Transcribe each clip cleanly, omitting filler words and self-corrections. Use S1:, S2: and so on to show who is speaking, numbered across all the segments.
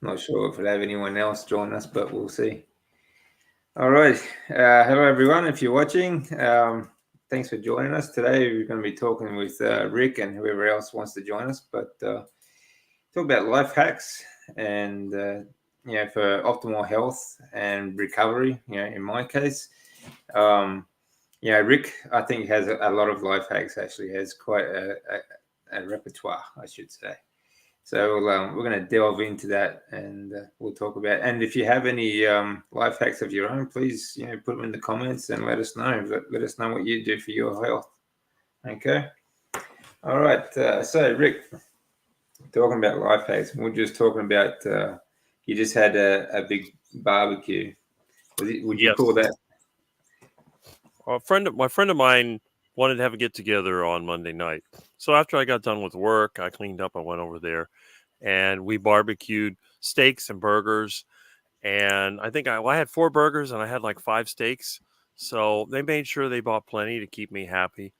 S1: Not sure if we'll have anyone else join us, but we'll see. All right. Hello, everyone. If you're watching, thanks for joining us. Today, we're going to be talking with Rick and whoever else wants to join us, but talk about life hacks and, for optimal health and recovery, in my case. Rick, I think, has a lot of life hacks, actually, has quite a repertoire, I should say. So we're going to delve into that, and we'll talk about. And if you have any life hacks of your own, please put them in the comments and let us know. Let us know what you do for your health. Okay. All right. So Rick, talking about life hacks, we're just talking about. You just had a big barbecue. Would you call that?
S2: My friend of mine wanted to have a get together on Monday night. So after I got done with work, I cleaned up. I went over there, and we barbecued steaks and burgers. And I think I had 4 burgers and I had like 5 steaks. So they made sure they bought plenty to keep me happy.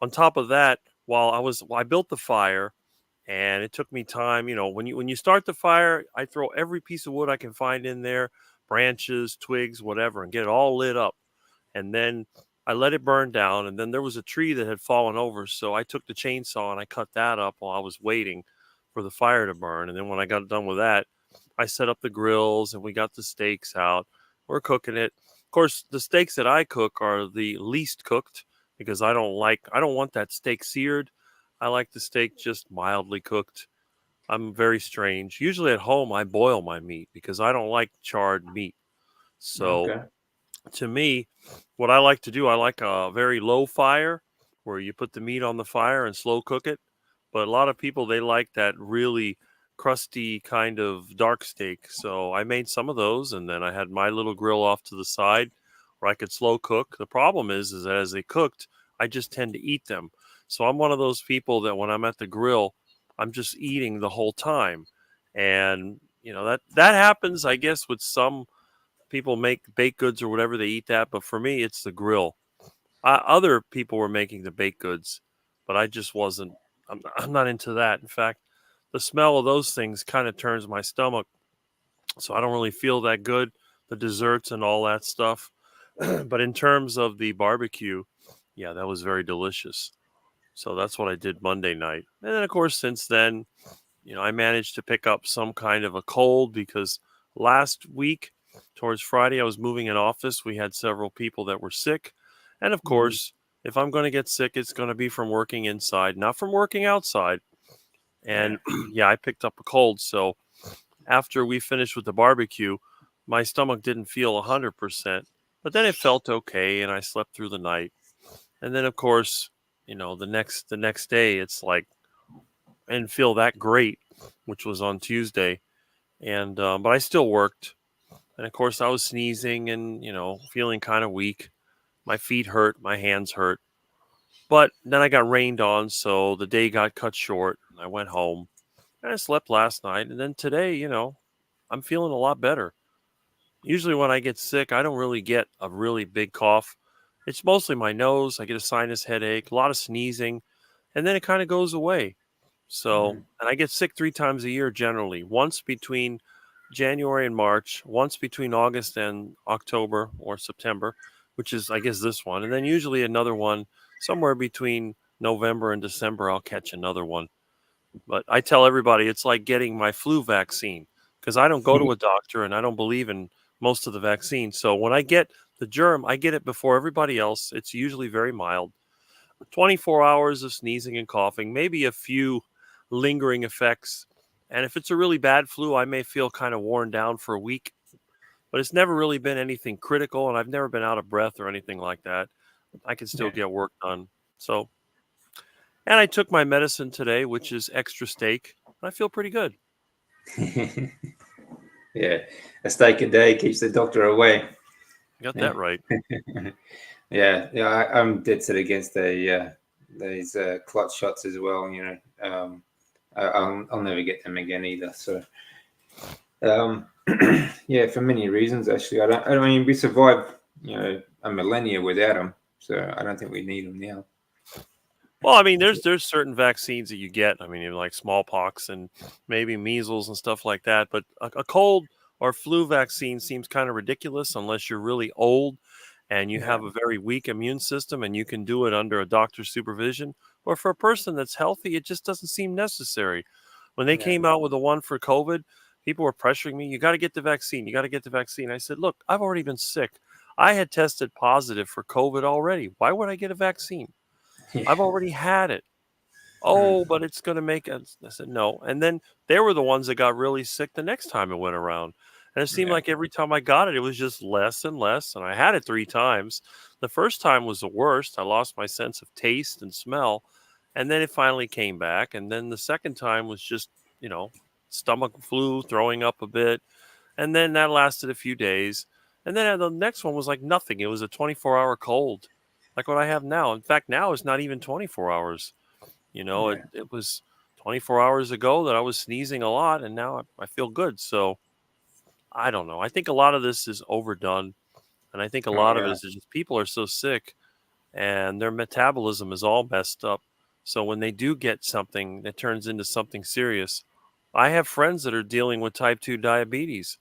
S2: On top of that, I built the fire, and it took me time. When you start the fire, I throw every piece of wood I can find in there, branches, twigs, whatever, and get it all lit up. And then I let it burn down, and then there was a tree that had fallen over, so I took the chainsaw and I cut that up while I was waiting for the fire to burn. And then when I got done with that, I set up the grills and we got the steaks out. We're cooking it. Of course, the steaks that I cook are the least cooked because I don't want that steak seared. I like the steak just mildly cooked. I'm very strange. Usually at home, I boil my meat because I don't like charred meat. So
S1: Okay.
S2: To me, what I like to do, I like a very low fire where you put the meat on the fire and slow cook it. But a lot of people, they like that really crusty kind of dark steak. So I made some of those, and then I had my little grill off to the side where I could slow cook. The problem is that as they cooked, I just tend to eat them. So I'm one of those people that when I'm at the grill, I'm just eating the whole time. And that happens, I guess, with some people make baked goods or whatever, they eat that. But for me, it's the grill. Other people were making the baked goods, but I just wasn't. I'm not into that. In fact, the smell of those things kind of turns my stomach, so I don't really feel that good. The desserts and all that stuff. But in terms of the barbecue, yeah, that was very delicious. So that's what I did Monday night. And then, of course, since then, I managed to pick up some kind of a cold because last week, towards Friday, I was moving an office. We had several people that were sick. And of course, if I'm going to get sick, it's going to be from working inside, not from working outside. And yeah, I picked up a cold. So after we finished with the barbecue, my stomach didn't feel 100%, but then it felt okay, and I slept through the night. And then, of course, the next day, it's like I didn't feel that great, which was on Tuesday, and but I still worked. And of course, I was sneezing and feeling kind of weak. My feet hurt, my hands hurt. But then I got rained on, so the day got cut short. I went home and I slept last night, and then today, I'm feeling a lot better. Usually when I get sick, I don't really get a really big cough. It's mostly my nose. I get a sinus headache, a lot of sneezing, and then it kind of goes away. So, and I get sick 3 times a year generally, once between January and March, once between August and October or September, which is, I guess, this one. And then usually another one somewhere between November and December, I'll catch another one. But I tell everybody it's like getting my flu vaccine because I don't go to a doctor and I don't believe in most of the vaccines. So when I get the germ, I get it before everybody else. It's usually very mild. 24 hours of sneezing and coughing, maybe a few lingering effects. And if it's a really bad flu, I may feel kind of worn down for a week. But it's never really been anything critical, and I've never been out of breath or anything like that. I can still get work done. So, and I took my medicine today, which is extra steak, and I feel pretty good.
S1: Yeah, a steak a day keeps the doctor away.
S2: Got that right.
S1: Yeah, I'm dead set against these clutch shots as well. I'll never get them again either. So, yeah, for many reasons actually. I mean, we survived, a millennia without them, so I don't think we need them now.
S2: Well, I mean, there's certain vaccines that you get. I mean, like smallpox and maybe measles and stuff like that. But a cold or flu vaccine seems kind of ridiculous unless you're really old and you
S1: Yeah,
S2: have a very weak immune system and you can do it under a doctor's supervision. Or for a person that's healthy, it just doesn't seem necessary. When they
S1: yeah,
S2: came out with the one for COVID, people were pressuring me, you got to get the vaccine. You got to get the vaccine. I said, look, I've already been sick. I had tested positive for COVID already. Why would I get a vaccine?
S1: yeah,
S2: I've already had it.
S1: mm,
S2: Oh, but it's going to make us. I said, no. And then they were the ones that got really sick the next time it went around. And it seemed
S1: yeah,
S2: like every time I got it, it was just less and less. And I had it 3 times. The first time was the worst. I lost my sense of taste and smell. And then it finally came back. And then the second time was just, you know, stomach flu, throwing up a bit. And then that lasted a few days. And then the next one was like nothing. It was a 24-hour cold, like what I have now. In fact, now it's not even 24 hours. You know,
S1: yeah,
S2: it was 24 hours ago that I was sneezing a lot, and now I feel good. So I don't know. I think a lot of this is overdone. And I think a
S1: oh
S2: lot of it
S1: yeah,
S2: is just people are so sick and their metabolism is all messed up. So when they do get something that turns into something serious, I have friends that are dealing with type 2 diabetes.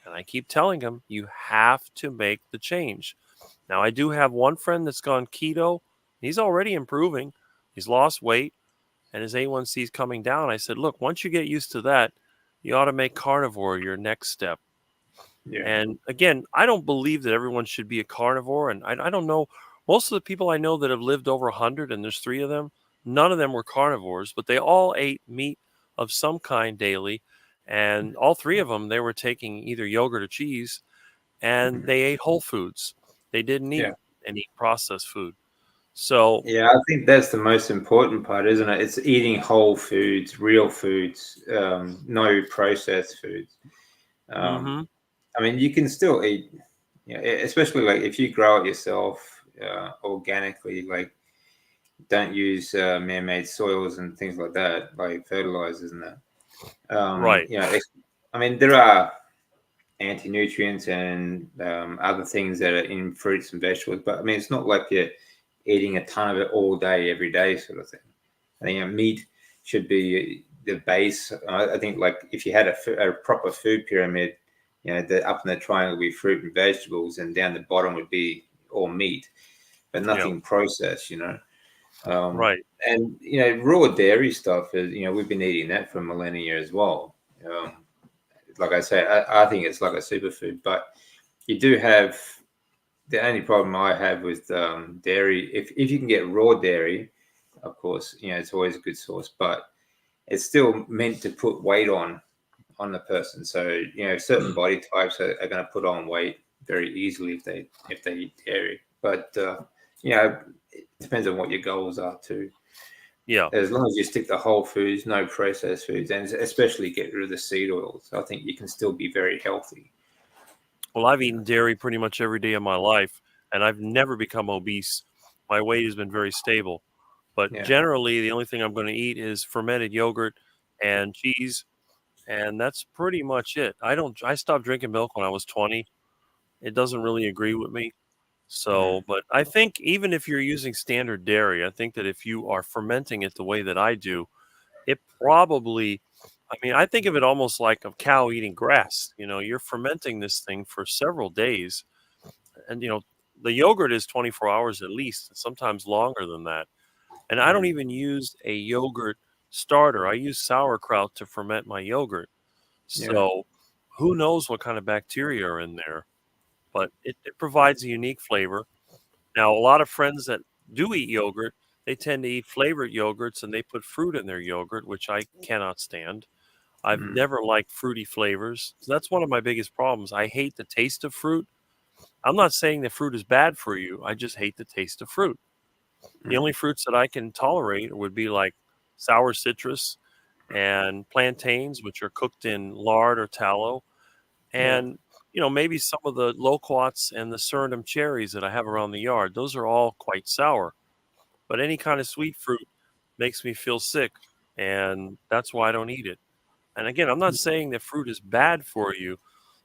S2: And I keep telling them, you have to make the change. Now, I do have one friend that's gone keto. He's already improving. He's lost weight and his A1C is coming down. I said, look, once you get used to that, you ought to make carnivore your next step.
S1: yeah,
S2: And again, I don't believe that everyone should be a carnivore. And I don't know, most of the people I know that have lived over 100, and there's 3 of them, none of them were carnivores, but they all ate meat of some kind daily. And all 3 of them, they were taking either yogurt or cheese, and
S1: mhm,
S2: they ate whole foods. They didn't eat
S1: yeah.
S2: any processed food. So,
S1: Yeah, I think that's the most important part, isn't it? It's eating whole foods, real foods, no processed foods. Um,
S2: mm-hmm,
S1: I mean, you can still eat, especially like if you grow it yourself organically, like don't use man-made soils and things like that, like fertilizers and that.
S2: right.
S1: I mean, there are anti-nutrients and other things that are in fruits and vegetables, but I mean, it's not like you're eating a ton of it all day, every day, sort of thing. I think meat should be the base. I think like if you had a proper food pyramid, the up in the triangle would be fruit and vegetables, and down the bottom would be all meat, but
S2: Yeah,
S1: nothing processed. Um,
S2: right.
S1: and raw dairy stuff is we've been eating that for millennia as well. Like I say, I think it's like a superfood, but you do have the only problem I have with dairy. If you can get raw dairy, of course, it's always a good source, but it's still meant to put weight on the person. So certain body types are going to put on weight very easily if they eat dairy. But it depends on what your goals are too.
S2: Yeah.
S1: As long as you stick to whole foods, no processed foods, and especially get rid of the seed oils, I think you can still be very healthy.
S2: Well, I've
S1: You know?
S2: eaten dairy pretty much every day of my life, and I've never become obese. My weight has been very stable. But
S1: Yeah.
S2: generally, the only thing I'm going to eat is fermented yogurt and cheese, and that's pretty much it. I stopped drinking milk when I was 20. It doesn't really agree with me.
S1: Mm.
S2: So, but I think even if you're using standard dairy, I think that if you are fermenting it the way that I do, it probably, I mean, I think of it almost like a cow eating grass. You know, you're fermenting this thing for several days. And, the yogurt is 24 hours at least, sometimes longer than that. And I don't
S1: Mm.
S2: even use a yogurt starter. I use sauerkraut to ferment my yogurt.
S1: Yeah.
S2: So who knows what kind of bacteria are in there, but it provides a unique flavor. Now, a lot of friends that do eat yogurt, they tend to eat flavored yogurts and they put fruit in their yogurt, which I cannot stand. I've
S1: Mm.
S2: never liked fruity flavors. So that's one of my biggest problems. I hate the taste of fruit. I'm not saying that fruit is bad for you. I just hate the taste of fruit. The
S1: Mm.
S2: only fruits that I can tolerate would be like sour citrus and plantains, which are cooked in lard or tallow,
S1: Yeah.
S2: and maybe some of the loquats and the Suriname cherries that I have around the yard. Those are all quite sour. But any kind of sweet fruit makes me feel sick, and that's why I don't eat it. And again, I'm not saying that fruit is bad for you.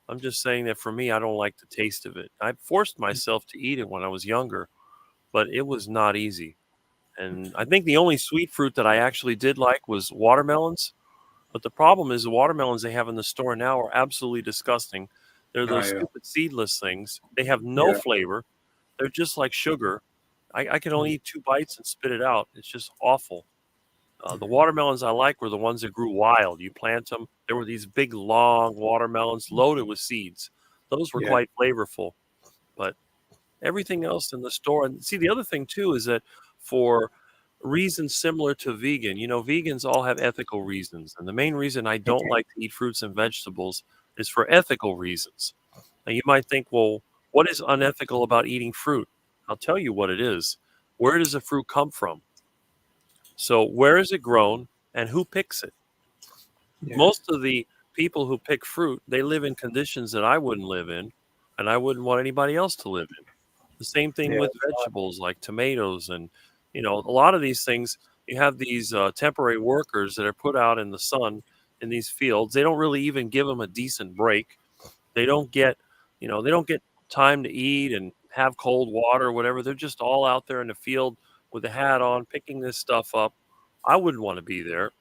S2: I'm just saying that for me, I don't like the taste of it. I forced myself to eat it when I was younger, but it was not easy. And I think the only sweet fruit that I actually did like was watermelons. But the problem is the watermelons they have in the store now are absolutely disgusting. They're
S1: Oh
S2: those
S1: yeah.
S2: stupid seedless things. They have no
S1: Yeah.
S2: flavor. They're just like sugar. I can only eat 2 bites and spit it out. It's just awful. The watermelons I like were the ones that grew wild. You plant them. There were these big, long watermelons loaded with seeds. Those were
S1: Yeah.
S2: quite flavorful. But everything else in the store, and see, the other thing too is that for reasons similar to vegan, vegans all have ethical reasons. And the main reason I don't like to eat fruits and vegetables is for ethical reasons. Now, you might think, well, what is unethical about eating fruit? I'll tell you what it is. Where does a fruit come from? So, where is it grown and who picks it?
S1: Yeah.
S2: Most of the people who pick fruit, they live in conditions that I wouldn't live in, and I wouldn't want anybody else to live in. The same thing
S1: Yeah.
S2: with vegetables like tomatoes and, a lot of these things. You have these temporary workers that are put out in the sun in these fields. They don't really even give them a decent break. They don't get, they don't get time to eat and have cold water or whatever. They're just all out there in the field with a hat on, picking this stuff up. I wouldn't want to be there.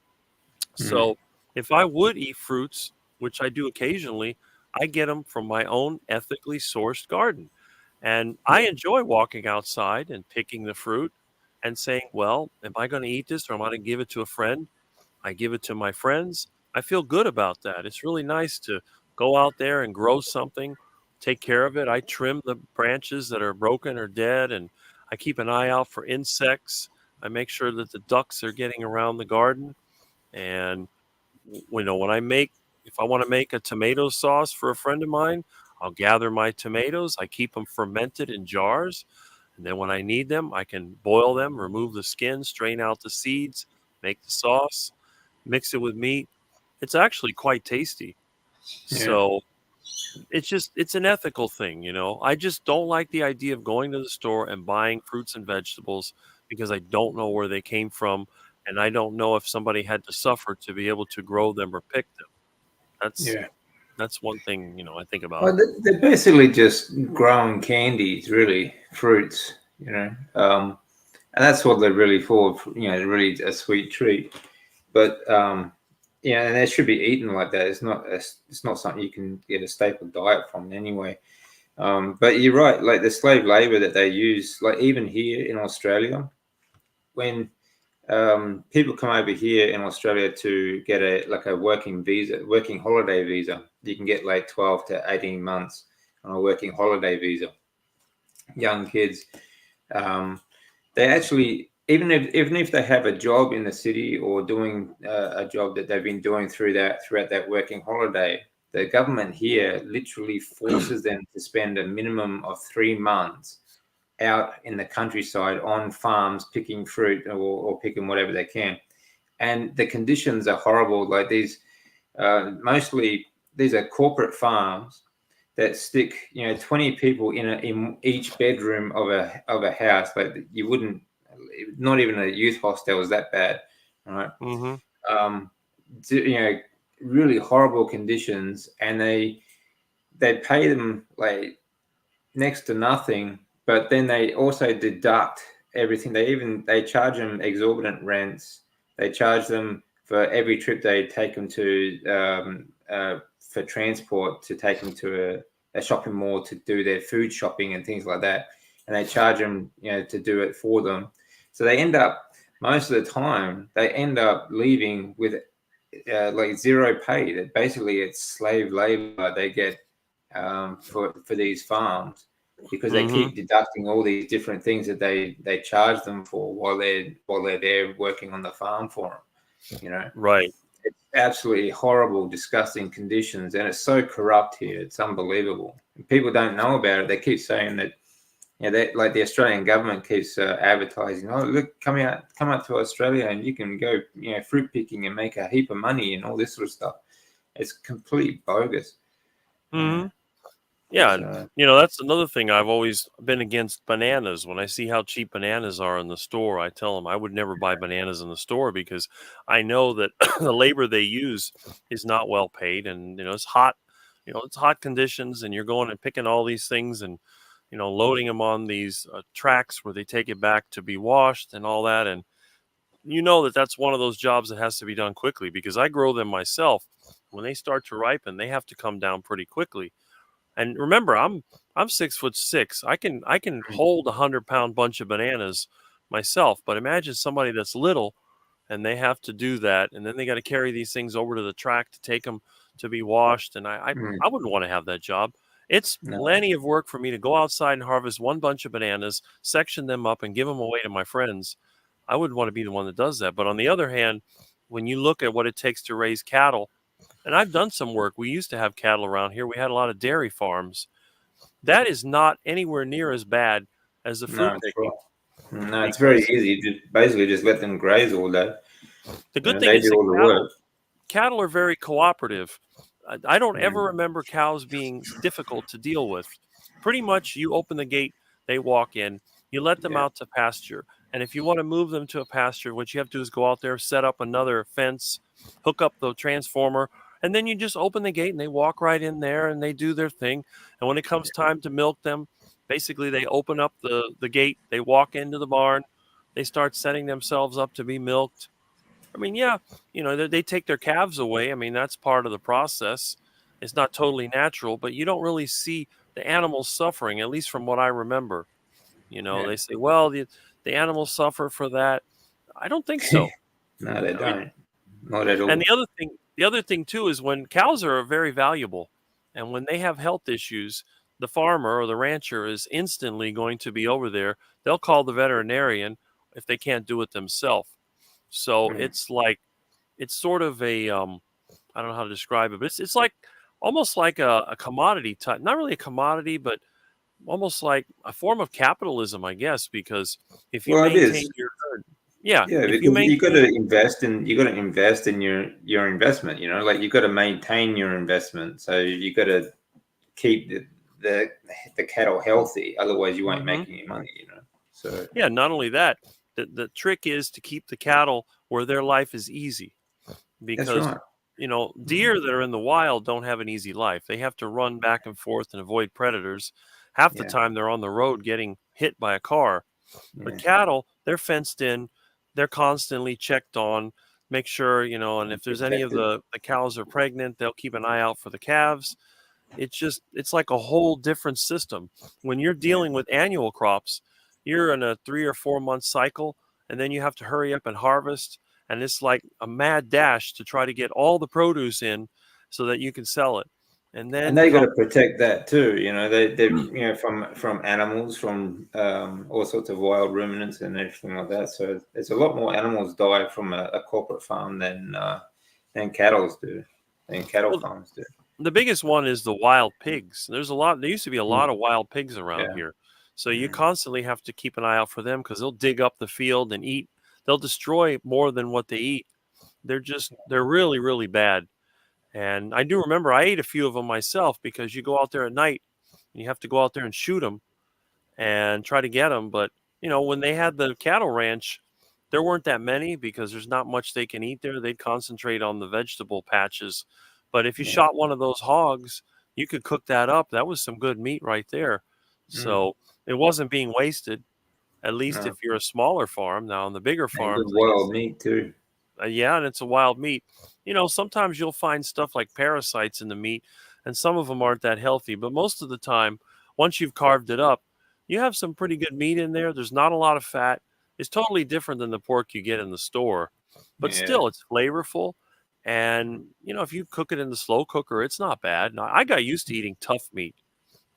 S1: Mm.
S2: So if I would eat fruits, which I do occasionally, I get them from my own ethically sourced garden. And I enjoy walking outside and picking the fruit and saying, well, am I going to eat this or am I going to give it to a friend? I give it to my friends. I feel good about that. It's really nice to go out there and grow something, take care of it. I trim the branches that are broken or dead, and I keep an eye out for insects. I make sure that the ducks are getting around the garden. And when if I want to make a tomato sauce for a friend of mine, I'll gather my tomatoes. I keep them fermented in jars. And then when I need them, I can boil them, remove the skin, strain out the seeds, make the sauce, mix it with meat. It's actually quite tasty.
S1: Yeah.
S2: So it's an ethical thing. I just don't like the idea of going to the store and buying fruits and vegetables because I don't know where they came from and I don't know if somebody had to suffer to be able to grow them or pick them. That's
S1: Yeah.
S2: that's one thing, I think about.
S1: Well, they're basically just growing candies, really, fruits, and that's what they're really for, really a sweet treat. But yeah, and they should be eaten like that. It's not something you can get a staple diet from anyway. But you're right, like the slave labor that they use, like even here in Australia, when people come over here in Australia to get a working holiday visa. You can get like 12 to 18 months on a working holiday visa. Young kids, um, they actually even if they have a job in the city or doing a job that they've been doing throughout that working holiday, the government here literally forces them to spend a minimum of 3 months out in the countryside on farms picking fruit or picking whatever they can, and the conditions are horrible. Like these, mostly these are corporate farms that stick 20 people in each bedroom of a house. Like you wouldn't, not even a youth hostel is that bad, right?
S2: Mm-hmm.
S1: um really horrible conditions, and they pay them like next to nothing, but then they also deduct everything. They charge them exorbitant rents. They charge them for every trip they take them to, for transport, to take them to a shopping mall to do their food shopping and things like that, and they charge them to do it for them. So they end up, most of the time they end up leaving with like zero pay. That basically it's slave labor they get, for these farms, because they
S2: Mm-hmm.
S1: keep deducting all these different things that they charge them for while they're there working on the farm for them.
S2: Right.
S1: It's absolutely horrible, disgusting conditions, and it's so corrupt here. It's unbelievable. People don't know about it. They keep saying that. Like the Australian government keeps advertising, oh look, come out to Australia and you can go, fruit picking and make a heap of money and all this sort of stuff. It's complete bogus.
S2: Mm-hmm. Yeah, and
S1: So
S2: that's another thing. I've always been against bananas. When I see how cheap bananas are in the store, I tell them I would never buy bananas in the store because I know that the labor they use is not well paid, and it's hot. It's hot conditions, and you're going and picking all these things, and loading them on these tracks where they take it back to be washed and all that. And that's one of those jobs that has to be done quickly, because I grow them myself. When they start to ripen, they have to come down pretty quickly. And remember, I'm 6'6". I can hold 100-pound bunch of bananas myself. But imagine somebody that's little, and they have to do that, and then they got to carry these things over to the track to take them to be washed. And I wouldn't want to have that job. It's plenty of work for me to go outside and harvest one bunch of bananas, section them up, and give them away to my friends. I wouldn't want to be the one that does that. But on the other hand, when you look at what it takes to raise cattle, and I've done some work. We used to have cattle around here. We had a lot of dairy farms. That is not anywhere near as bad as the food picking.
S1: No, it's very easy. Basically just let them graze all day.
S2: The good thing is cattle are very cooperative. I don't ever remember cows being difficult to deal with. Pretty much you open the gate, they walk in. You let them out to pasture. And if you want to move them to a pasture, what you have to do is go out there, set up another fence, hook up the transformer, and then you just open the gate and they walk right in there and they do their thing. And when it comes time to milk them, basically they open up the gate, they walk into the barn, they start setting themselves up to be milked. I mean, they take their calves away. I mean, that's part of the process. It's not totally natural, but you don't really see the animals suffering, at least from what I remember. They say, well, the animals suffer for that. I don't think so.
S1: No, they don't. Not at all.
S2: And the other thing too is when cows are very valuable, and when they have health issues, the farmer or the rancher is instantly going to be over there. They'll call the veterinarian if they can't do it themselves. So it's sort of a I don't know how to describe it, but it's like almost like a commodity type. Not really a commodity, but almost like a form of capitalism, I guess, because if you maintain your herd,
S1: because you got to invest in your investment. Like you got to maintain your investment, so you got to keep the cattle healthy. Otherwise, you won't make any money. So
S2: not only that, the trick is to keep the cattle where their life is easy, because deer that are in the wild don't have an easy life. They have to run back and forth and avoid predators. Half the time they're on the road getting hit by a car. But cattle, they're fenced in. They're constantly checked on, make sure, and if there's any of the cows are pregnant, they'll keep an eye out for the calves. It's like a whole different system. When you're dealing with annual crops, you're in a 3 or 4 month cycle, and then you have to hurry up and harvest. And it's like a mad dash to try to get all the produce in so that you can sell it. And
S1: they got to protect that too. They from animals, from all sorts of wild ruminants and everything like that. So there's a lot more animals die from a corporate farm than cattle farms do.
S2: The biggest one is the wild pigs. There used to be a lot of wild pigs around here. So you constantly have to keep an eye out for them, because they'll dig up the field and eat. They'll destroy more than what they eat. They're really, really bad. And I do remember I ate a few of them myself, because you go out there at night and you have to go out there and shoot them and try to get them. But, when they had the cattle ranch, there weren't that many, because there's not much they can eat there. They'd concentrate on the vegetable patches. But if you shot one of those hogs, you could cook that up. That was some good meat right there. So it wasn't being wasted, at least if you're a smaller farm. Now, on the bigger farms,
S1: wild meat too.
S2: And it's a wild meat. Sometimes you'll find stuff like parasites in the meat, and some of them aren't that healthy. But most of the time, once you've carved it up, you have some pretty good meat in there. There's not a lot of fat. It's totally different than the pork you get in the store. But still, it's flavorful. And, if you cook it in the slow cooker, it's not bad. Now, I got used to eating tough meat.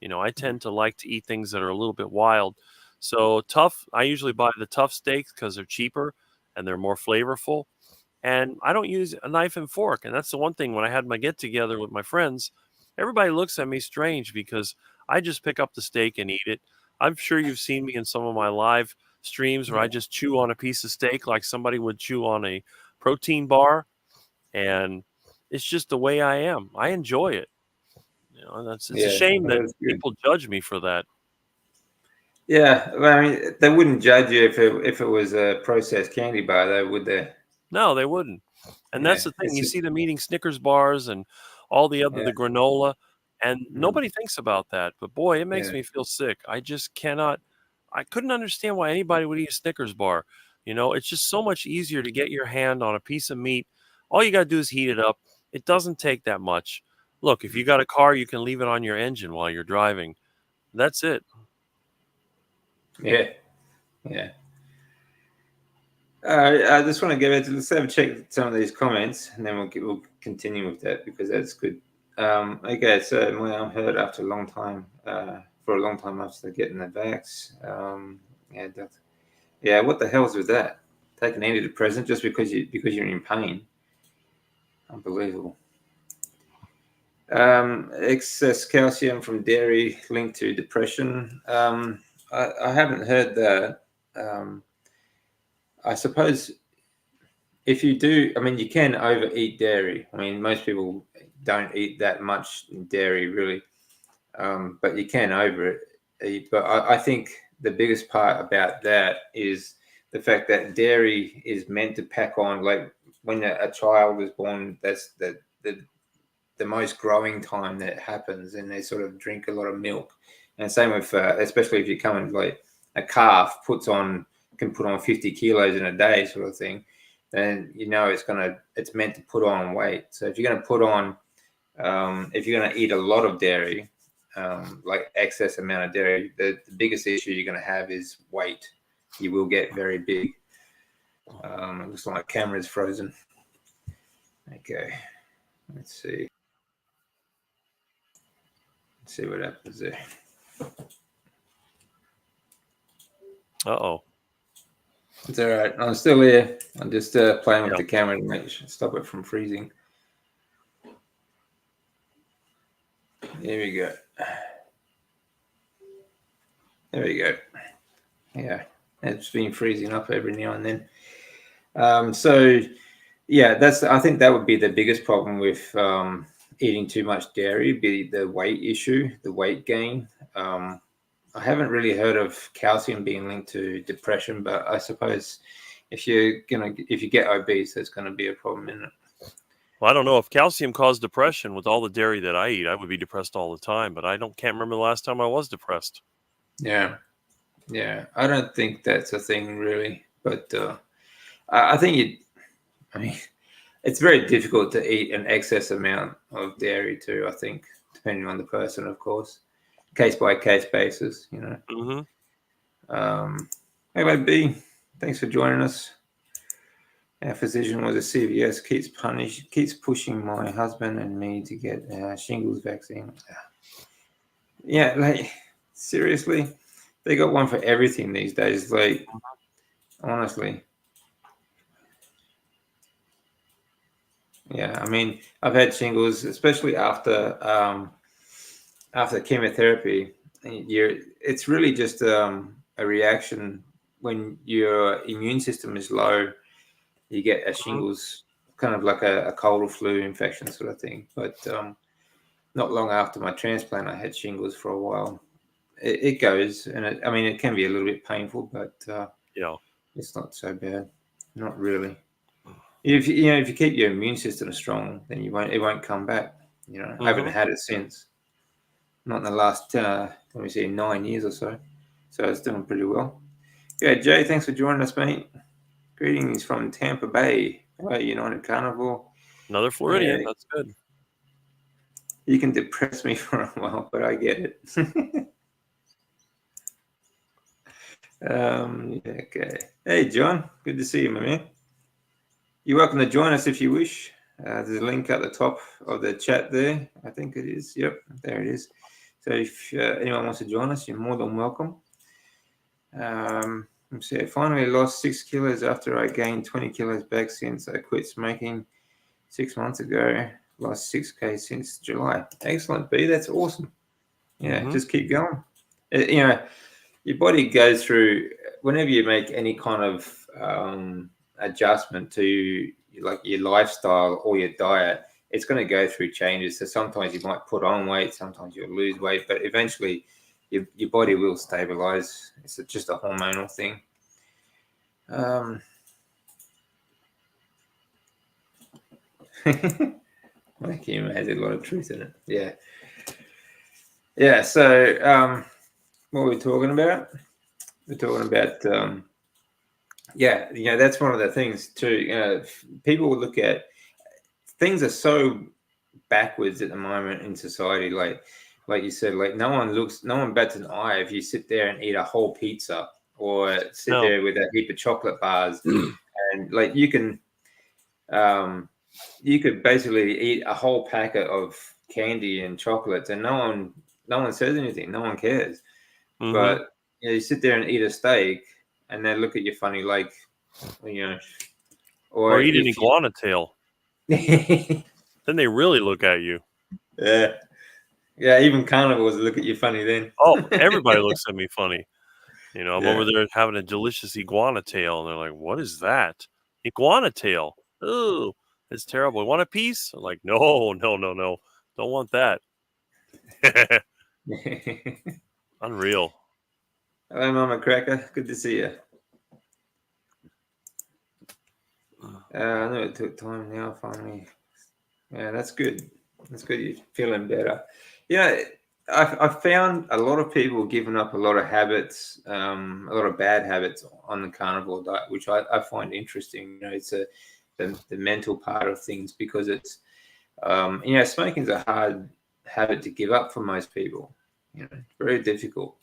S2: I tend to like to eat things that are a little bit wild. So I usually buy the tough steaks because they're cheaper and they're more flavorful. And I don't use a knife and fork. And that's the one thing when I had my get together with my friends, everybody looks at me strange because I just pick up the steak and eat it. I'm sure you've seen me in some of my live streams where I just chew on a piece of steak like somebody would chew on a protein bar. And it's just the way I am. I enjoy it. It's a shame that people judge me for that.
S1: Yeah, well, I mean, they wouldn't judge you if it was a processed candy bar, though, would they?
S2: No, they wouldn't. And that's the thing. You see them eating Snickers bars and all the granola. And nobody thinks about that. But boy, it makes
S1: Yeah.
S2: me feel sick. I just cannot. I couldn't understand why anybody would eat a Snickers bar. It's just so much easier to get your hand on a piece of meat. All you got to do is heat it up. It doesn't take that much. Look, if you got a car, you can leave it on your engine while you're driving. That's it.
S1: Yeah. Yeah. I just want to go back to let's have a check some of these comments, and then we'll continue with that because that's good. Okay, so my arm hurt after a long time, for a long time after getting the vax. Yeah, what the hell's with that? Take an antidepressant just because you're in pain. Unbelievable. Excess calcium from dairy linked to depression. I haven't heard that. I suppose if you do, I mean, you can overeat dairy. I mean, most people don't eat that much dairy, really, but you can over eat. But I think the biggest part about that is the fact that dairy is meant to pack on. Like when a child is born, that's the most growing time that happens, and they sort of drink a lot of milk. And same with, especially if you come in like a calf can put on 50 kilos in a day, sort of thing. Then it's meant to put on weight. So if you're going to put on, if you're going to eat a lot of dairy, like excess amount of dairy, the biggest issue you're going to have is weight. You will get very big. It looks like my camera's frozen. Okay, let's see. Let's see what happens there.
S2: Uh-oh.
S1: It's all right. I'm still here. I'm just playing with the camera to stop it from freezing. There we go. There we go. Yeah, it's been freezing up every now and then. So, yeah, I think that would be the biggest problem with eating too much dairy, be the weight issue, the weight gain. I haven't really heard of calcium being linked to depression, but I suppose if you get obese, that's going to be a problem, isn't it?
S2: Well, I don't know if calcium caused depression. With all the dairy that I eat, I would be depressed all the time. But I can't remember the last time I was depressed.
S1: Yeah, I don't think that's a thing really, but I think I mean, it's very difficult to eat an excess amount of dairy too. I think, depending on the person, of course, case by case basis. Hey, B, thanks for joining us. Our physician was a CVS, keeps pushing my husband and me to get shingles vaccine. Yeah, like seriously, they got one for everything these days. Like, honestly. Yeah, I mean, I've had shingles, especially after chemotherapy. It's really just a reaction when your immune system is low. You get a shingles, kind of like a cold or flu infection sort of thing. But not long after my transplant, I had shingles for a while. It goes, and it can be a little bit painful, but it's not so bad. Not really. If you keep your immune system strong, then it won't come back. I haven't had it since. Not in the last 9 years or so. So it's doing pretty well. Yeah, Jay, thanks for joining us, mate. Greetings from Tampa Bay. Hello, United Carnivore.
S2: Another Floridian. That's good.
S1: You can depress me for a while, but I get it. Okay. Hey, John. Good to see you, my man. You're welcome to join us if you wish. There's a link at the top of the chat there. I think it is. Yep, there it is. So if anyone wants to join us, you're more than welcome. Let's see. I finally lost 6 kilos after I gained 20 kilos back since I quit smoking 6 months ago. Lost 6K since July. Excellent, B. That's awesome. Yeah, just keep going. Your body goes through, whenever you make any kind of adjustment to like your lifestyle or your diet, it's going to go through changes. So sometimes you might put on weight, sometimes you'll lose weight, but eventually your body will stabilize. It's just a hormonal thing. My humor has a lot of truth in it. Yeah. Yeah. So what we're talking about? We're talking about yeah. That's one of the things too. People will look at things are so backwards at the moment in society. Like you said, like no one bats an eye if you sit there and eat a whole pizza or sit
S2: No.
S1: there with a heap of chocolate bars, and like you could basically eat a whole packet of candy and chocolates, and no one says anything, no one cares.
S2: Mm-hmm.
S1: But you sit there and eat a steak, and they look at you funny, like you know, or
S2: Or eat an
S1: if you.
S2: iguana tail. Then they really look at you.
S1: Yeah. Yeah, even carnivores look at you funny then.
S2: Oh, everybody looks at me funny. I'm
S1: Yeah.
S2: over there having a delicious iguana tail, and they're like, "What is that? Iguana tail? Ooh, it's terrible. Want a piece?" I'm like, "No, no, no, no. Don't want that." Unreal.
S1: Hello, Mama Cracker. Good to see you. I know it took time now, finally. Yeah, that's good. That's good. You're feeling better. Yeah, I found a lot of people giving up a lot of habits, a lot of bad habits on the carnivore diet, which I find interesting. It's the mental part of things because it's, smoking's a hard habit to give up for most people. It's very difficult.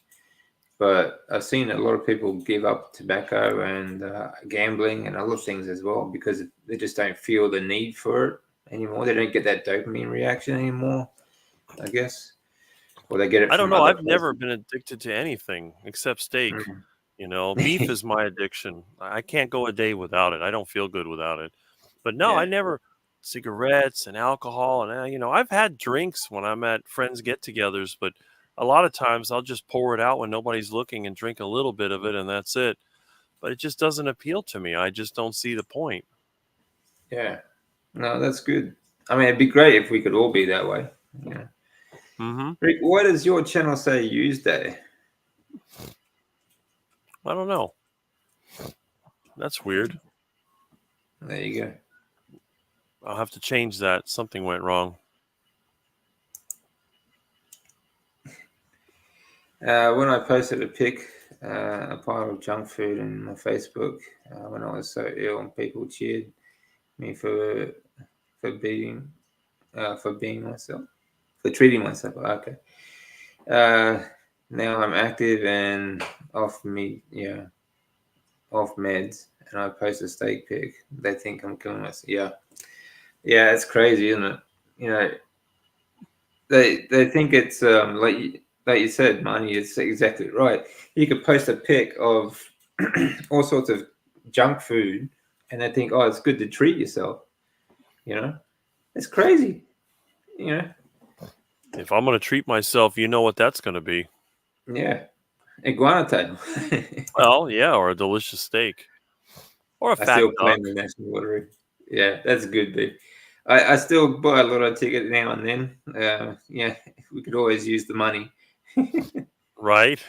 S1: But I've seen a lot of people give up tobacco and gambling and other things as well because they just don't feel the need for it anymore. They don't get that dopamine reaction anymore, I guess, or they get it
S2: I don't
S1: from
S2: know.
S1: other
S2: I've never
S1: places.
S2: been addicted to anything except steak.
S1: Mm.
S2: Beef is my addiction. I can't go a day without it. I don't feel good without it. But no, I
S1: Yeah,
S2: never cigarettes and alcohol and I've had drinks when I'm at friends get-togethers, but a lot of times I'll just pour it out when nobody's looking and drink a little bit of it and that's it. But it just doesn't appeal to me. I just don't see the point.
S1: yeah. No, that's good. I mean, it'd be great if we could all be that way. Yeah.
S2: Mhm.
S1: Rick, what does your channel say use day?
S2: I don't know. That's weird.
S1: There you go.
S2: I'll have to change that. Something went wrong.
S1: When I posted a pic, a pile of junk food in my Facebook when I was so ill, and people cheered me for being myself, for treating myself. Okay. Now I'm active and off meds, and I post a steak pic. They think I'm killing myself. Yeah, yeah, it's crazy, isn't it? You know, they think it's like you said, money is exactly right. You could post a pic of all sorts of junk food, and they think, oh, it's good to treat yourself. It's crazy. You know,
S2: If I'm going to treat myself, you know what that's going to be.
S1: yeah, iguana tail.
S2: Well, yeah, or a delicious steak. Or a
S1: I
S2: fat
S1: still
S2: duck.
S1: claim the national lottery. Yeah, that's good, dude. I still buy a lotto ticket now and then. Yeah, we could always use the money.
S2: Right?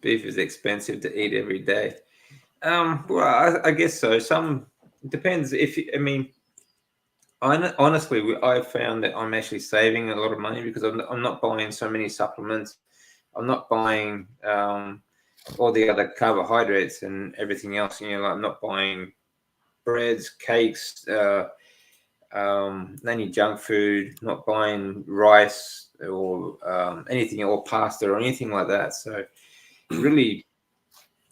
S1: Beef is expensive to eat every day. Well, I guess so. Some depends. I mean, honestly, I found that I'm actually saving a lot of money because I'm not buying so many supplements. I'm not buying all the other carbohydrates and everything else. Like I'm not buying breads, cakes, any junk food. Not buying rice or anything or pasta or anything like that. So it really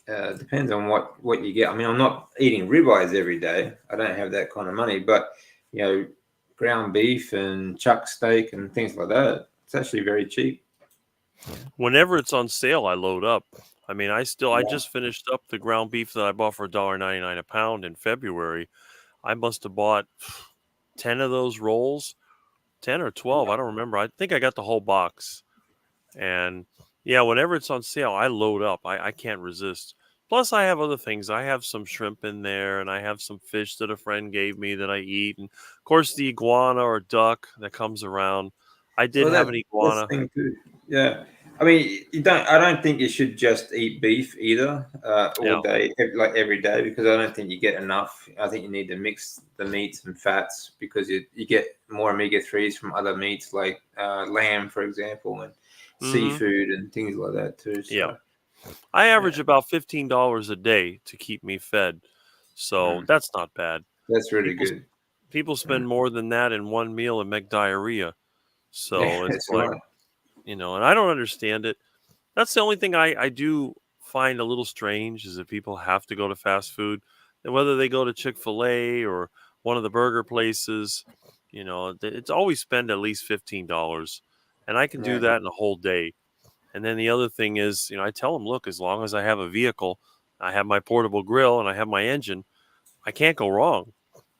S1: depends on what you get. I mean, I'm not eating ribeyes every day. I don't have that kind of money, but ground beef and chuck steak and things like that. It's actually very cheap.
S2: Whenever it's on sale, I load up. I mean, I
S1: Yeah.
S2: just finished up the ground beef that I bought for $1.99 a pound in February. I must have bought 10 of those rolls, 10 or 12. I don't remember. I think I got the whole box. And yeah, whenever it's on sale, I load up. I can't resist. Plus, I have other things. I have some shrimp in there, and I have some fish that a friend gave me that I eat. And of course, the iguana or duck that comes around. I did
S1: Well,
S2: have an
S1: that's
S2: iguana.
S1: the thing too. Yeah. I mean, you don't. I don't think you should just eat beef either all
S2: Yeah.
S1: day, like every day, because I don't think you get enough. I think you need to mix the meats and fats because you get more omega-3s from other meats like lamb, for example, and
S2: Hmm.
S1: seafood and things like that too.
S2: Yeah.
S1: So
S2: I average
S1: yeah,
S2: about $15 a day to keep me fed, so
S1: mm,
S2: that's not bad.
S1: that's really
S2: People
S1: good.
S2: people
S1: Mm.
S2: spend more than that in one meal and make diarrhea.
S1: Yeah,
S2: So it's
S1: that's
S2: like,
S1: right.
S2: and I don't understand it. That's the only thing I do find a little strange is that people have to go to fast food, and whether they go to Chick-fil-A or one of the burger places, it's always spend at least $15, and I can do
S1: Yeah,
S2: that in a whole day. And then the other thing is, I tell them, look, as long as I have a vehicle, I have my portable grill, and I have my engine, I can't go wrong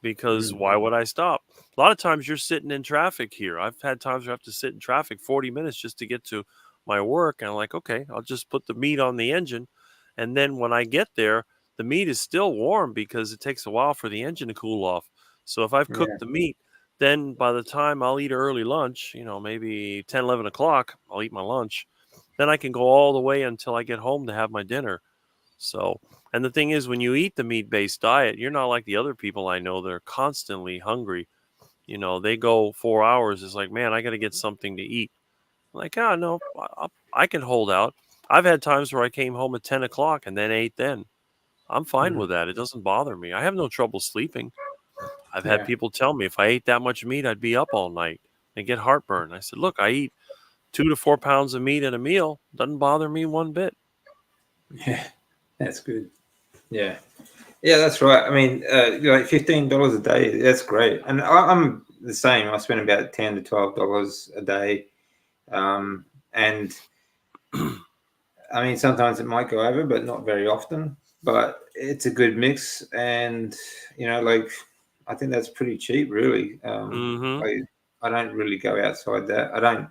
S2: because
S1: mm,
S2: why would I stop? A lot of times you're sitting in traffic here. I've had times where I have to sit in traffic 40 minutes just to get to my work. And I'm like, okay, I'll just put the meat on the engine. And then when I get there, the meat is still warm because it takes a while for the engine to cool off. So if I've
S1: yeah,
S2: cooked the meat, then by the time I'll eat early lunch, maybe 10, 11 o'clock, I'll eat my lunch. Then I can go all the way until I get home to have my dinner. So, and the thing is, when you eat the meat based diet, you're not like the other people I know that are constantly hungry. They go 4 hours. It's like, man, I got to get something to eat. I'm like, ah, no, I can hold out. I've had times where I came home at 10 o'clock and then ate then. I'm fine
S1: mm,
S2: with that. It doesn't bother me. I have no trouble sleeping. I've had
S1: yeah,
S2: people tell me if I ate that much meat, I'd be up all night and get heartburn. I said, look, I eat 2 to 4 pounds of meat in a meal. Doesn't bother me one bit.
S1: yeah. That's good. Yeah. Yeah, that's right. I mean, like $15 a day, that's great. And I'm the same. I spend about $10 to $12 a day, and I mean sometimes it might go over, but not very often. But it's a good mix, and like I think that's pretty cheap, really.
S2: Mm-hmm.
S1: I don't really go outside that. I don't.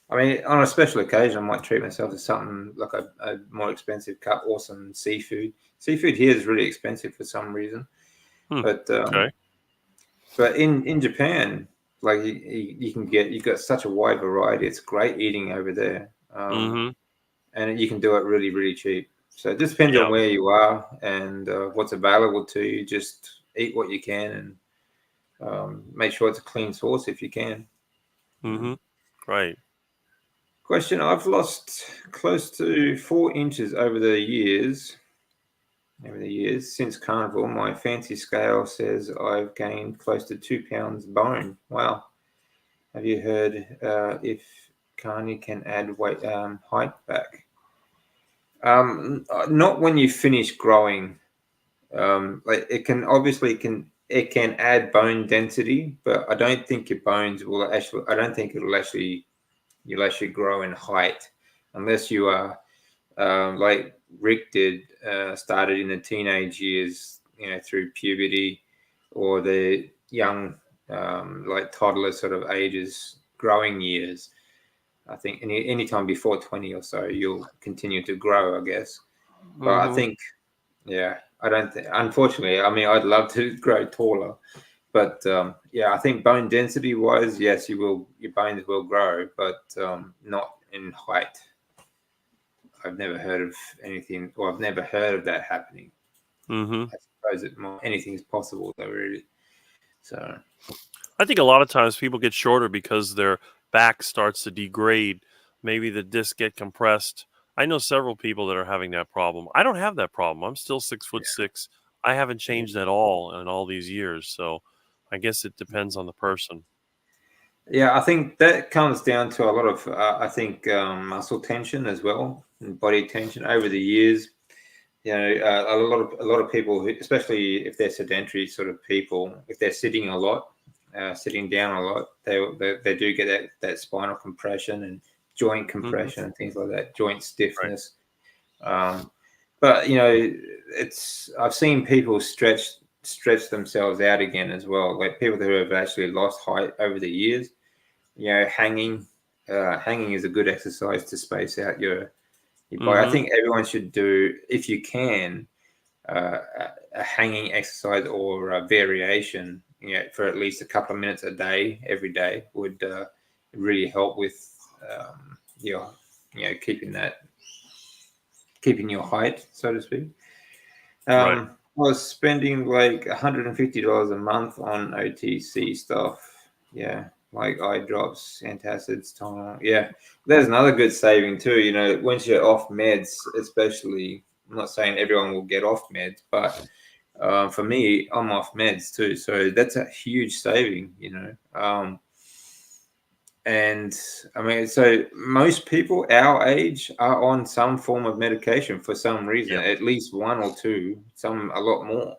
S1: I mean, on a special occasion, I might treat myself to something like a more expensive cut or some seafood. Seafood here is really expensive for some reason,
S2: Hmm.
S1: but
S2: Okay.
S1: in Japan, like you've got such a wide variety. It's great eating over there,
S2: Mm-hmm.
S1: and you can do it really really cheap. So it just depends on
S2: Yeah.
S1: where you are and what's available to you. Just eat what you can and make sure it's a clean source if you can. Mm.
S2: Mm-hmm. Right.
S1: Question: I've lost close to 4 inches over the years since carnivore. My fancy scale says I've gained close to 2 pounds bone. Wow. Have you heard if carni can add weight height back? Not when you finish growing. Like it can add bone density, but I don't think your bones will actually. I don't think you'll actually grow in height unless you are like Rick did, started in the teenage years, through puberty or the young, like toddler sort of ages, growing years. I think any time before 20 or so, you'll continue to grow, I guess. But I
S2: Mm-hmm.
S1: think, yeah, I don't think, unfortunately, I mean, I'd love to grow taller. But yeah, I think bone density wise, yes, your bones will grow, but not in height. I've never heard of anything, or I've never heard of that happening.
S2: Mm-hmm.
S1: I suppose anything's possible, though, really. So,
S2: I think a lot of times people get shorter because their back starts to degrade. Maybe the discs get compressed. I know several people that are having that problem. I don't have that problem. I'm still 6'6". I haven't
S1: yeah,
S2: changed at all in all these years. So I guess it depends on the person.
S1: yeah, I think that comes down to a lot of, I think, muscle tension as well, and body tension over the years. A lot of people, especially if they're sedentary sort of people, if they're sitting a lot, sitting down a lot, they do get that spinal compression and joint
S2: Mm-hmm.
S1: compression and things like that, joint
S2: Right.
S1: stiffness. Um, but I've seen people stretch themselves out again as well, like people who have actually lost height over the years. Hanging is a good exercise to space out your body. I
S2: Mm-hmm.
S1: think everyone should do, if you can, a hanging exercise or a variation, for at least a couple of minutes a day, every day, would really help with your keeping your height, so to speak.
S2: Right.
S1: I was spending like $150 a month on OTC stuff. Yeah, like eye drops, antacids, Tylenol. Yeah, there's another good saving too. Once you're off meds, especially, I'm not saying everyone will get off meds, but for me, I'm off meds too, so that's a huge saving. And I mean, so most people our age are on some form of medication for some reason,
S2: Yeah.
S1: at least one or two, some a lot more.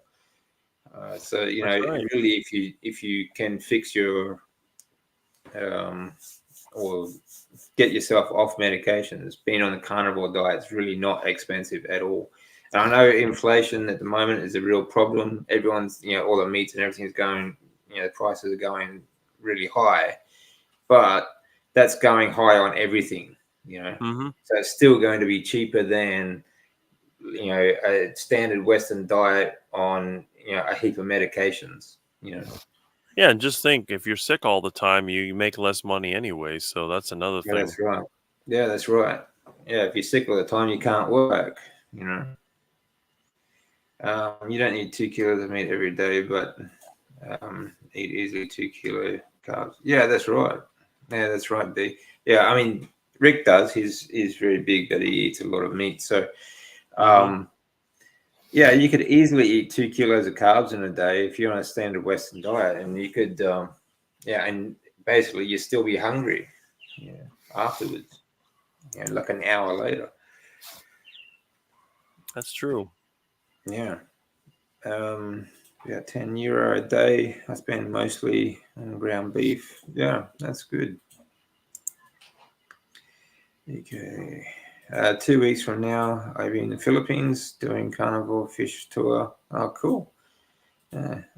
S1: So
S2: That's right.
S1: really, if you can fix your or get yourself off medications, being on the carnivore diet is really not expensive at all. And I know inflation at the moment is a real problem. Everyone's, all the meats and everything's going, the prices are going really high, but that's going high on everything,
S2: Mm-hmm.
S1: So it's still going to be cheaper than, a standard Western diet on, a heap of medications,
S2: Yeah, and just think, if you're sick all the time, you make less money anyway. So that's another
S1: Yeah,
S2: thing.
S1: that's right. Yeah, that's right. Yeah, if you're sick all the time, you can't work, You don't need 2 kilos of meat every day, but eat easily 2 kilo carbs. Yeah, that's right. Yeah, that's right, D. Yeah, I mean, Rick does. He's very big, but he eats a lot of meat. So, yeah, you could easily eat 2 kilos of carbs in a day if you're on a standard Western diet, and you could, and basically you still be hungry, afterwards, like an hour later.
S2: That's true.
S1: Yeah. Yeah, €10 a day. I spend mostly on ground beef. Yeah, that's good. Okay. 2 weeks from now, I'll be in the Philippines doing carnivore fish tour. Oh, cool.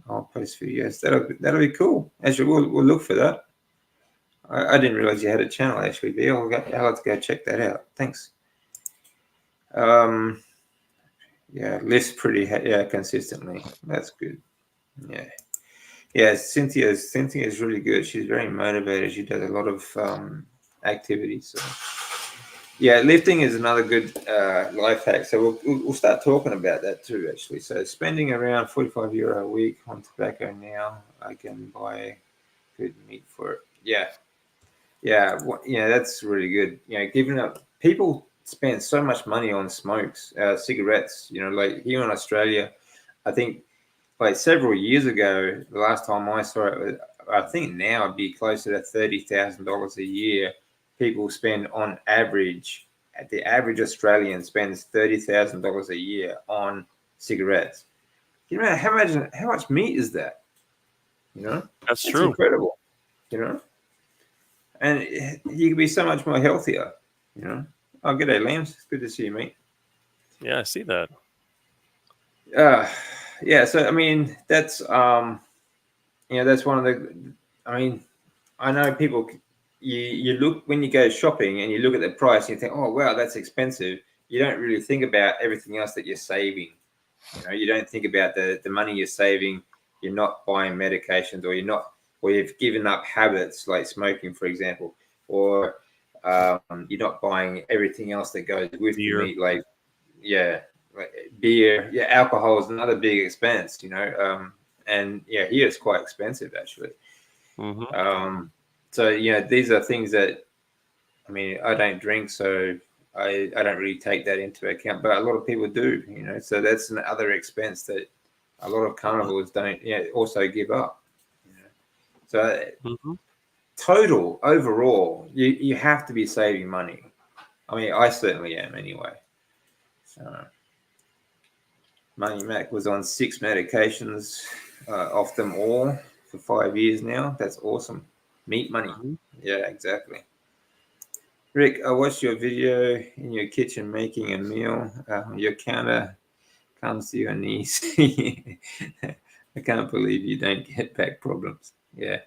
S1: I'll post videos. That'll be cool. Actually, we'll look for that. I didn't realize you had a channel, actually, B. I'll have to go check that out. Thanks. Yeah, lifts pretty consistently. That's good. Yeah. Yeah, Cynthia's really good. She's very motivated. She does a lot of activities. So. Yeah, lifting is another good life hack. So we'll start talking about that too, actually. So spending around €45 a week on tobacco now, I can buy good meat for it. Yeah, that's really good. Giving up, people spend so much money on smokes, cigarettes. Like here in Australia, I think like several years ago, the last time I saw it, I think now it'd be closer to $30,000 a year. People spend on average. The average Australian spends $30,000 a year on cigarettes. How much meat is that?
S2: That's
S1: It's
S2: true.
S1: incredible. And you can be so much more healthier. Oh, g'day, Lambs. It's good to see you, mate.
S2: Yeah, I see that.
S1: Yeah. So I mean, that's that's one of the. I mean, I know people. You look when you go shopping and you look at the price, and you think, oh wow, that's expensive. You don't really think about everything else that you're saving. You don't think about the money you're saving. You're not buying medications, or you've given up habits like smoking, for example, or you're not buying everything else that goes with the meat, like beer. Yeah, alcohol is another big expense, and here it's quite expensive actually. So these are things that, I mean, I don't drink, so I don't really take that into account, but a lot of people do, so that's another expense that a lot of carnivores don't also give up. So total overall, you have to be saving money. I mean, I certainly am anyway. So Money Mac was on 6 medications, off them all for 5 years now. That's awesome. Meat money. Yeah, exactly. Rick, I watched your video in your kitchen making a meal. Your counter comes to your knees. I can't believe you don't get back problems. Yeah.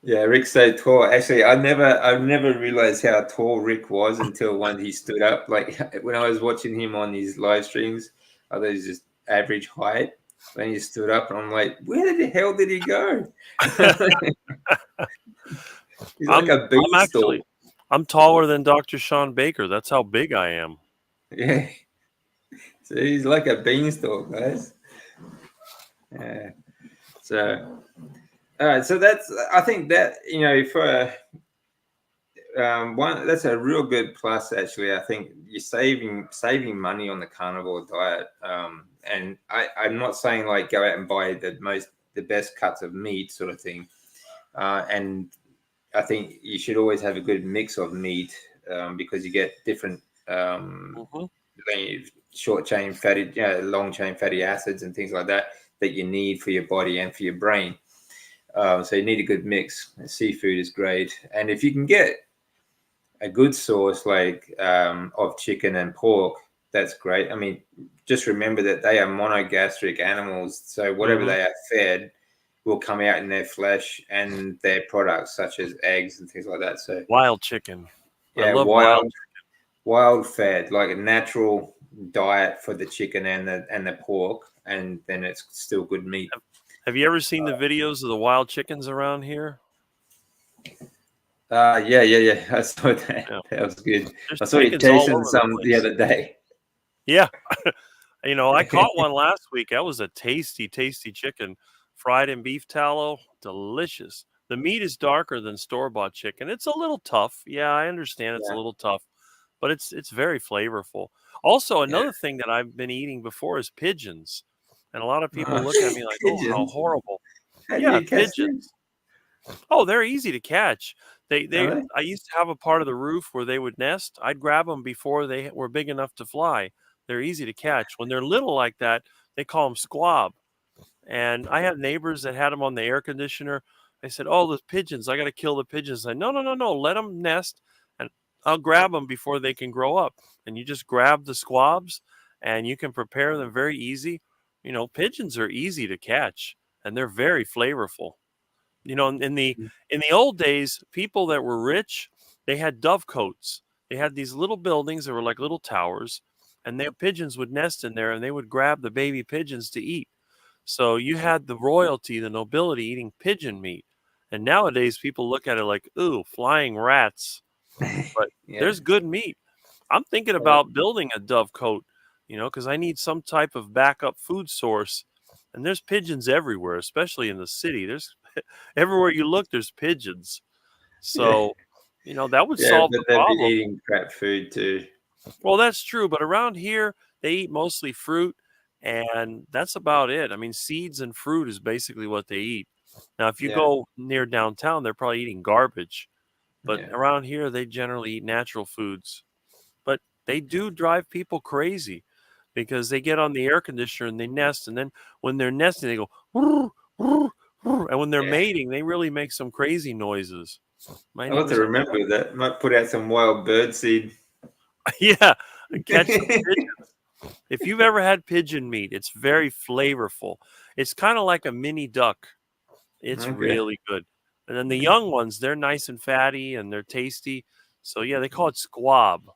S1: Rick's so tall. Actually, I never realized how tall Rick was until when he stood up. Like when I was watching him on his live streams, I thought he's just average height. Then he stood up, and I'm like, where the hell did he go? He's like a beanstalk.
S2: I'm taller than Dr. Sean Baker. That's how big I am.
S1: Yeah. So he's like a beanstalk, guys. Yeah. So, all right. So I think that, for one, that's a real good plus. Actually, I think you're saving money on the carnivore diet. And I'm not saying like go out and buy the best cuts of meat sort of thing. And I think you should always have a good mix of meat, because you get different
S2: Mm-hmm.
S1: short chain fatty, long chain fatty acids and things like that you need for your body and for your brain. So you need a good mix. Seafood is great, and if you can get a good source like of chicken and pork, that's great. I mean, just remember that they are monogastric animals, so whatever
S2: Mm-hmm.
S1: they are fed will come out in their flesh and their products, such as eggs and things like that. So
S2: Wild chicken. I
S1: yeah,
S2: love wild.
S1: wild fed, like a natural diet for the chicken and the pork, and then it's still good meat.
S2: Have you ever seen the videos of the wild chickens around here?
S1: Yeah. I saw that.
S2: Yeah.
S1: That was good.
S2: There's
S1: I saw you
S2: chickens all
S1: chasing
S2: over the
S1: some the
S2: place.
S1: other day.
S2: Yeah. I caught one last week. That was a tasty, tasty chicken, fried in beef tallow. Delicious. The meat is darker than store-bought chicken. It's a little tough. Yeah, I understand it's a
S1: Yeah,
S2: little tough, but it's very flavorful. Also,
S1: yeah.
S2: another thing that I've been eating before is pigeons. And a lot of people
S1: Oh,
S2: look at me like, "Oh, how
S1: pigeons.
S2: horrible."
S1: How do
S2: Yeah,
S1: you catch them?
S2: pigeons. Oh, they're easy to catch.
S1: Are they?
S2: I used to have a part of the roof where they would nest. I'd grab them before they were big enough to fly. They're easy to catch. When they're little like that, they call them squab. And I had neighbors that had them on the air conditioner. I said, "Oh, the pigeons! I got to kill the pigeons." I said, "No, no, no, no! Let them nest, and I'll grab them before they can grow up." And you just grab the squabs, and you can prepare them very easy. Pigeons are easy to catch, and they're very flavorful. In the old days, people that were rich, they had dovecotes. They had these little buildings that were like little towers, and their pigeons would nest in there, and they would grab the baby pigeons to eat. So you had the royalty, the nobility eating pigeon meat. And nowadays, people look at it like, "Ooh, flying rats." But
S1: Yeah.
S2: there's good meat. I'm thinking about building a dovecote, because I need some type of backup food source. And there's pigeons everywhere, especially in the city. There's everywhere you look, there's pigeons.
S1: Yeah.
S2: So, that would
S1: Yeah,
S2: solve
S1: but
S2: the
S1: they'd be
S2: problem.
S1: eating crap food too.
S2: Well, that's true. But around here, they eat mostly fruit, and that's about it. I mean, seeds and fruit is basically what they eat. Now, if you
S1: Yeah.
S2: go near downtown, they're probably eating garbage. But
S1: Yeah.
S2: around here, they generally eat natural foods. But they do drive people crazy because they get on the air conditioner and they nest. And then when they're nesting, they go, "Rrr, rrr, rrr." And when they're
S1: Yeah.
S2: mating, they really make some crazy noises. My
S1: I'll have to
S2: neighbors,
S1: remember that. Might put out some wild bird seed.
S2: yeah, catch some pigeons. If you've ever had pigeon meat, it's very flavorful. It's kind of like a mini duck. It's
S1: Okay.
S2: really good. And then the young ones, they're nice and fatty and they're tasty. So yeah, they call it squab.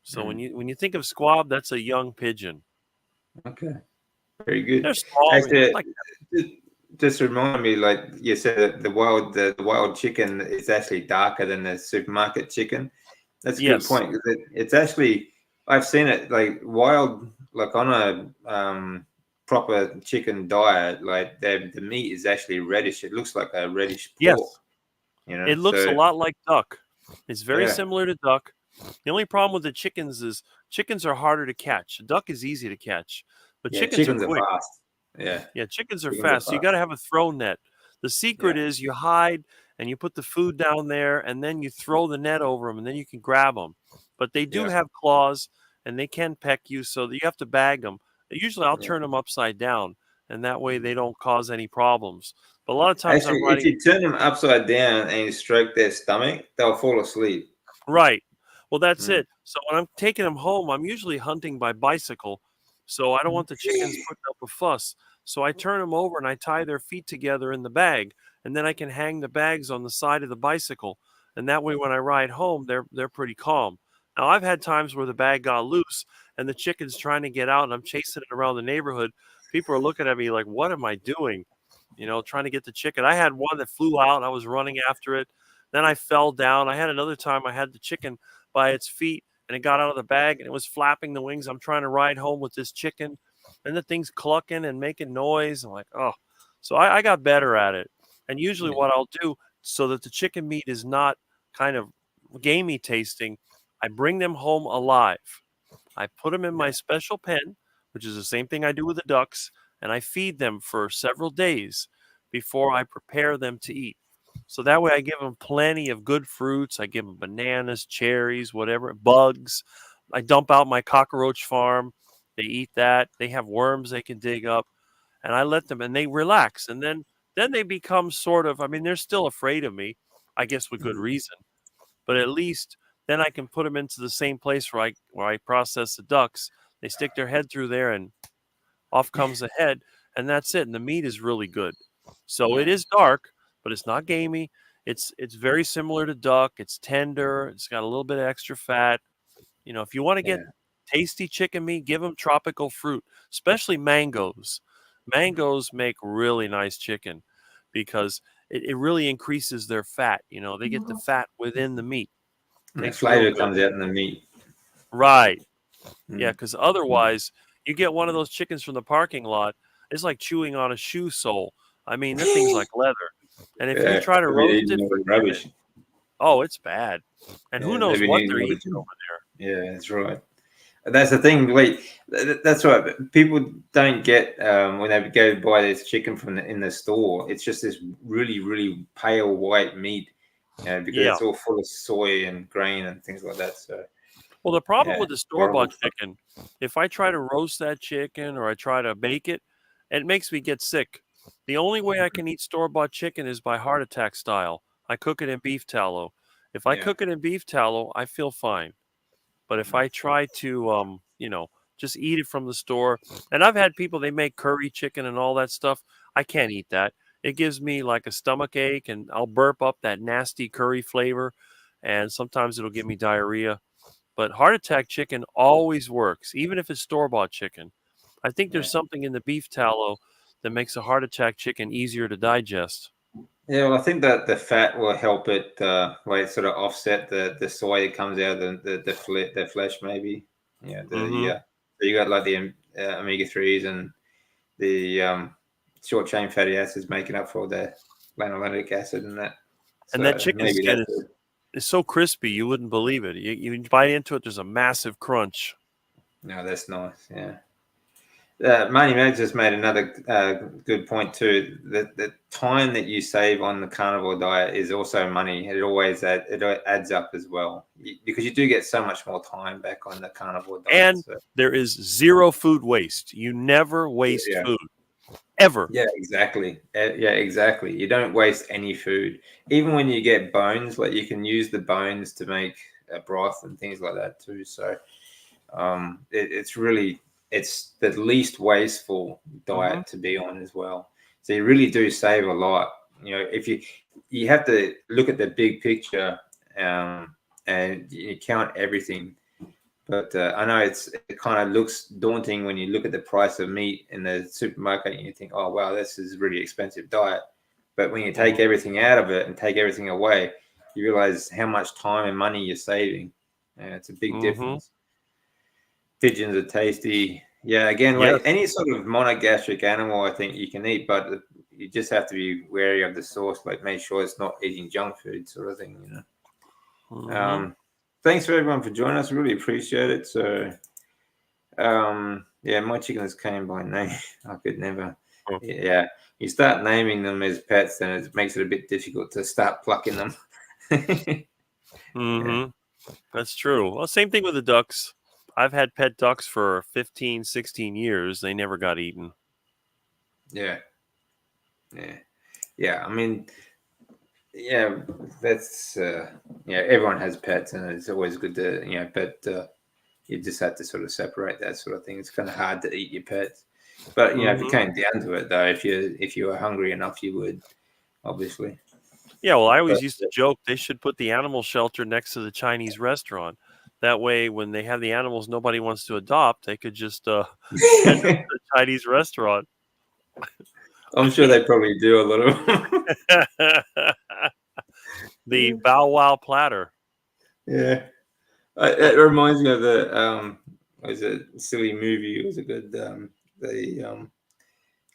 S2: So when
S1: Mm.
S2: you think of squab, that's a young pigeon.
S1: Okay. Very good.
S2: They're small,
S1: Actually,
S2: like
S1: just, just remind me, like you said, that the wild chicken is actually darker than the supermarket chicken. That's a good
S2: yes,
S1: point. 'Cause it's actually, I've seen it like wild, like on a proper chicken diet, like the meat is actually reddish. It looks like a reddish pork,
S2: yes.
S1: you know.
S2: It looks a
S1: So
S2: lot like duck. It's very
S1: yeah,
S2: similar to duck. The only problem with the chickens is chickens are harder to catch. Duck is easy to catch, but
S1: yeah,
S2: chickens are
S1: chickens are
S2: quick.
S1: fast. Yeah,
S2: Yeah, chickens are
S1: chickens are
S2: fast. So you got
S1: fast.
S2: to have a throw net. The secret
S1: Yeah,
S2: is you hide and you put the food down there and then you throw the net over them and then you can grab them. But they do
S1: yeah,
S2: have claws and they can peck you, so that you have to bag them. Usually I'll
S1: yeah.
S2: turn them upside down and that way they don't cause any problems. But a lot of times I'm
S1: Actually, if
S2: riding.
S1: you turn them upside down and you stroke their stomach, they'll fall asleep.
S2: Right. Well, that's
S1: Mm.
S2: it. So when I'm taking them home, I'm usually hunting by bicycle. So I don't want the chickens putting up a fuss. So I turn them over and I tie their feet together in the bag, and then I can hang the bags on the side of the bicycle. And that way, when I ride home, they're pretty calm. Now I've had times where the bag got loose and the chicken's trying to get out, and I'm chasing it around the neighborhood. People are looking at me like, "What am I doing?" Trying to get the chicken. I had one that flew out. I was running after it. Then I fell down. I had another time I had the chicken by its feet and it got out of the bag and it was flapping the wings. I'm trying to ride home with this chicken and the thing's clucking and making noise. I'm like, oh. So I got better at it. And usually what I'll do so that the chicken meat is not kind of gamey tasting, I bring them home alive. I put them in my special pen, which is the same thing I do with the ducks, and I feed them for several days before I prepare them to eat. So that way I give them plenty of good fruits. I give them bananas, cherries, whatever, bugs. I dump out my cockroach farm. They eat that. They have worms they can dig up. And I let them, and they relax. And then they become sort of, I mean, they're still afraid of me, I guess with good reason. But at least then I can put them into the same place where I process the ducks. They stick their head through there and off comes the head, and that's it. And the meat is really good. So it is dark, but it's not gamey. It's very similar to duck. It's tender. It's got a little bit of extra fat. You know, if you want to get tasty chicken meat, give them tropical fruit, especially mangoes. Mangoes make really nice chicken because it really increases their fat. You know, they get the fat within the meat.
S1: The flavor comes out in the meat.
S2: Right. Yeah, because otherwise you get one of those chickens from the parking lot, it's like chewing on a shoe sole. I mean, that thing's like leather. And if you try to roast it,
S1: rubbish.
S2: Oh, it's bad. And who knows what they're eating over
S1: there. Yeah, that's right. That's the thing. That's right. People don't get when they go buy this chicken from in the store. It's just this really, really pale white meat, because it's all full of soy and grain and things like that. So,
S2: well, the problem with the store-bought chicken, if I try to roast that chicken or I try to bake it, it makes me get sick. The only way I can eat store-bought chicken is by heart attack style. I cook it in beef tallow. If I cook it in beef tallow, I feel fine. But if I try to, just eat it from the store, and I've had people, they make curry chicken and all that stuff. I can't eat that. It gives me like a stomach ache, and I'll burp up that nasty curry flavor, and sometimes it'll give me diarrhea. But heart attack chicken always works, even if it's store-bought chicken. I think there's something in the beef tallow that makes a heart attack chicken easier to digest.
S1: Yeah, well, I think that the fat will help it, sort of offset the soy that comes out of the flesh, maybe. Yeah, so you got like the omega-3s and the short chain fatty acids making up for the linoleic acid and that.
S2: And that chicken skin is so crispy, you wouldn't believe it. You bite into it, there's a massive crunch.
S1: No, that's nice. Yeah. Marty Mag just made another good point too. The time that you save on the carnivore diet is also money. It adds up as well, because you do get so much more time back on the carnivore diet.
S2: And there is zero food waste. You never waste food, ever.
S1: Yeah, exactly. Exactly. You don't waste any food. Even when you get bones, like you can use the bones to make a broth and things like that too. So it's the least wasteful diet to be on as well. So you really do save a lot. If you have to look at the big picture, and you count everything. But I know it kind of looks daunting when you look at the price of meat in the supermarket and you think, oh, wow, this is a really expensive diet. But when you take everything out of it and take everything away, you realize how much time and money you're saving. It's a big difference. Pigeons are tasty. Yeah, again, like any sort of monogastric animal, I think you can eat, but you just have to be wary of the source, like make sure it's not eating junk food sort of thing, Thanks for everyone for joining us. Really appreciate it. So, my chickens came by name. I could never. Yeah, you start naming them as pets, then it makes it a bit difficult to start plucking them.
S2: That's true. Well, same thing with the ducks. I've had pet ducks for 15, 16 years. They never got eaten.
S1: Yeah. I mean, that's everyone has pets, and it's always good to but you just have to sort of separate that sort of thing. It's kind of hard to eat your pets, but if it came down to it, though, if you were hungry enough, you would, obviously.
S2: Yeah, well, I always used to joke they should put the animal shelter next to the Chinese restaurant. That way, when they have the animals nobody wants to adopt, they could just send them to the Chinese restaurant.
S1: I'm sure they probably do a lot of.
S2: The Bow Wow platter.
S1: Yeah. It reminds me of the was it silly movie? It was a good the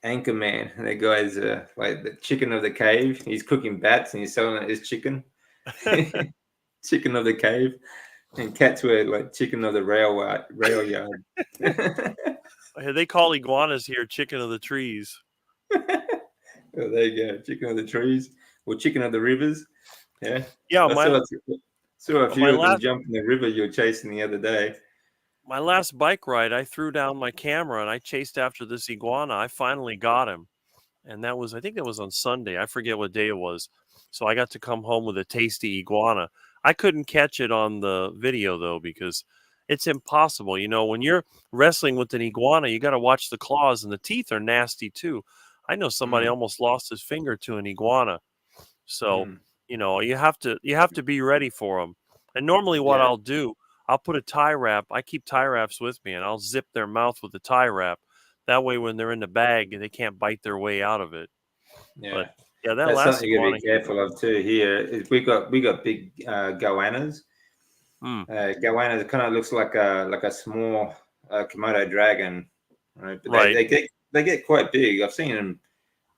S1: Anchorman. And the guy's like the chicken of the cave. He's cooking bats and he's selling it as chicken. Chicken of the cave. And cats were like chicken of the rail yard.
S2: They call iguanas here chicken of the trees.
S1: Oh, there you go. Chicken of the trees or chicken of the rivers. Yeah.
S2: Yeah,
S1: I saw a few
S2: my
S1: of them
S2: last
S1: jump in the river you were chasing the other day.
S2: my last bike ride, I threw down my camera and I chased after this iguana. I finally got him. And I think that was on Sunday. I forget what day it was. So I got to come home with a tasty iguana. I couldn't catch it on the video though, because it's impossible. You know, when you're wrestling with an iguana, you got to watch the claws, and the teeth are nasty too. I know somebody
S1: Mm,
S2: almost lost his finger to an iguana. So,
S1: mm,
S2: you know, you have to be ready for them. And normally what
S1: yeah.
S2: I'll do, I'll put a tie wrap. I keep tie wraps with me, and I'll zip their mouth with the tie wrap. That way when they're in the bag, they can't bite their way out of it.
S1: Yeah.
S2: But yeah, that
S1: That's
S2: last
S1: something you got to
S2: iguana
S1: be
S2: here.
S1: careful of too. Here, we got big goannas.
S2: Mm,
S1: Goannas kind of looks like a small Komodo dragon, right? But
S2: right.
S1: they get quite big. I've seen them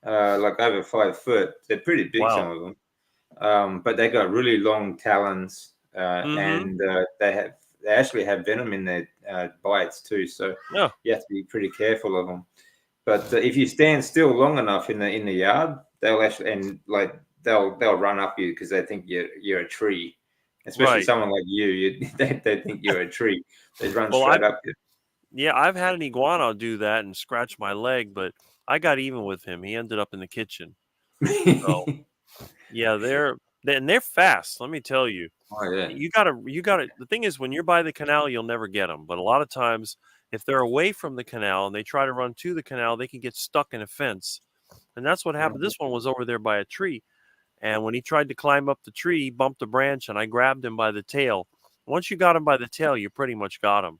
S1: like over 5 foot. They're pretty big,
S2: Wow.
S1: some of them. But they got really long talons,
S2: Mm-hmm.
S1: and they actually have venom in their bites too. So
S2: Yeah.
S1: you have to be pretty careful of them. But if you stand still long enough in the yard, they'll actually and like they'll run up you because they think you're a tree. Especially
S2: Right.
S1: someone like you, they think you're a tree. They run
S2: Well,
S1: straight up you.
S2: I've had an iguana do that and scratch my leg, but I got even with him. He ended up in the kitchen. So yeah, they're fast. Let me tell you.
S1: Oh yeah,
S2: You gotta. The thing is, when you're by the canal, you'll never get them. But a lot of times, if they're away from the canal and they try to run to the canal, they can get stuck in a fence. And that's what happened. This one was over there by a tree. And when he tried to climb up the tree, he bumped a branch and I grabbed him by the tail. Once you got him by the tail, you pretty much got him.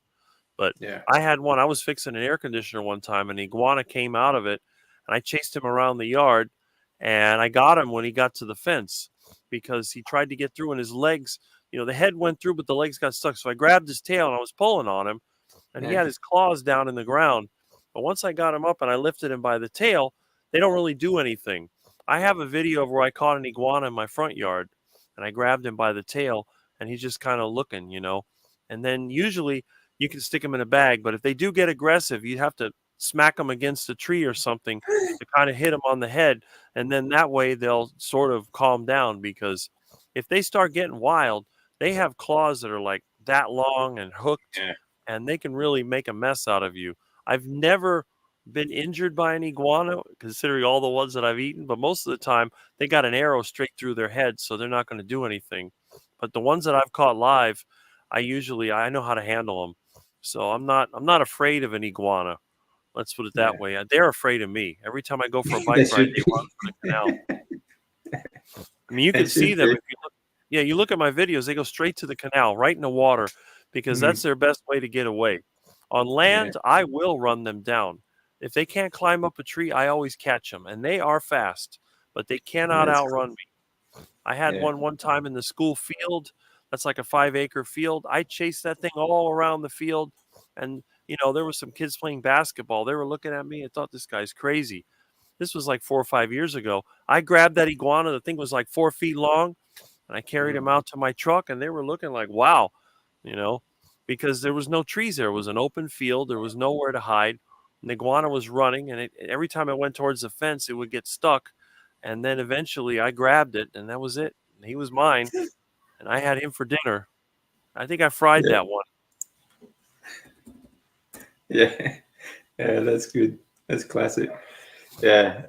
S2: But
S1: yeah,
S2: I had one, I was fixing an air conditioner one time and the iguana came out of it and I chased him around the yard and I got him when he got to the fence because he tried to get through and his legs, the head went through, but the legs got stuck. So I grabbed his tail and I was pulling on him and he
S1: yeah,
S2: had his claws down in the ground. But once I got him up and I lifted him by the tail, they don't really do anything. I have a video of where I caught an iguana in my front yard and I grabbed him by the tail and he's just kind of looking. And then usually you can stick them in a bag, but if they do get aggressive, you have to smack them against a tree or something to kind of hit them on the head. And then that way they'll sort of calm down because if they start getting wild, they have claws that are like that long and hooked
S1: yeah.
S2: and they can really make a mess out of you. I've never been injured by an iguana, considering all the ones that I've eaten, but most of the time they got an arrow straight through their head, so they're not going to do anything. But the ones that I've caught live, I know how to handle them. So I'm not afraid of an iguana. Let's put it that
S1: Yeah.
S2: way. They're afraid of me. Every time I go for a
S1: They
S2: bike ride,
S1: should
S2: they run
S1: be.
S2: for the canal. I mean, you
S1: They
S2: can see
S1: should
S2: them
S1: be.
S2: if you look. Yeah, you look at my videos; they go straight to the canal, right in the water, because that's
S1: Mm,
S2: their best way to get away. On
S1: yeah,
S2: land, I will run them down. If they can't climb up a tree, I always catch them, and they are fast, but they cannot
S1: that's
S2: outrun me. I had
S1: yeah,
S2: one time in the school field. That's like a 5-acre field. I chased that thing all around the field, and there were some kids playing basketball. They were looking at me and thought this guy's crazy. This was like 4 or 5 years ago. I grabbed that iguana. The thing was like 4 feet long and I carried him
S1: mm,
S2: out to my truck, and they were looking like, wow, you know, because there was no trees there. It was an open field. There was nowhere to hide. And the iguana was running, and every time I went towards the fence, it would get stuck. And then eventually I grabbed it, and that was it. He was mine, and I had him for dinner. I think I fried
S1: yeah,
S2: that one.
S1: yeah, yeah. That's good. That's classic. Yeah.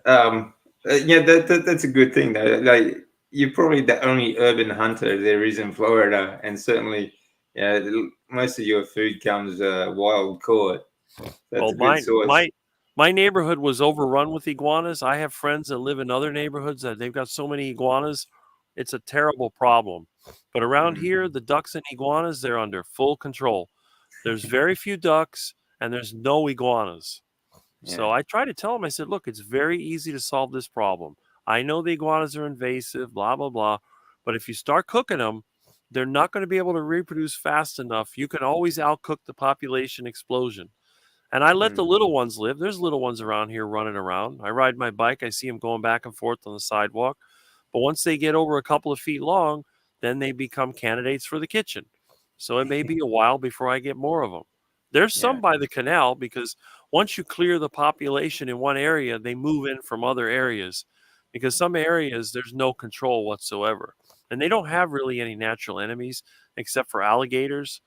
S1: Yeah. That's a good thing though. Like you're probably the only urban hunter there is in Florida, and certainly, yeah, most of your food comes wild caught. That's
S2: Well,
S1: a good
S2: my
S1: source.
S2: my my neighborhood was overrun with iguanas. I have friends that live in other neighborhoods that they've got so many iguanas. It's a terrible problem. But around
S1: Mm,
S2: here, the ducks and iguanas, they're under full control. There's very few ducks and there's no iguanas.
S1: yeah.
S2: So I try to tell them, I said, look, it's very easy to solve this problem. I know the iguanas are invasive, blah, blah, blah. But if you start cooking them, they're not going to be able to reproduce fast enough. You can always outcook the population explosion. And I let the little ones live. There's little ones around here running around. I ride my bike. I see them going back and forth on the sidewalk. But once they get over a couple of feet long, then they become candidates for the kitchen. So it may be a while before I get more of them. There's some by the canal, because once you clear the population in one area, they move in from other areas, because some areas there's no control whatsoever. And they don't have really any natural enemies except for alligators.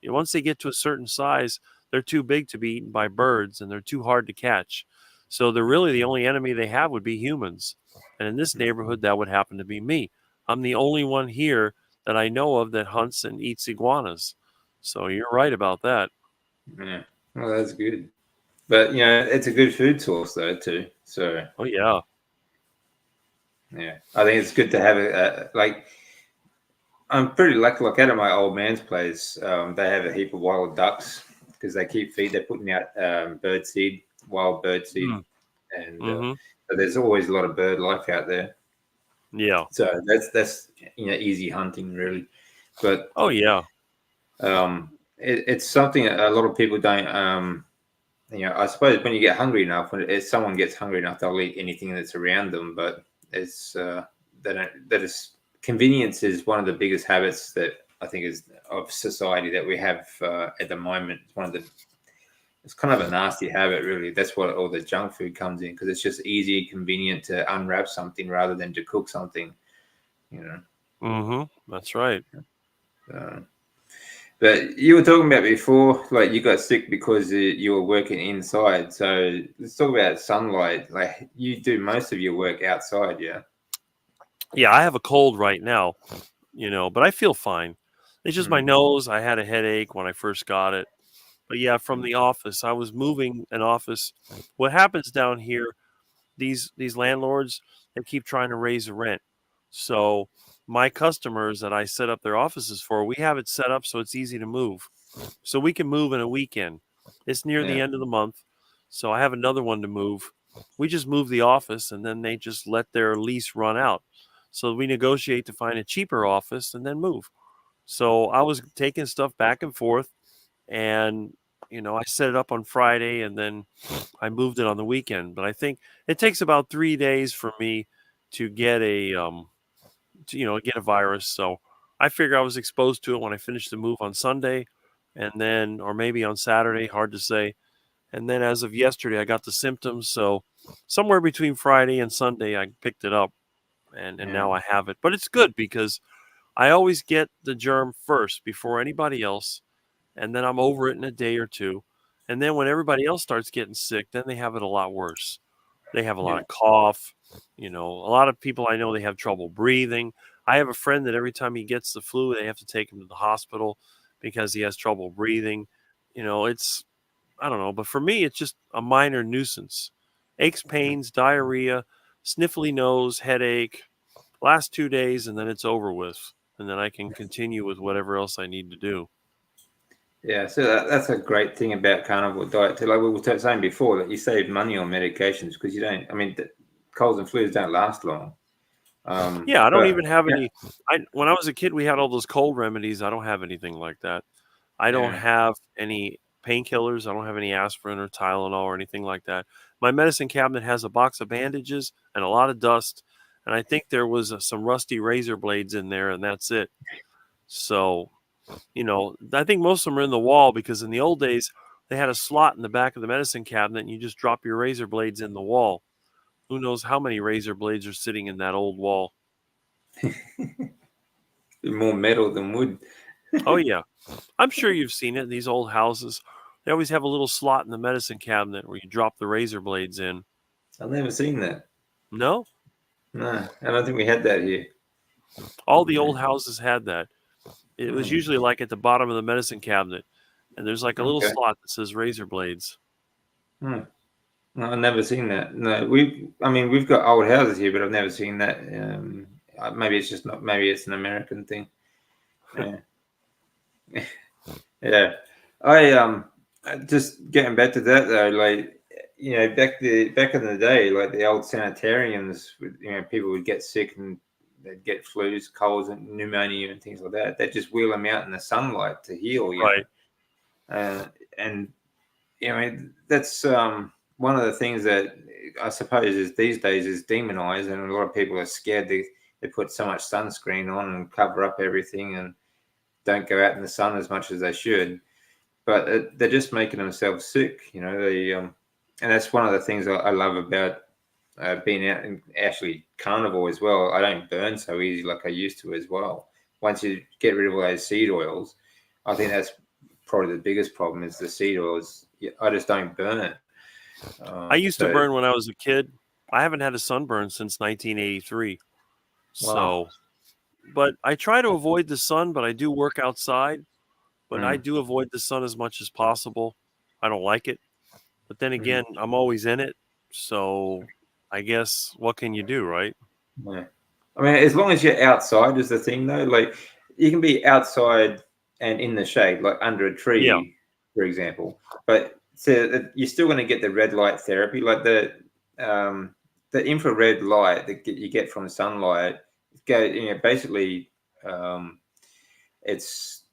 S2: Once they get to a certain size, they're too big to be eaten by birds, and they're too hard to catch. So they're really the only enemy they have would be humans. And in this neighborhood, that would happen to be me. I'm the only one here that I know of that hunts and eats iguanas. So you're right about that.
S1: Yeah. Well, that's good. But, it's a good food source, though, too. So,
S2: oh, yeah.
S1: Yeah. I think it's good to have I'm pretty lucky. Like out of my old man's place, they have a heap of wild ducks because they're putting out wild bird seed. And so there's always a lot of bird life out there.
S2: Yeah.
S1: So that's easy hunting, really. But
S2: oh yeah,
S1: it's something a lot of people don't. I suppose when you get hungry enough, if someone gets hungry enough, they'll eat anything that's around them. But it's convenience is one of the biggest habits that I think is of society that we have at the moment. It's kind of a nasty habit, really. That's what all the junk food comes in, because it's just easy, convenient to unwrap something rather than to cook something.
S2: That's right.
S1: But you were talking about before, like you got sick because you were working inside. So let's talk about sunlight. Like you do most of your work outside, yeah?
S2: Yeah, I have a cold right now, but I feel fine. It's just my nose. I had a headache when I first got it. But yeah, from the office, I was moving an office. What happens down here, these landlords, they keep trying to raise the rent. So my customers that I set up their offices for, we have it set up so it's easy to move. So we can move in a weekend. It's near the end of the month, so I have another one to move. We just move the office, and then they just let their lease run out. So we negotiate to find a cheaper office and then move. So I was taking stuff back and forth, and I set it up on Friday, and then I moved it on the weekend. But I think it takes about 3 days for me to get get a virus. So I figure I was exposed to it when I finished the move on Sunday, and then, or maybe on Saturday, hard to say. And then as of yesterday, I got the symptoms. So somewhere between Friday and Sunday, I picked it up, and now I have it. But it's good because I always get the germ first before anybody else, and then I'm over it in a day or two. And then when everybody else starts getting sick, then they have it a lot worse. They have a lot of cough. A lot of people I know, they have trouble breathing. I have a friend that every time he gets the flu, they have to take him to the hospital because he has trouble breathing. It's, I don't know, but for me, it's just a minor nuisance. Aches, pains, diarrhea, sniffly nose, headache, last 2 days, and then it's over with. And then I can continue with whatever else I need to do.
S1: Yeah, so that's a great thing about carnivore diet too. Like we were saying before, that you save money on medications because you don't. I mean, colds and flus don't last long.
S2: Yeah, I don't even have any. When I was a kid, we had all those cold remedies. I don't have anything like that. I don't have any painkillers. I don't have any aspirin or Tylenol or anything like that. My medicine cabinet has a box of bandages and a lot of dust, and I think there was some rusty razor blades in there, and that's it. So, I think most of them are in the wall, because in the old days, they had a slot in the back of the medicine cabinet, and you just drop your razor blades in the wall. Who knows how many razor blades are sitting in that old wall?
S1: More metal than wood.
S2: Oh, yeah. I'm sure you've seen it in these old houses. They always have a little slot in the medicine cabinet where you drop the razor blades in.
S1: I've never seen that.
S2: No?
S1: No, I don't think we had that here.
S2: All the old houses had that. It was usually like at the bottom of the medicine cabinet, and there's like a little slot that says razor blades.
S1: No, I've never seen that. No, we've got old houses here, but I've never seen that. Maybe it's just not. Maybe it's an American thing. Yeah. Yeah. I just getting back to that though, like back in the day, like the old sanitariums, people would get sick and they'd get flus, colds, and pneumonia and things like that. They just wheel them out in the sunlight to heal.
S2: Right.
S1: And that's one of the things that I suppose is these days is demonized, and a lot of people are scared. They put so much sunscreen on and cover up everything and don't go out in the sun as much as they should. But they're just making themselves sick, and that's one of the things I love about being out and actually carnivore as well. I don't burn so easy like I used to as well. Once you get rid of all those seed oils, I think that's probably the biggest problem is the seed oils. I just don't burn.
S2: I used to burn when I was a kid. I haven't had a sunburn since 1983.
S1: Wow.
S2: So, but I try to avoid the sun, but I do work outside. But I do avoid the sun as much as possible. I don't like it. But then again, I'm always in it. So I guess what can you do, right?
S1: Yeah. I mean, as long as you're outside is the thing, though. Like, you can be outside and in the shade, like under a tree, for example. But you're still going to get the red light therapy, like the infrared light that you get from sunlight. Basically, it's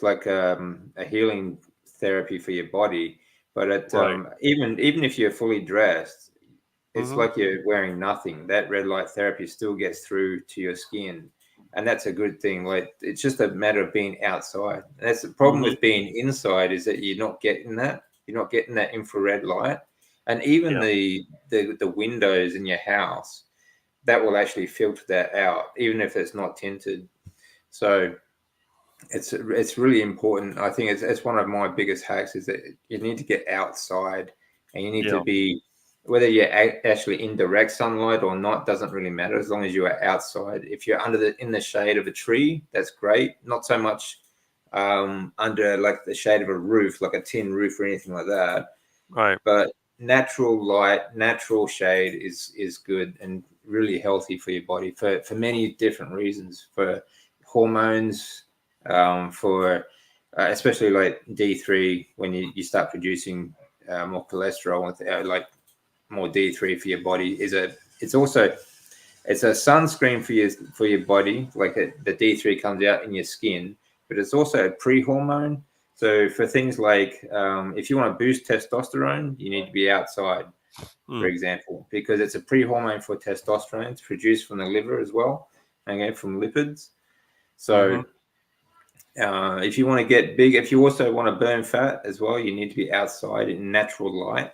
S1: like a healing therapy for your body. But even if you're fully dressed, it's like you're wearing nothing. That red light therapy still gets through to your skin, and that's a good thing. Like, it's just a matter of being outside. And that's the problem with being inside, is that you're not getting that. You're not getting that infrared light, and even the windows in your house, that will actually filter that out, even if it's not tinted. So it's really important. I think it's one of my biggest hacks is that you need to get outside, and you need to be, whether you're actually in direct sunlight or not, doesn't really matter as long as you are outside. If you're in the shade of a tree, that's great. Not so much under like the shade of a roof, like a tin roof or anything like that.
S2: Right.
S1: But natural light, natural shade is good and really healthy for your body for many different reasons, for hormones, for especially like D3, when you start producing more cholesterol with like more D3 for your body. It's a sunscreen for your body, like the D3 comes out in your skin, but it's also a pre-hormone. So for things like if you want to boost testosterone, you need to be outside, for example, because it's a pre-hormone for testosterone. It's produced from the liver as well, from lipids. So if you want to get big, if you also want to burn fat as well, you need to be outside in natural light.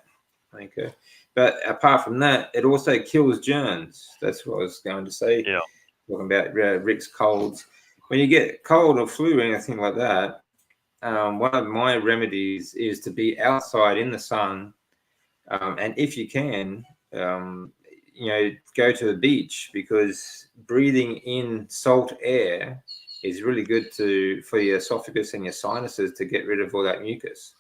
S1: Okay. But apart from that, it also kills germs. That's what I was going to say.
S2: Yeah.
S1: Talking about Rick's colds. When you get cold or flu or anything like that, one of my remedies is to be outside in the sun. And if you can, go to the beach, because breathing in salt air is really good for your esophagus and your sinuses to get rid of all that mucus.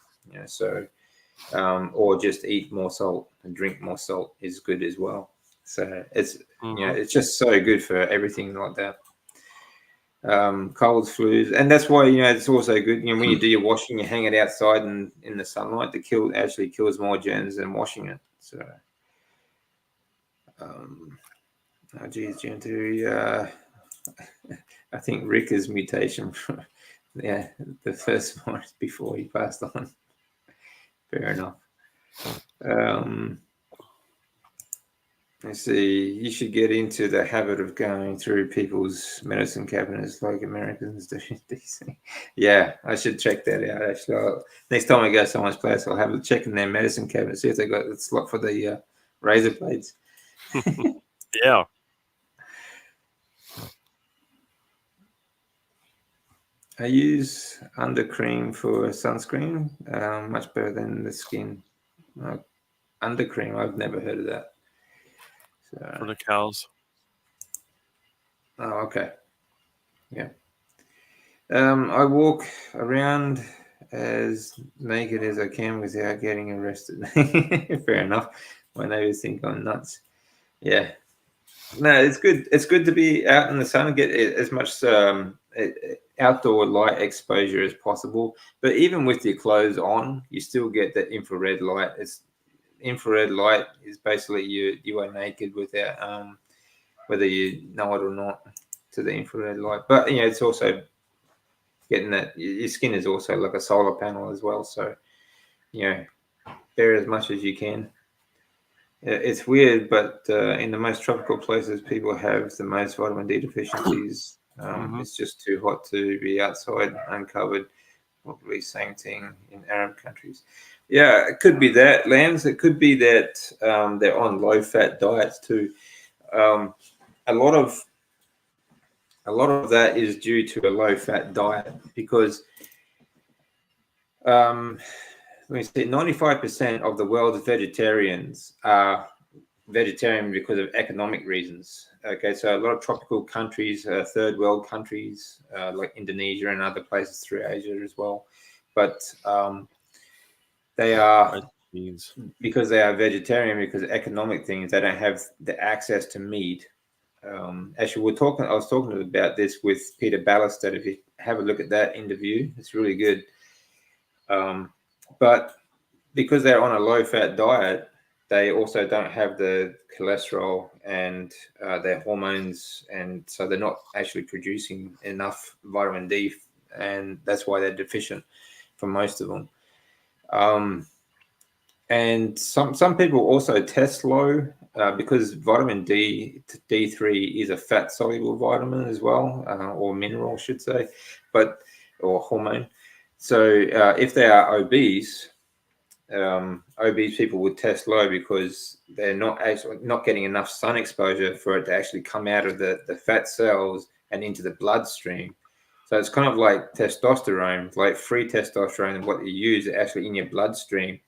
S1: Or just eat more salt and drink more salt is good as well. So it's it's just so good for everything like that. Colds, flus, and that's why it's also good. When you do your washing, you hang it outside and in the sunlight. Actually kills more germs than washing it. So, I think Rick's mutation. The first one before he passed on. Fair enough. Let's see. You should get into the habit of going through people's medicine cabinets like Americans do. Yeah, I should check that out. Actually, next time I go to someone's place, I'll have a check in their medicine cabinet, see if they got the slot for the razor blades.
S2: Yeah.
S1: I use undercream for sunscreen, much better than the skin. Undercream, I've never heard of that. So,
S2: for the cows.
S1: Oh, okay. Yeah. I walk around as naked as I can without getting arrested. Fair enough. My neighbors think I'm nuts. Yeah. No, it's good. It's good to be out in the sun and get as much outdoor light exposure as possible. But even with your clothes on, you still get that infrared light. Infrared light is basically you are naked without whether you know it or not, to the infrared light. But it's also getting that your skin is also like a solar panel as well. So bear as much as you can. It's weird, but in the most tropical places, people have the most vitamin D deficiencies. It's just too hot to be outside uncovered. Probably same thing in Arab countries. Yeah, it could be that, Lambs. It could be that they're on low-fat diets too. A lot of that is due to a low-fat diet because let me see, 95% of the world's vegetarians are vegetarian because of economic reasons. Okay, so a lot of tropical countries, third world countries like Indonesia and other places through Asia as well, but they are because they are vegetarian because of economic things. They don't have the access to meat. Actually, I was talking about this with Peter Ballester. If you have a look at that interview, it's really good. But because they're on a low-fat diet, they also don't have the cholesterol and their hormones, and so they're not actually producing enough vitamin D, and that's why they're deficient for most of them. And some people also test low because vitamin D3 is a fat-soluble vitamin as well, or mineral, I should say, or hormone. So if they are obese, obese people would test low because they're not getting enough sun exposure for it to actually come out of the fat cells and into the bloodstream. So it's kind of like testosterone, like free testosterone, and what you use actually in your bloodstream.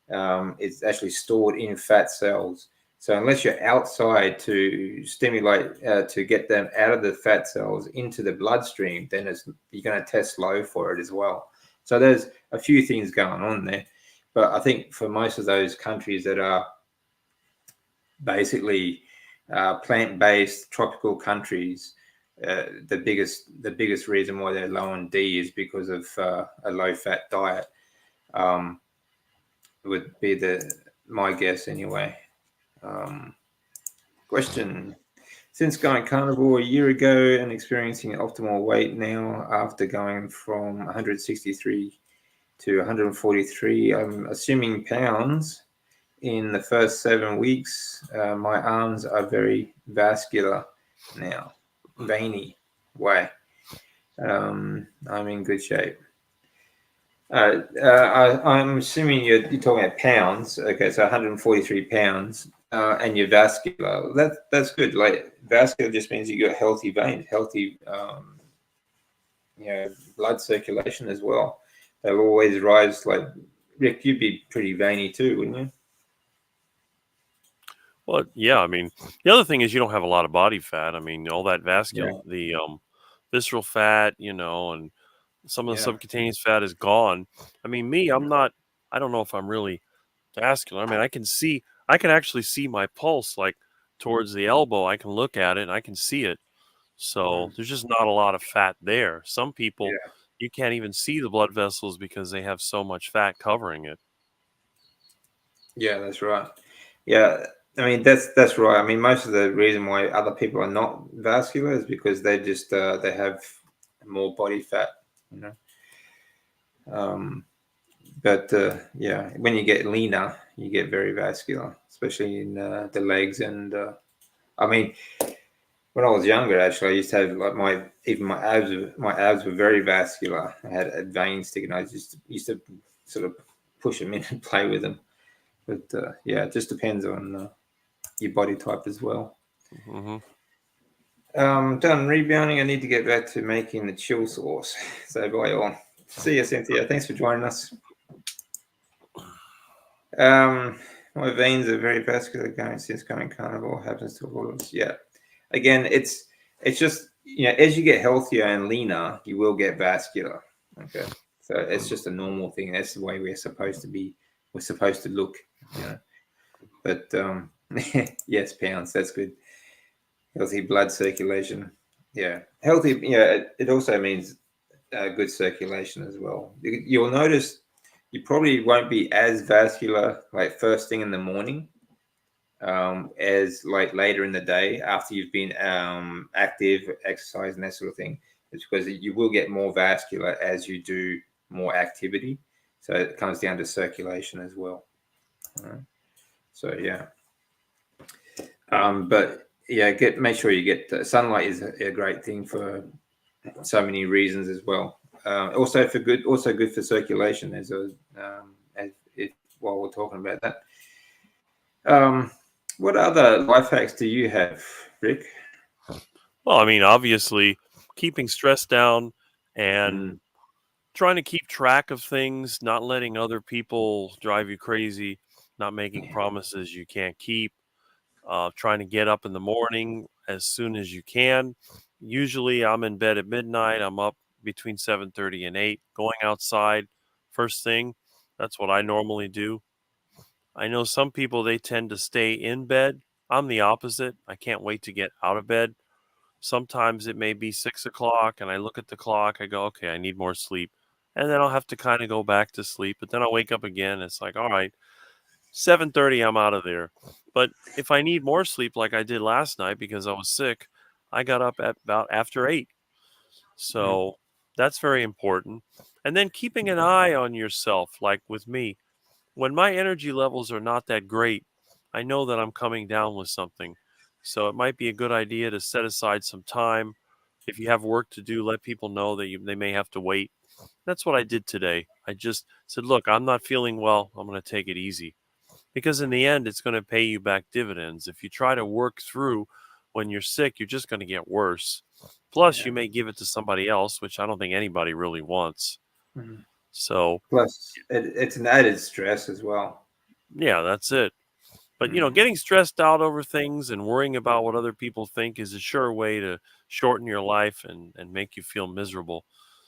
S1: It's actually stored in fat cells. So unless you're outside to stimulate to get them out of the fat cells into the bloodstream, then you're going to test low for it as well. So there's a few things going on there. But I think for most of those countries that are basically plant-based tropical countries, the biggest reason why they're low on D is because of a low-fat diet. Would be my guess anyway. Question: since going carnivore a year ago and experiencing optimal weight now after going from 163 to 143, I'm assuming pounds, in the first 7 weeks, my arms are very vascular now, veiny. Why? I'm in good shape. I'm assuming you're talking about pounds. Okay, so 143 pounds, and you're vascular. That's good. Like vascular just means you got healthy veins, healthy, blood circulation as well. They'll always rise. Like Rick, you'd be pretty veiny too, wouldn't you?
S2: Well, yeah. I mean, the other thing is you don't have a lot of body fat. I mean, all that vascular, the visceral fat, and some of the subcutaneous fat is gone. I mean, I don't know if I'm really vascular. I mean, I can actually see my pulse like towards the elbow. I can look at it and I can see it. So there's just not a lot of fat there. Some people, you can't even see the blood vessels because they have so much fat covering it.
S1: Yeah, that's right. Yeah, I mean that's right. I mean, most of the reason why other people are not vascular is because they just they have more body fat, But when you get leaner, you get very vascular, especially in the legs. And I mean, when I was younger, actually, I used to have like my abs were very vascular. I had veins sticking. I just used to sort of push them in and play with them. But it just depends on your body type as well. Done rebounding. I need to get back to making the chill sauce. So bye all. See you, Cynthia. Thanks for joining us. My veins are very vascular since going carnivore. Happens to all of us. Yeah. Again, it's just as you get healthier and leaner, you will get vascular. Okay. So it's just a normal thing. That's the way we're supposed to be. We're supposed to look. But yes, pounds. That's good. Healthy blood circulation. Yeah. Healthy. It also means good circulation as well. You'll notice you probably won't be as vascular like first thing in the morning. as like later in the day after you've been active, exercise, and that sort of thing. It's because you will get more vascular as you do more activity. So it comes down to circulation as well. So yeah, but yeah, make sure you get sunlight is a great thing for so many reasons as well. Also good for circulation as while we're talking about that. What other life hacks do you have, Rick?
S2: Well, I mean, obviously, keeping stress down and trying to keep track of things, not letting other people drive you crazy, not making promises you can't keep, trying to get up in the morning as soon as you can. Usually, I'm in bed at midnight. I'm up between 7:30 and 8, going outside first thing. That's what I normally do. I know some people, they tend to stay in bed. I'm the opposite. I can't wait to get out of bed. Sometimes it may be 6 o'clock and I look at the clock. I go, okay, I need more sleep. And then I'll have to kind of go back to sleep. But then I'll wake up again. It's like, all right, 7:30, I'm out of there. But if I need more sleep like I did last night because I was sick, I got up at about after 8. So that's very important. And then keeping an eye on yourself, like with me. When my energy levels are not that great, I know that I'm coming down with something. So it might be a good idea to set aside some time. If you have work to do, let people know that they may have to wait. That's what I did today. I just said, look, I'm not feeling well. I'm going to take it easy. Because in the end, it's going to pay you back dividends. If you try to work through when you're sick, you're just going to get worse. Plus, you may give it to somebody else, which I don't think anybody really wants. So,
S1: plus, it's an added stress as well.
S2: yeah, that's it. But, getting stressed out over things and worrying about what other people think is a sure way to shorten your life and make you feel miserable.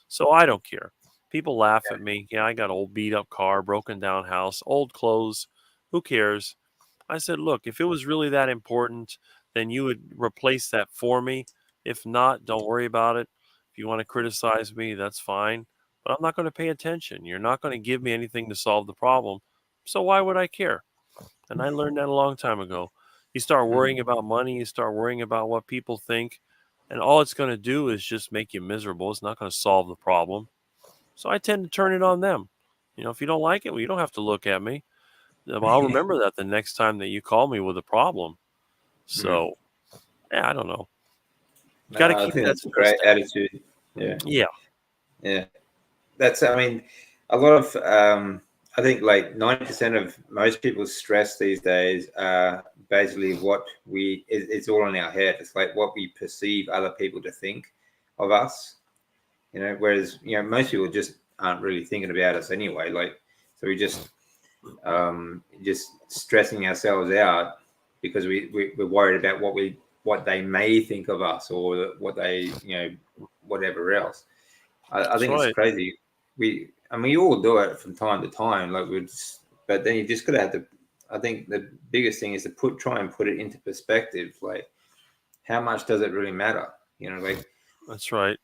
S2: So I don't care. People laugh at me. Yeah, I got old beat up car, broken down house, old clothes. Who cares? I said, look, if it was really that important, then you would replace that for me. If not, don't worry about it. If you want to criticize me, that's fine. But I'm not going to pay attention. You're not going to give me anything to solve the problem. So why would I care? And I learned that a long time ago. You start worrying about money, you start worrying about what people think, and all it's going to do is just make you miserable. It's not going to solve the problem. So I tend to turn it on them. If you don't like it, well, you don't have to look at me. I'll remember that the next time that you call me with a problem. So, yeah, I don't know.
S1: No,
S2: Got to
S1: I
S2: keep
S1: think
S2: that
S1: that's a
S2: stress
S1: great
S2: down.
S1: attitude. Yeah.
S2: Yeah.
S1: Yeah. I mean, a lot of, I think like 90% of most people's stress these days are basically it's all in our head. It's like what we perceive other people to think of us, whereas, most people just aren't really thinking about us anyway. Like, so we just stressing ourselves out because we're worried about what they may think of us or what they, whatever else. I
S2: That's
S1: think it's
S2: right.
S1: crazy. We all do it from time to time, but then you just gotta have to. I think the biggest thing is to try and put it into perspective. Like, how much does it really matter?
S2: That's right.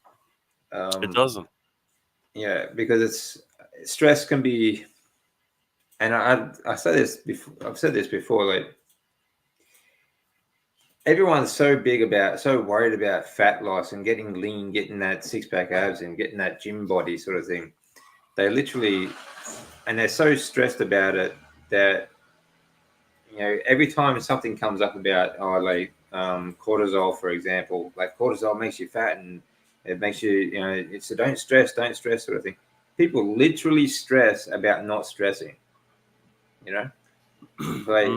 S2: It
S1: Um,
S2: doesn't.
S1: yeah, because stress can be, and I said this before. I've said this before. Like, everyone's so worried about fat loss and getting lean, getting that six pack abs, and getting that gym body sort of thing. They literally, and they're so stressed about it that every time something comes up about cortisol, for example, like cortisol makes you fat and it makes you it's a don't stress sort of thing. People literally stress about not stressing, like,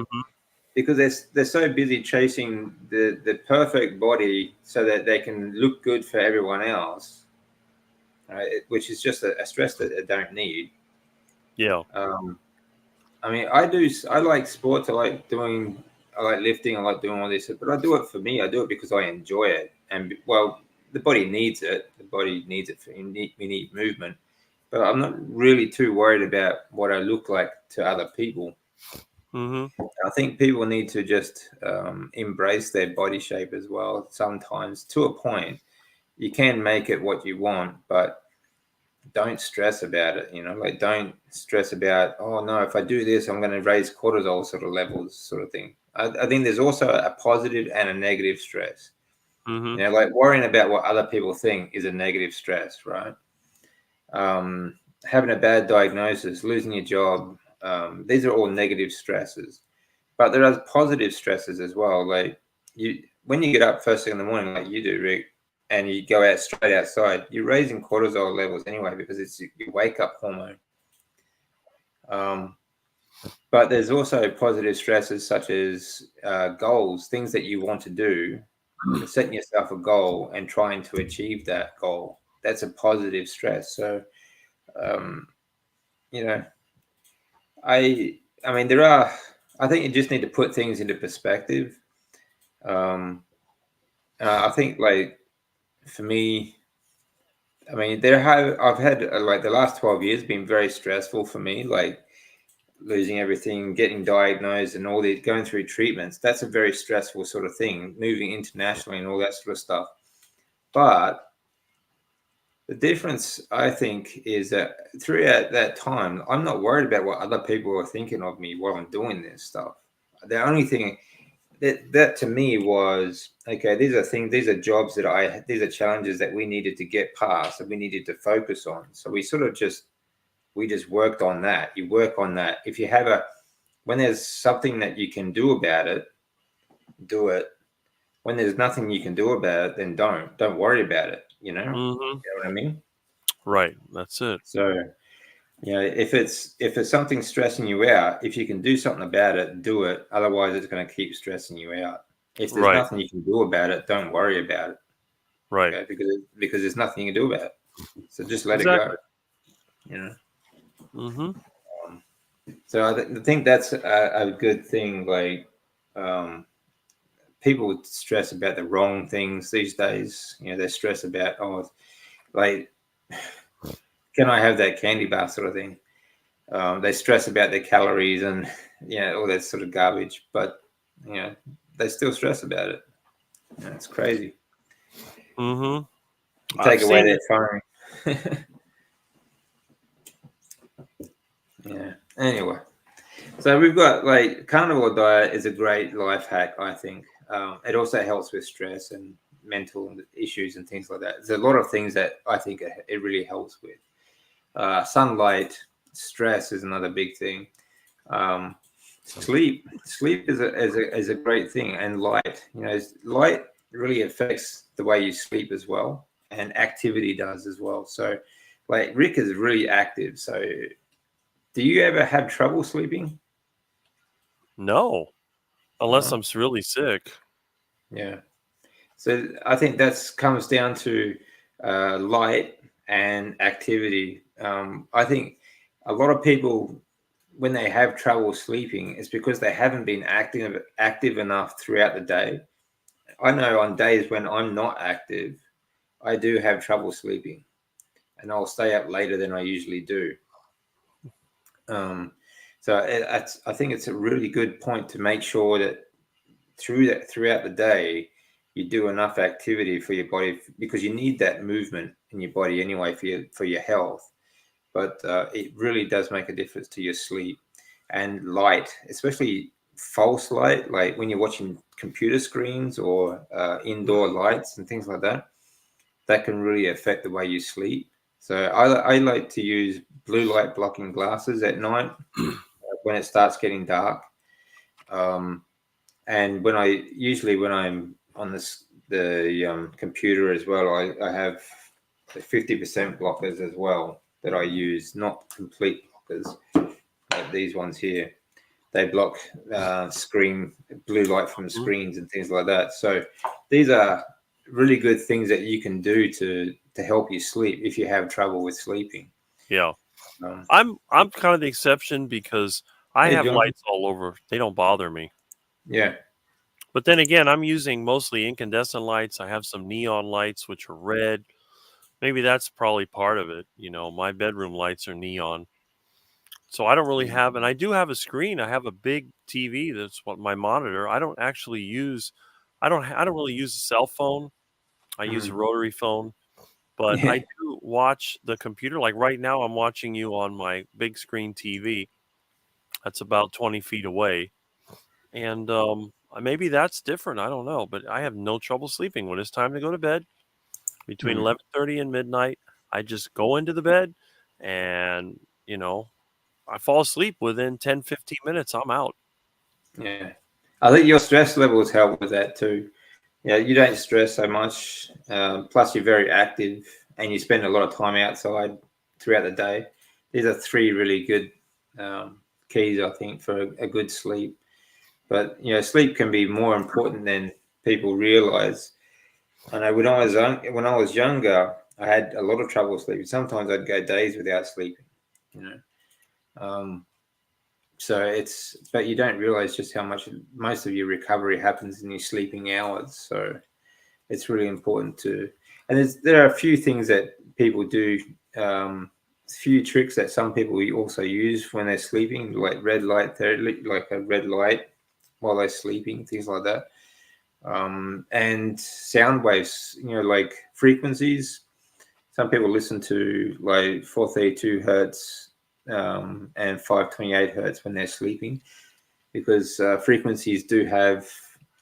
S1: because they're so busy chasing the perfect body so that they can look good for everyone else, right? Which is just a stress that they don't need.
S2: Yeah.
S1: I mean, I like sports. I like lifting. I like doing all this, but I do it for me. I do it because I enjoy it. And well, the body needs it. The body needs it we need movement. But I'm not really too worried about what I look like to other people. I think people need to just embrace their body shape as well. Sometimes, to a point, you can make it what you want, but don't stress about it. Like, don't stress about, oh no, if I do this, I'm going to raise cortisol sort of levels, sort of thing. I think there's also a positive and a negative stress.
S2: Mm-hmm.
S1: You know, like worrying about what other people think is a negative stress, right? Having a bad diagnosis, losing your job, these are all negative stresses. But there are positive stresses as well. Like when you get up first thing in the morning, like you do, Rick, and you go out straight outside, you're raising cortisol levels anyway because it's your wake up hormone. But there's also positive stresses such as goals, things that you want to do, setting yourself a goal and trying to achieve that goal. That's a positive stress. So, you know, I mean, I think you just need to put things into perspective. I think, like, for me, I mean, I've had like the last 12 years been very stressful for me, like losing everything, getting diagnosed, and all the going through treatments. That's a very stressful sort of thing, moving internationally and all that sort of stuff. But the difference, I think, is that throughout that time, I'm not worried about what other people are thinking of me while I'm doing this stuff. The only thing that to me was, okay, these are jobs these are challenges that we needed to get past, that we needed to focus on. So we just worked on that. You work on that. If you have when there's something that you can do about it, do it. When there's nothing you can do about it, then don't worry about it. You know,
S2: Mm-hmm.
S1: you know what I mean?
S2: Right. That's it.
S1: So, you know, if it's something stressing you out, if you can do something about it, do it. Otherwise, it's going to keep stressing you out. If there's
S2: Right.
S1: nothing you can do about it, don't worry about it.
S2: Right.
S1: Okay? Because there's nothing you can do about it. So just let
S2: Exactly.
S1: it go. You know.
S2: Mm-hmm.
S1: So I think that's a good thing. Like, people stress about the wrong things these days. You know, they stress about, like, can I have that candy bar sort of thing? They stress about their calories and all that sort of garbage, but they still stress about it. It's crazy.
S2: Mm-hmm.
S1: Take
S2: I've
S1: away
S2: seen
S1: their
S2: it.
S1: phone. Yeah. Anyway, so we've got, like, carnivore diet is a great life hack, I think. It also helps with stress and mental issues and things like that. There's a lot of things that I think it really helps with. Sunlight, stress is another big thing. Sleep is a great thing, and light. Light really affects the way you sleep as well, and activity does as well. So, like, Rick is really active. So, do you ever have trouble sleeping?
S2: No, unless
S1: No.
S2: I'm really sick.
S1: Yeah. So I think that comes down to light and activity. I think a lot of people, when they have trouble sleeping, it's because they haven't been active enough throughout the day. I know on days when I'm not active, I do have trouble sleeping, and I'll stay up later than I usually do. Um, so I think it's a really good point to make sure that throughout the day, you do enough activity for your body, because you need that movement in your body anyway for your health. But it really does make a difference to your sleep. And light, especially false light, like when you're watching computer screens or indoor lights and things like that, that can really affect the way you sleep. So I like to use blue light blocking glasses at night when it starts getting dark. And when I'm on the computer as well, I have the 50% blockers as well that I use, not complete blockers like these ones here. They block screen blue light from
S2: Mhm.
S1: screens and things like that. So these are really good things that you can do to help you sleep if you have trouble with sleeping.
S2: Yeah.
S1: Um,
S2: I'm kind of the exception because I
S1: hey,
S2: have
S1: John.
S2: lights all over. They don't bother me.
S1: Yeah.
S2: But then again, I'm using mostly incandescent lights. I have some neon lights, which are red. Maybe that's probably part of it. My bedroom lights are neon. So I don't really have, and I do have a screen. I have a big TV. That's what my monitor. I don't actually use, I don't really use a cell phone. I use a
S1: Mm.
S2: rotary phone, but I
S1: Yeah.
S2: do watch the computer. Like right now, I'm watching you on my big screen TV. That's about 20 feet away. And maybe that's different. I don't know, but I have no trouble sleeping when it's time to go to bed. Between 11:30 and midnight, I just go into the bed, and I fall asleep within 10-15 minutes. I'm out.
S1: Yeah, I think your stress levels help with that too. Yeah, you don't stress so much. Plus, you're very active and you spend a lot of time outside throughout the day. These are three really good keys, I think, for a good sleep. But sleep can be more important than people realize. I know when I was younger, I had a lot of trouble sleeping. Sometimes I'd go days without sleeping. You know, um, but you don't realize just how much most of your recovery happens in your sleeping hours. So it's really important to, and there are a few things that people do, few tricks that some people also use when they're sleeping, like red light therapy, like a red light while they're sleeping, things like that. And sound waves, like frequencies. Some people listen to like 432 hertz and 528 hertz when they're sleeping, because frequencies do have,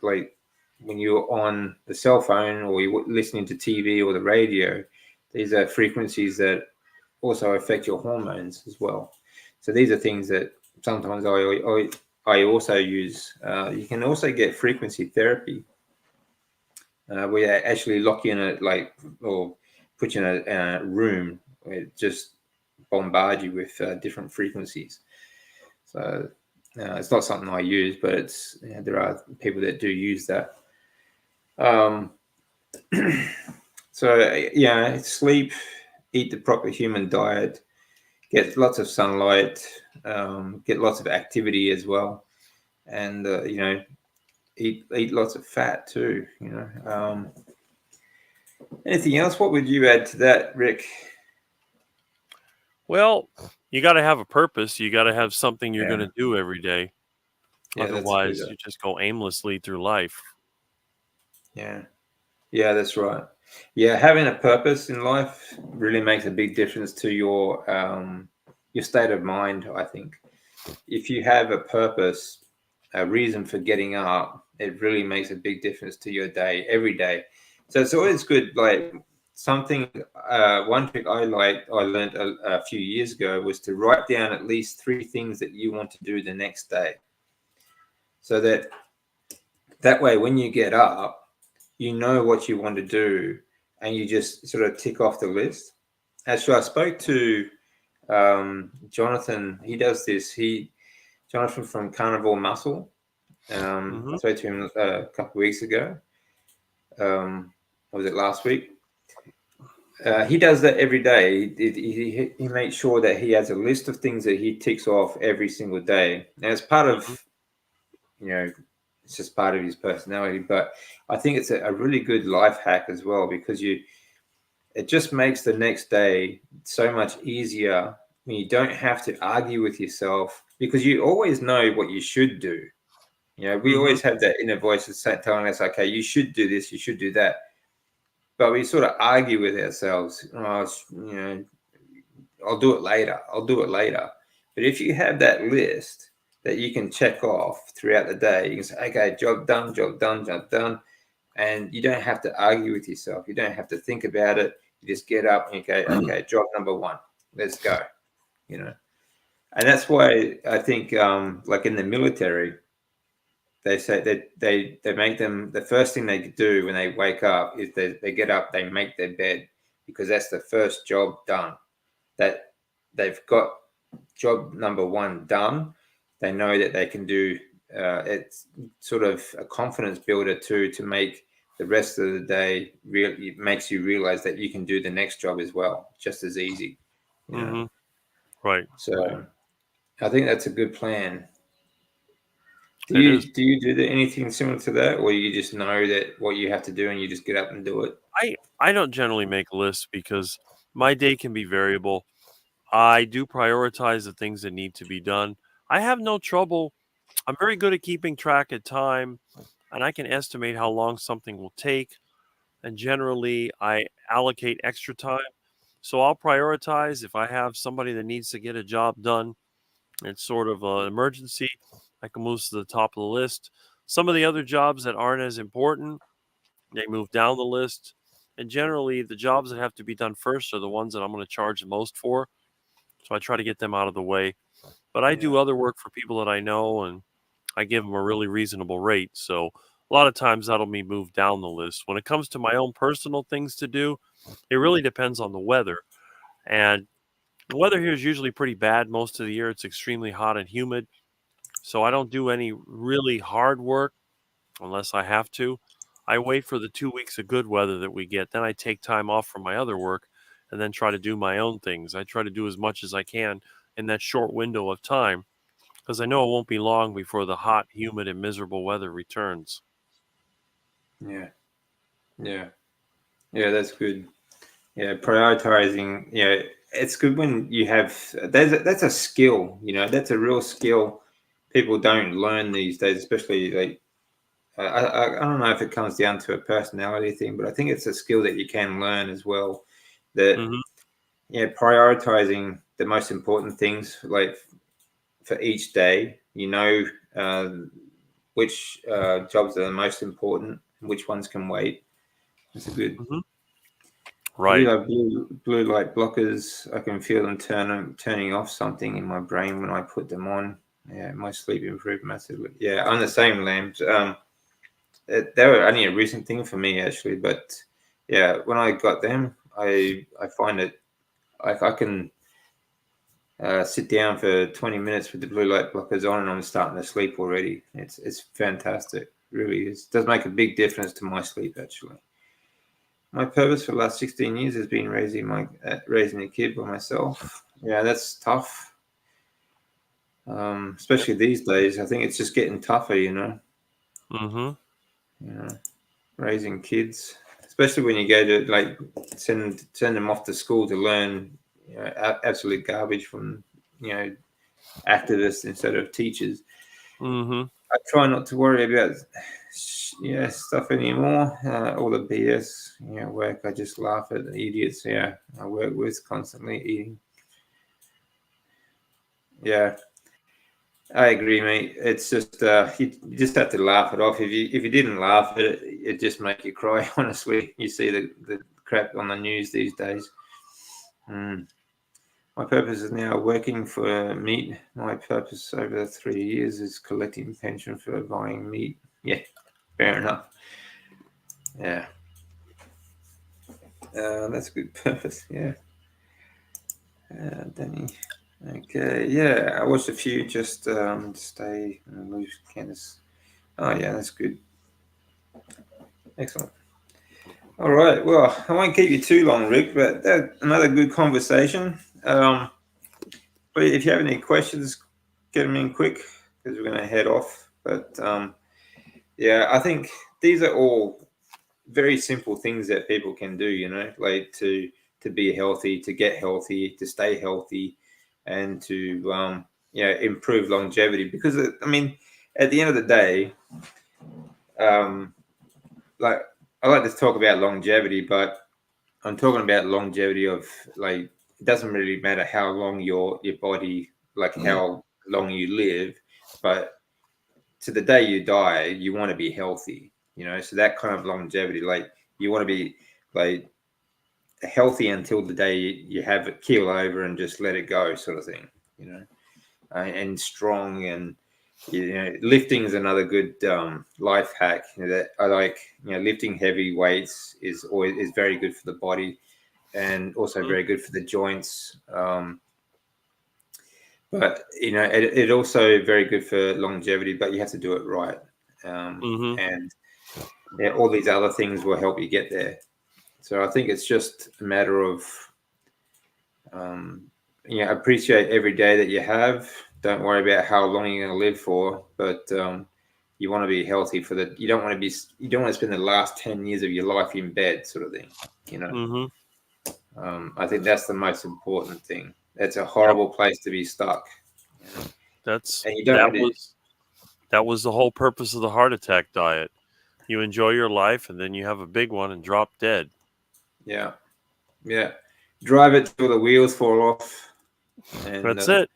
S1: like, when you're on the cell phone or you're listening to TV or the radio, these are frequencies that also affect your hormones as well. So these are things that sometimes I also use. You can also get frequency therapy, where they actually lock you in or put you in a room where it just bombard you with different frequencies. So it's not something I use, but there are people that do use that. So sleep, eat the proper human diet, get lots of sunlight, get lots of activity as well, and eat lots of fat too. Anything else? What would you add to that, Rick?
S2: Well, you got to have a purpose. You got to have something you're going
S1: Yeah,
S2: to do every day.
S1: yeah, that's good.
S2: Otherwise, you just go aimlessly through life.
S1: Yeah, that's right. Yeah, having a purpose in life really makes a big difference to your state of mind, I think. If you have a purpose, a reason for getting up, it really makes a big difference to your day every day. So it's always good. Like something, one trick I learned a few years ago was to write down at least 3 things that you want to do the next day. So that way, when you get up, you know what you want to do, and you just sort of tick off the list. Actually, I spoke to Jonathan. He does this. Jonathan from Carnivore Muscle. I spoke to him a couple of weeks ago. Or was it last week? He does that every day. He makes sure that he has a list of things that he ticks off every single day. Now, it's part of, it's just part of his personality. But I think it's a really good life hack as well, because it just makes the next day so much easier when you don't have to argue with yourself, because you always know what you should do. We always have that inner voice that's telling us, okay, you should do this, you should do that. But we sort of argue with ourselves. I'll do it later. I'll do it later. But if you have that list that you can check off throughout the day, you can say, okay, job done, job done, job done. And you don't have to argue with yourself. You don't have to think about it. You just get up and you go, okay, job number 1, let's go. And that's why I think, like in the military, they say that they make them, the first thing they do when they wake up is they get up, they make their bed, because that's the first job done. That they've got job number 1 done. They know that they can do. It's sort of a confidence builder too, to make the rest of the day it makes you realize that you can do the next job as well, just as easy.
S2: Right.
S1: So I think that's a good plan. Do
S2: It is.
S1: you do anything similar to that, or you just know that what you have to do and you just get up and do it?
S2: I don't generally make lists because my day can be variable. I do prioritize the things that need to be done. I have no trouble. I'm very good at keeping track of time, and I can estimate how long something will take. And generally, I allocate extra time. So I'll prioritize if I have somebody that needs to get a job done. It's sort of an emergency. That can move to the top of the list. Some of the other jobs that aren't as important, they move down the list. And generally, the jobs that have to be done first are the ones that I'm going to charge the most for. So I try to get them out of the way. But I do other work for people that I know, and I give them a really reasonable rate. So a lot of times that'll be moved down the list. When it comes to my own personal things to do, it really depends on the weather. And the weather here is usually pretty bad most of the year. It's extremely hot and humid. So I don't do any really hard work unless I have to. I wait for the 2 weeks of good weather that we get. Then I take time off from my other work and then try to do my own things. I try to do as much as I can in that short window of time because I know it won't be long before the hot, humid, and miserable weather returns.
S1: Yeah. Yeah. Yeah, that's good. Yeah, prioritizing. Yeah, it's good when you have. That's a skill. That's a real skill. People don't learn these days, especially like. I don't know if it comes down to a personality thing, but I think it's a skill that you can learn as well. That prioritizing the most important things, like for each day, which jobs are the most important, which ones can wait. It's a good.
S2: Right.
S1: Blue light blockers. I can feel them turning off something in my brain when I put them on. Yeah, my sleep improved massively. Yeah, on the same lamps. They were only a recent thing for me actually, but yeah, when I got them, I find it like I can sit down for 20 minutes with the blue light blockers on, and I'm starting to sleep already. It's fantastic. It really is. It does make a big difference to my sleep actually. My purpose for the last 16 years has been raising a kid by myself. Yeah, that's tough. Especially these days. I think it's just getting tougher, raising kids, especially when you go to like send them off to school to learn absolute garbage from activists instead of teachers. I try not to worry about stuff anymore. All the BS work. I just laugh at the idiots. I work with constantly eating. Yeah, I agree, mate. It's just you just have to laugh it off. If you didn't laugh at it, it just make you cry. Honestly, you see the crap on the news these days. My purpose is now working for meat. My purpose over 3 years is collecting pension for buying meat. Yeah, fair enough. Yeah, that's a good purpose. Yeah, Danny. Okay, yeah, I watched a few. Just stay loose, Candace. Oh yeah, that's good. Excellent. All right. Well, I won't keep you too long, Rick, but that's another good conversation. But if you have any questions, get them in quick because we're going to head off. But yeah, I think these are all very simple things that people can do, like to be healthy, to get healthy, to stay healthy, and to improve longevity. Because I mean, at the end of the day, like I like to talk about longevity, but I'm talking about longevity of like it doesn't really matter how long your body, like how long you live, but to the day you die, you want to be healthy, so that kind of longevity, like you want to be like healthy until the day you have it keel over and just let it go, sort of thing, and strong. And lifting is another good life hack that I like. Lifting heavy weights is very good for the body and also very good for the joints. But it also very good for longevity, but you have to do it right. And all these other things will help you get there. So I think it's just a matter of appreciate every day that you have. Don't worry about how long you're going to live for, but you want to be healthy you don't want to spend the last 10 years of your life in bed, sort of thing. I think that's the most important thing. That's a horrible place to be stuck.
S2: That was the whole purpose of the heart attack diet. You enjoy your life, and then you have a big one and drop dead.
S1: Yeah. Drive it till the wheels fall off. And,
S2: that's it.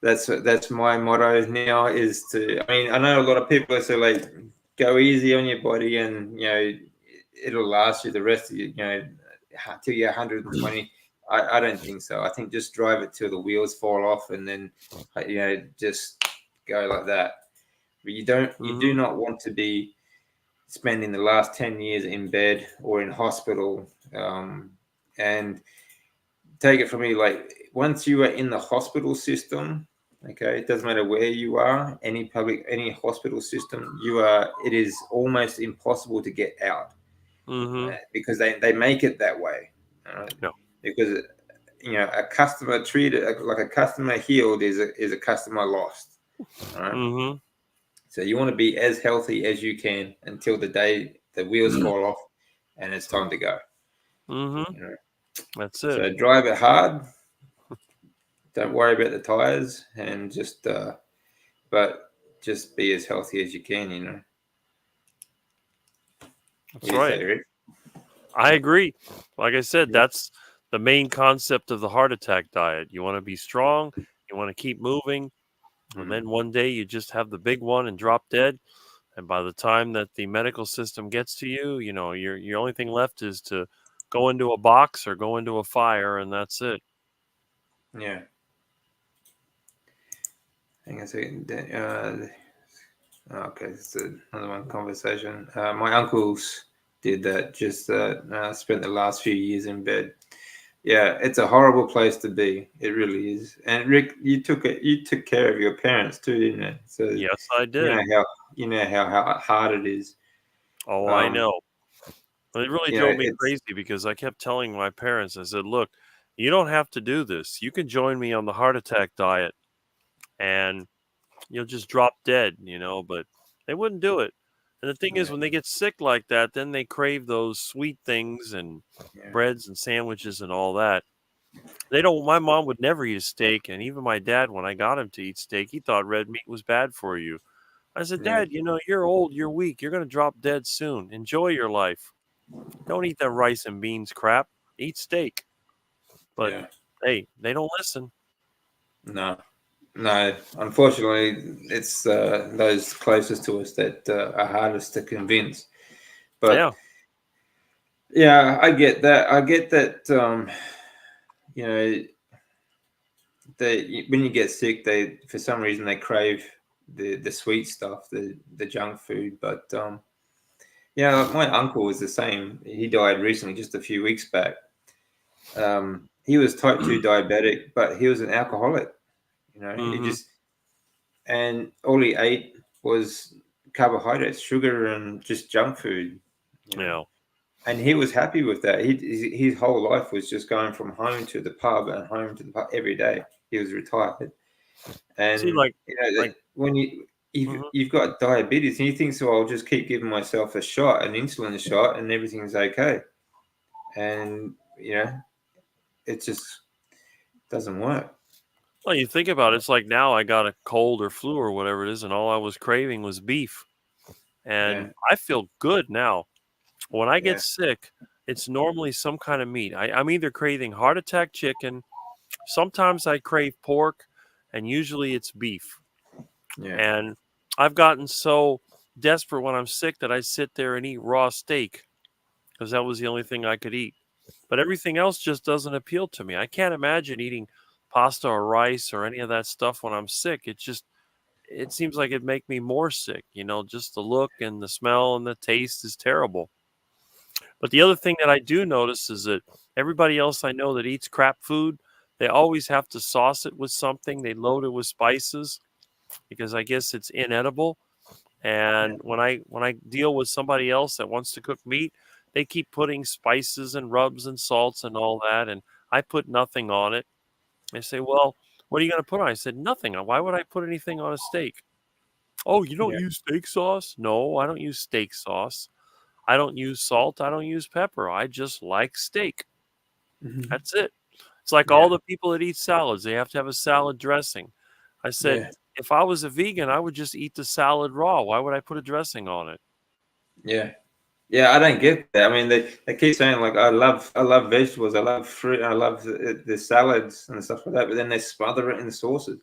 S1: that's my motto now, is to, I mean, I know a lot of people say like, go easy on your body, and it'll last you the rest of you, till you're 120. I don't think so. I think just drive it till the wheels fall off, and then just go like that. But you do not want to be spending the last 10 years in bed or in hospital. And take it from me, like, once you are in the hospital system, okay, it doesn't matter where you are, any hospital system, it is almost impossible to get out, because they make it that way.
S2: Yeah.
S1: Because a customer treated like a customer healed is a customer lost. All right. So you want to be as healthy as you can until the day the wheels fall off and it's time to go.
S2: That's it.
S1: So drive it hard. Don't worry about the tires, and but just be as healthy as you can.
S2: That's right. Say, I agree. Like I said, that's the main concept of the heart attack diet. You want to be strong. You want to keep moving. And then one day you just have the big one and drop dead. And by the time that the medical system gets to you, your only thing left is to go into a box or go into a fire, and that's it.
S1: Yeah. Hang on a second. Okay, it's another one conversation. My uncles did that. Just spent the last few years in bed. Yeah, it's a horrible place to be. It really is. And Rick, you took care of your parents too, didn't you? So
S2: yes, I did.
S1: You know how hard it is.
S2: Oh, I know. It really drove me crazy, because I kept telling my parents, I said, look, you don't have to do this. You can join me on the heart attack diet and you'll just drop dead, but they wouldn't do it. And the thing is, when they get sick like that, then they crave those sweet things and breads and sandwiches and all that. My mom would never eat a steak. And even my dad, when I got him to eat steak, he thought red meat was bad for you. I said, Dad, you're old, you're weak, you're going to drop dead soon. Enjoy your life. Don't eat that rice and beans crap. Eat steak. But hey, they don't listen.
S1: No. Unfortunately, it's those closest to us that are hardest to convince. But yeah, I get that. When you get sick, they, for some reason, they crave the sweet stuff, the junk food. But my uncle was the same. He died recently, just a few weeks back. He was type 2 diabetic, but he was an alcoholic. He just, and all he ate was carbohydrates, sugar, and just junk food. And he was happy with that. His whole life was just going from home to the pub and home to the pub every day. He was retired. And when you've got diabetes and you think, so I'll just keep giving myself an insulin shot, and everything's okay. And it just doesn't work.
S2: Well, you think about it, it's like now I got a cold or flu or whatever it is, and all I was craving was beef. And I feel good now. When I get sick, it's normally some kind of meat. I'm either craving heart attack chicken, sometimes I crave pork, and usually it's beef. And I've gotten so desperate when I'm sick that I sit there and eat raw steak, because that was the only thing I could eat. But everything else just doesn't appeal to me. I can't imagine eating pasta or rice or any of that stuff when I'm sick. It seems like it'd make me more sick. Just the look and the smell and the taste is terrible. But the other thing that I do notice is that everybody else I know that eats crap food, they always have to sauce it with something. They load it with spices because I guess it's inedible. And when I deal with somebody else that wants to cook meat, they keep putting spices and rubs and salts and all that, and I put nothing on it. They say, well, what are you going to put on? I said, nothing. Why would I put anything on a steak? Oh, you don't use steak sauce? No, I don't use steak sauce. I don't use salt. I don't use pepper. I just like steak. That's it. It's like all the people that eat salads. They have to have a salad dressing. I said, if I was a vegan, I would just eat the salad raw. Why would I put a dressing on it?
S1: Yeah, I don't get that. I mean, they keep saying, like, I love vegetables, I love fruit, I love the salads and stuff like that, but then they smother it in the sauces.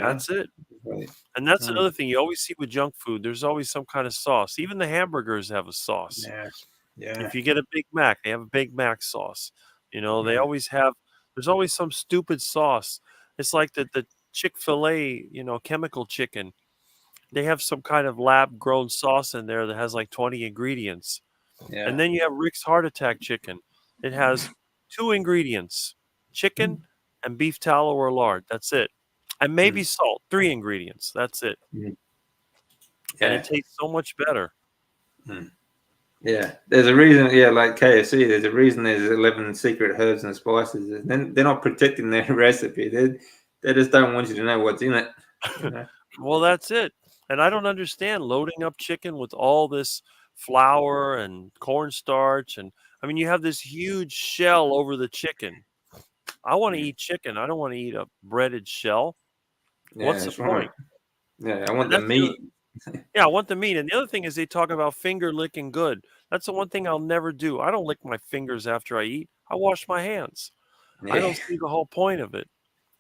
S2: That's it.
S1: Right.
S2: And that's another thing you always see with junk food. There's always some kind of sauce. Even the hamburgers have a sauce.
S1: Yeah. Yeah.
S2: If you get a Big Mac, they have a Big Mac sauce. They
S1: Mm.
S2: always have. There's always some stupid sauce. It's like the Chick-fil-A, chemical chicken. They have some kind of lab grown sauce in there that has like 20 ingredients.
S1: Yeah.
S2: And then you have Rick's Heart Attack chicken. It has 2 ingredients: chicken and beef tallow or lard. That's it. And maybe salt. 3 ingredients. That's it.
S1: Mm.
S2: And
S1: Yeah.
S2: it tastes so much better.
S1: Mm. Yeah, there's a reason. Yeah, like KFC, there's a reason there's 11 secret herbs and spices. And they're not protecting their recipe. They just don't want you to know what's in it.
S2: Well, that's it. And I don't understand loading up chicken with all this flour and cornstarch. And I mean, you have this huge shell over the chicken. I want to eat chicken. I don't want to eat a breaded shell.
S1: Yeah,
S2: What's the
S1: that's right.
S2: point?
S1: Yeah, I want
S2: And
S1: the
S2: that's
S1: meat.
S2: Yeah, I want the meat. And the other thing is they talk about finger licking good. That's the one thing I'll never do. I don't lick my fingers after I eat. I wash my hands. I
S1: Yeah.
S2: don't see the whole point of it.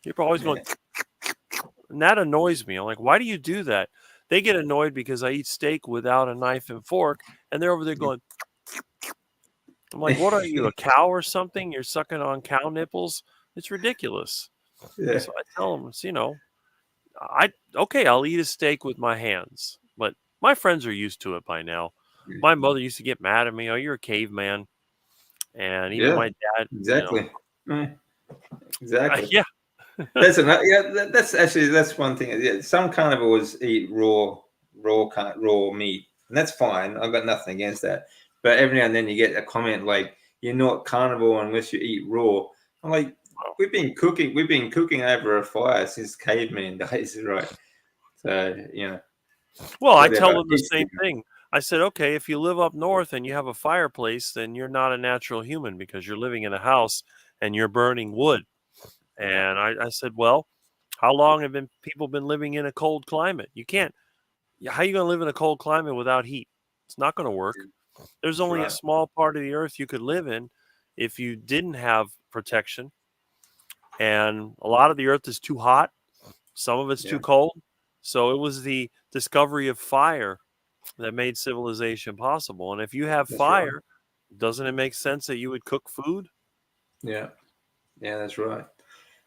S2: People are always going, and that annoys me. I'm like, why do you do that? They get annoyed because I eat steak without a knife and fork, and they're over there going. I'm like, what are you, a cow or something? You're sucking on cow nipples? It's ridiculous.
S1: Yeah.
S2: So I tell them, I'll eat a steak with my hands, but my friends are used to it by now. My mother used to get mad at me. Oh, you're a caveman, and even my dad.
S1: Exactly. Exactly.
S2: Yeah.
S1: That's that's one thing. Yeah, some carnivores eat raw meat, and that's fine. I've got nothing against that. But every now and then you get a comment like, "You're not carnivore unless you eat raw." I'm like, we've been cooking over a fire since caveman days, right? So
S2: Well, I tell
S1: whatever.
S2: them the same thing. I said, okay, if you live up north and you have a fireplace, then you're not a natural human because you're living in a house and you're burning wood. And I said, well, how long have people been living in a cold climate? You can't. How are you going to live in a cold climate without heat? It's not going to work. There's only a small part of the earth you could live in if you didn't have protection. And a lot of the earth is too hot. Some of it's too cold. So it was the discovery of fire that made civilization possible. And if you have fire, doesn't it make sense that you would cook food?
S1: Yeah. Yeah, that's right.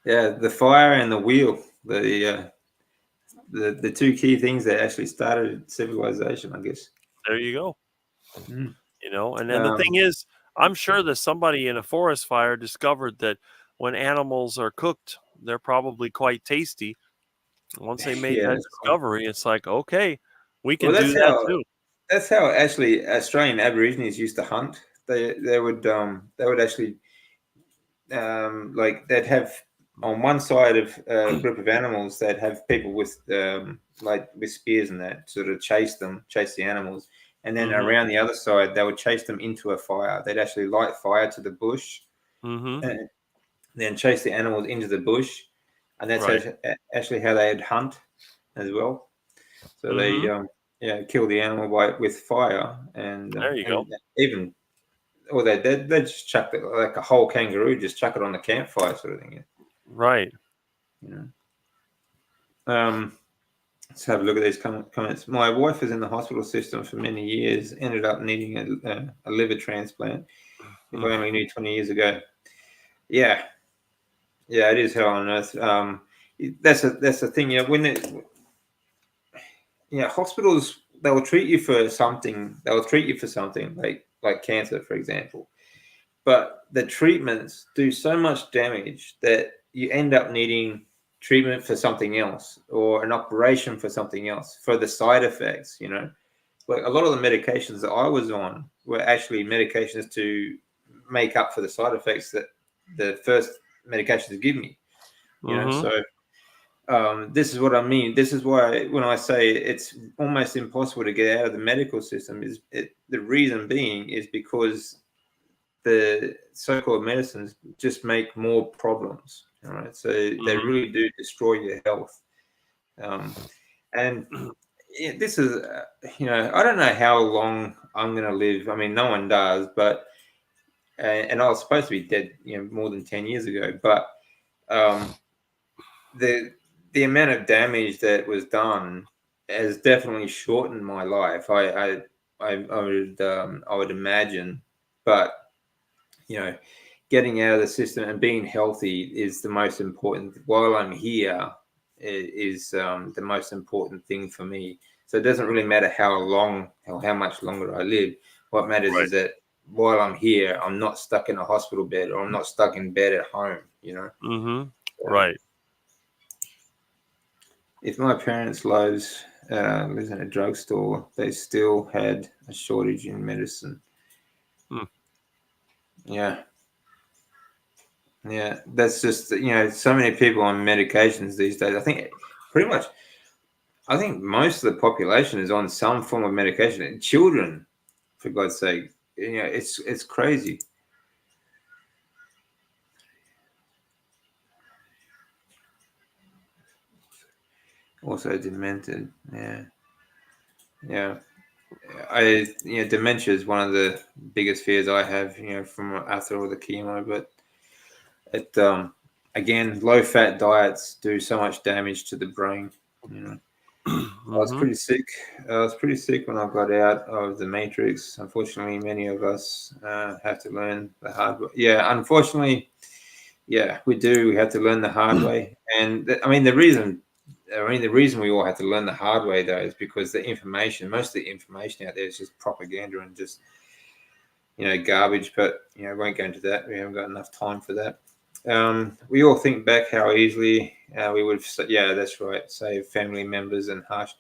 S1: Yeah, the fire and the wheel, the 2 key things that actually started civilization, I guess.
S2: There you go.
S1: Mm.
S2: And then the thing is, I'm sure that somebody in a forest fire discovered that when animals are cooked, they're probably quite tasty. Once they made that discovery, it's like, okay, we can do that too.
S1: That's how actually Australian Aborigines used to hunt. They would actually like they'd have on one side of a group of animals, they'd have people with with spears and that sort of chase the animals, and then around the other side they would chase them into a fire. They'd actually light fire to the bush, and then chase the animals into the bush, and that's actually how they'd hunt as well. So they kill the animal with fire, and
S2: there you go.
S1: Even or they just chuck it like a whole kangaroo, just chuck it on the campfire sort of thing. Yeah.
S2: Right.
S1: Let's have a look at these comments. My wife was in the hospital system for many years, ended up needing a liver transplant. If I only knew 20 years ago. Yeah, it is hell on earth. That's the thing. When hospitals, they will treat you for something. They will treat you for something like cancer, for example. But the treatments do so much damage that you end up needing treatment for something else or an operation for something else for the side effects. Like a lot of the medications that I was on were actually medications to make up for the side effects that the first medications give me. So this is what I mean. This is why when I say it's almost impossible to get out of the medical system, the reason being is because the so-called medicines just make more problems. All right, so they really do destroy your health. And this is, I don't know how long I'm going to live. I mean, no one does, but and I was supposed to be dead, more than 10 years ago. But the amount of damage that was done has definitely shortened my life. I would imagine, but getting out of the system and being healthy is the most important. While I'm here, is the most important thing for me. So it doesn't really matter how much longer I live. What matters
S2: Right.
S1: is that while I'm here, I'm not stuck in a hospital bed, or I'm not stuck in bed at home.
S2: Mm-hmm.
S1: So
S2: Right.
S1: if my parents' lives was in a drugstore, they still had a shortage in medicine.
S2: Hmm.
S1: Yeah. Yeah, that's just so many people on medications these days. I think most of the population is on some form of medication. And children, for God's sake, it's crazy. Also demented. Yeah, yeah. Dementia is one of the biggest fears I have. From after all the chemo, but it again, low fat diets do so much damage to the brain. I was
S2: Mm-hmm.
S1: pretty sick. I was pretty sick when I got out of the matrix. Unfortunately, many of us have to learn the hard way. Yeah, unfortunately, yeah, we do. We have to learn the hard way. And the reason we all have to learn the hard way though is because most of the information out there is just propaganda and just garbage. But I won't go into that. We haven't got enough time for that. We all think back how easily we would have, yeah, that's right, save family members and harsh.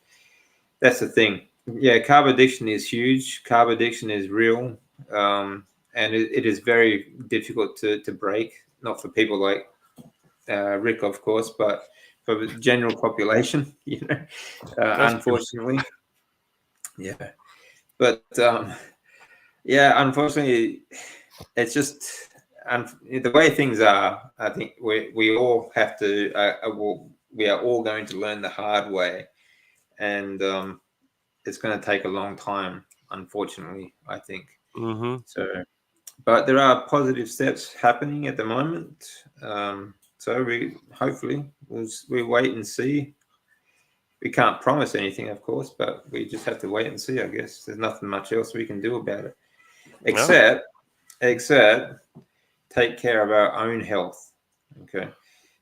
S1: That's the thing. Yeah, carb addiction is huge. Carb addiction is real, and it is very difficult to break. Not for people like Rick, of course, but for the general population.
S2: That's true.
S1: Unfortunately, yeah. But yeah, unfortunately, it's just the way things are. I think we all have to. We are all going to learn the hard way, and it's going to take a long time, unfortunately, I think.
S2: Mm-hmm.
S1: So, but there are positive steps happening at the moment. So we hopefully we wait and see. We can't promise anything, of course, but we just have to wait and see. I guess there's nothing much else we can do about it,
S2: Yeah.
S1: except take care of our own health. Okay,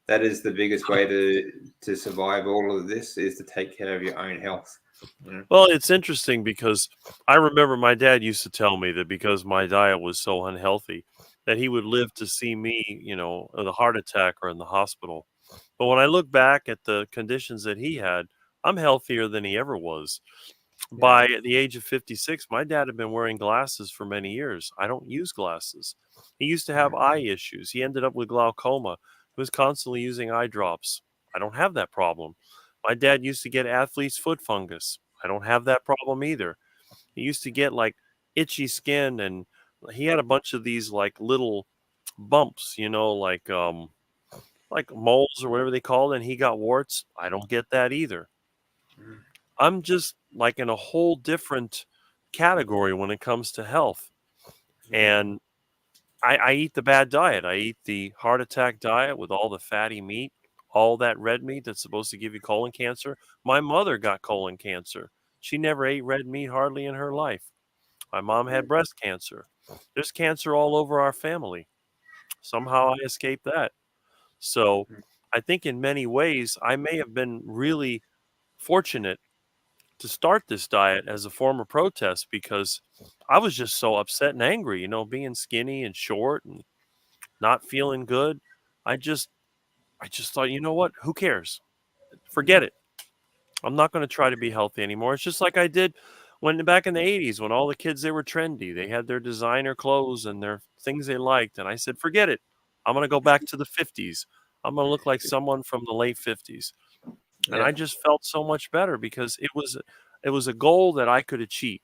S1: that is the biggest way to survive all of this, is to take care of your own health.
S2: Well, it's interesting because I remember my dad used to tell me that because my diet was so unhealthy, that he would live to see me, with a heart attack or in the hospital. But when I look back at the conditions that he had, I'm healthier than he ever was.
S1: Yeah,
S2: By the age of 56, my dad had been wearing glasses for many years. I don't use glasses. He used to have
S1: yeah,
S2: eye issues. He ended up with glaucoma. He was constantly using eye drops. I don't have that problem. My dad used to get athlete's foot fungus. I don't have that problem either. He used to get like itchy skin, and he had a bunch of these like little bumps, like moles or whatever they call it, and he got warts. I don't get that either.
S1: mm,
S2: I'm just like in a whole different category when it comes to health.
S1: yeah,
S2: And I eat the bad diet. I eat the heart attack diet with all the fatty meat, all that red meat that's supposed to give you colon cancer. My mother got colon cancer. She never ate red meat hardly in her life. My mom
S1: yeah,
S2: had breast cancer. There's cancer all over our family. Somehow I escaped that. So
S1: mm,
S2: I think in many ways, I may have been really fortunate to start this diet as a form of protest because I was just so upset and angry, being skinny and short and not feeling good. I just I just thought, you know what? Who cares?
S1: yeah,
S2: Forget it. I'm not going to try to be healthy anymore. It's just like I did when back in the 80s when all the kids they were trendy. They had their designer clothes and their things they liked and I said, "Forget it. I'm going to go back to the 50s. I'm going to look like someone from the late 50s." And
S1: yeah,
S2: I just felt so much better because it was a goal that I could achieve.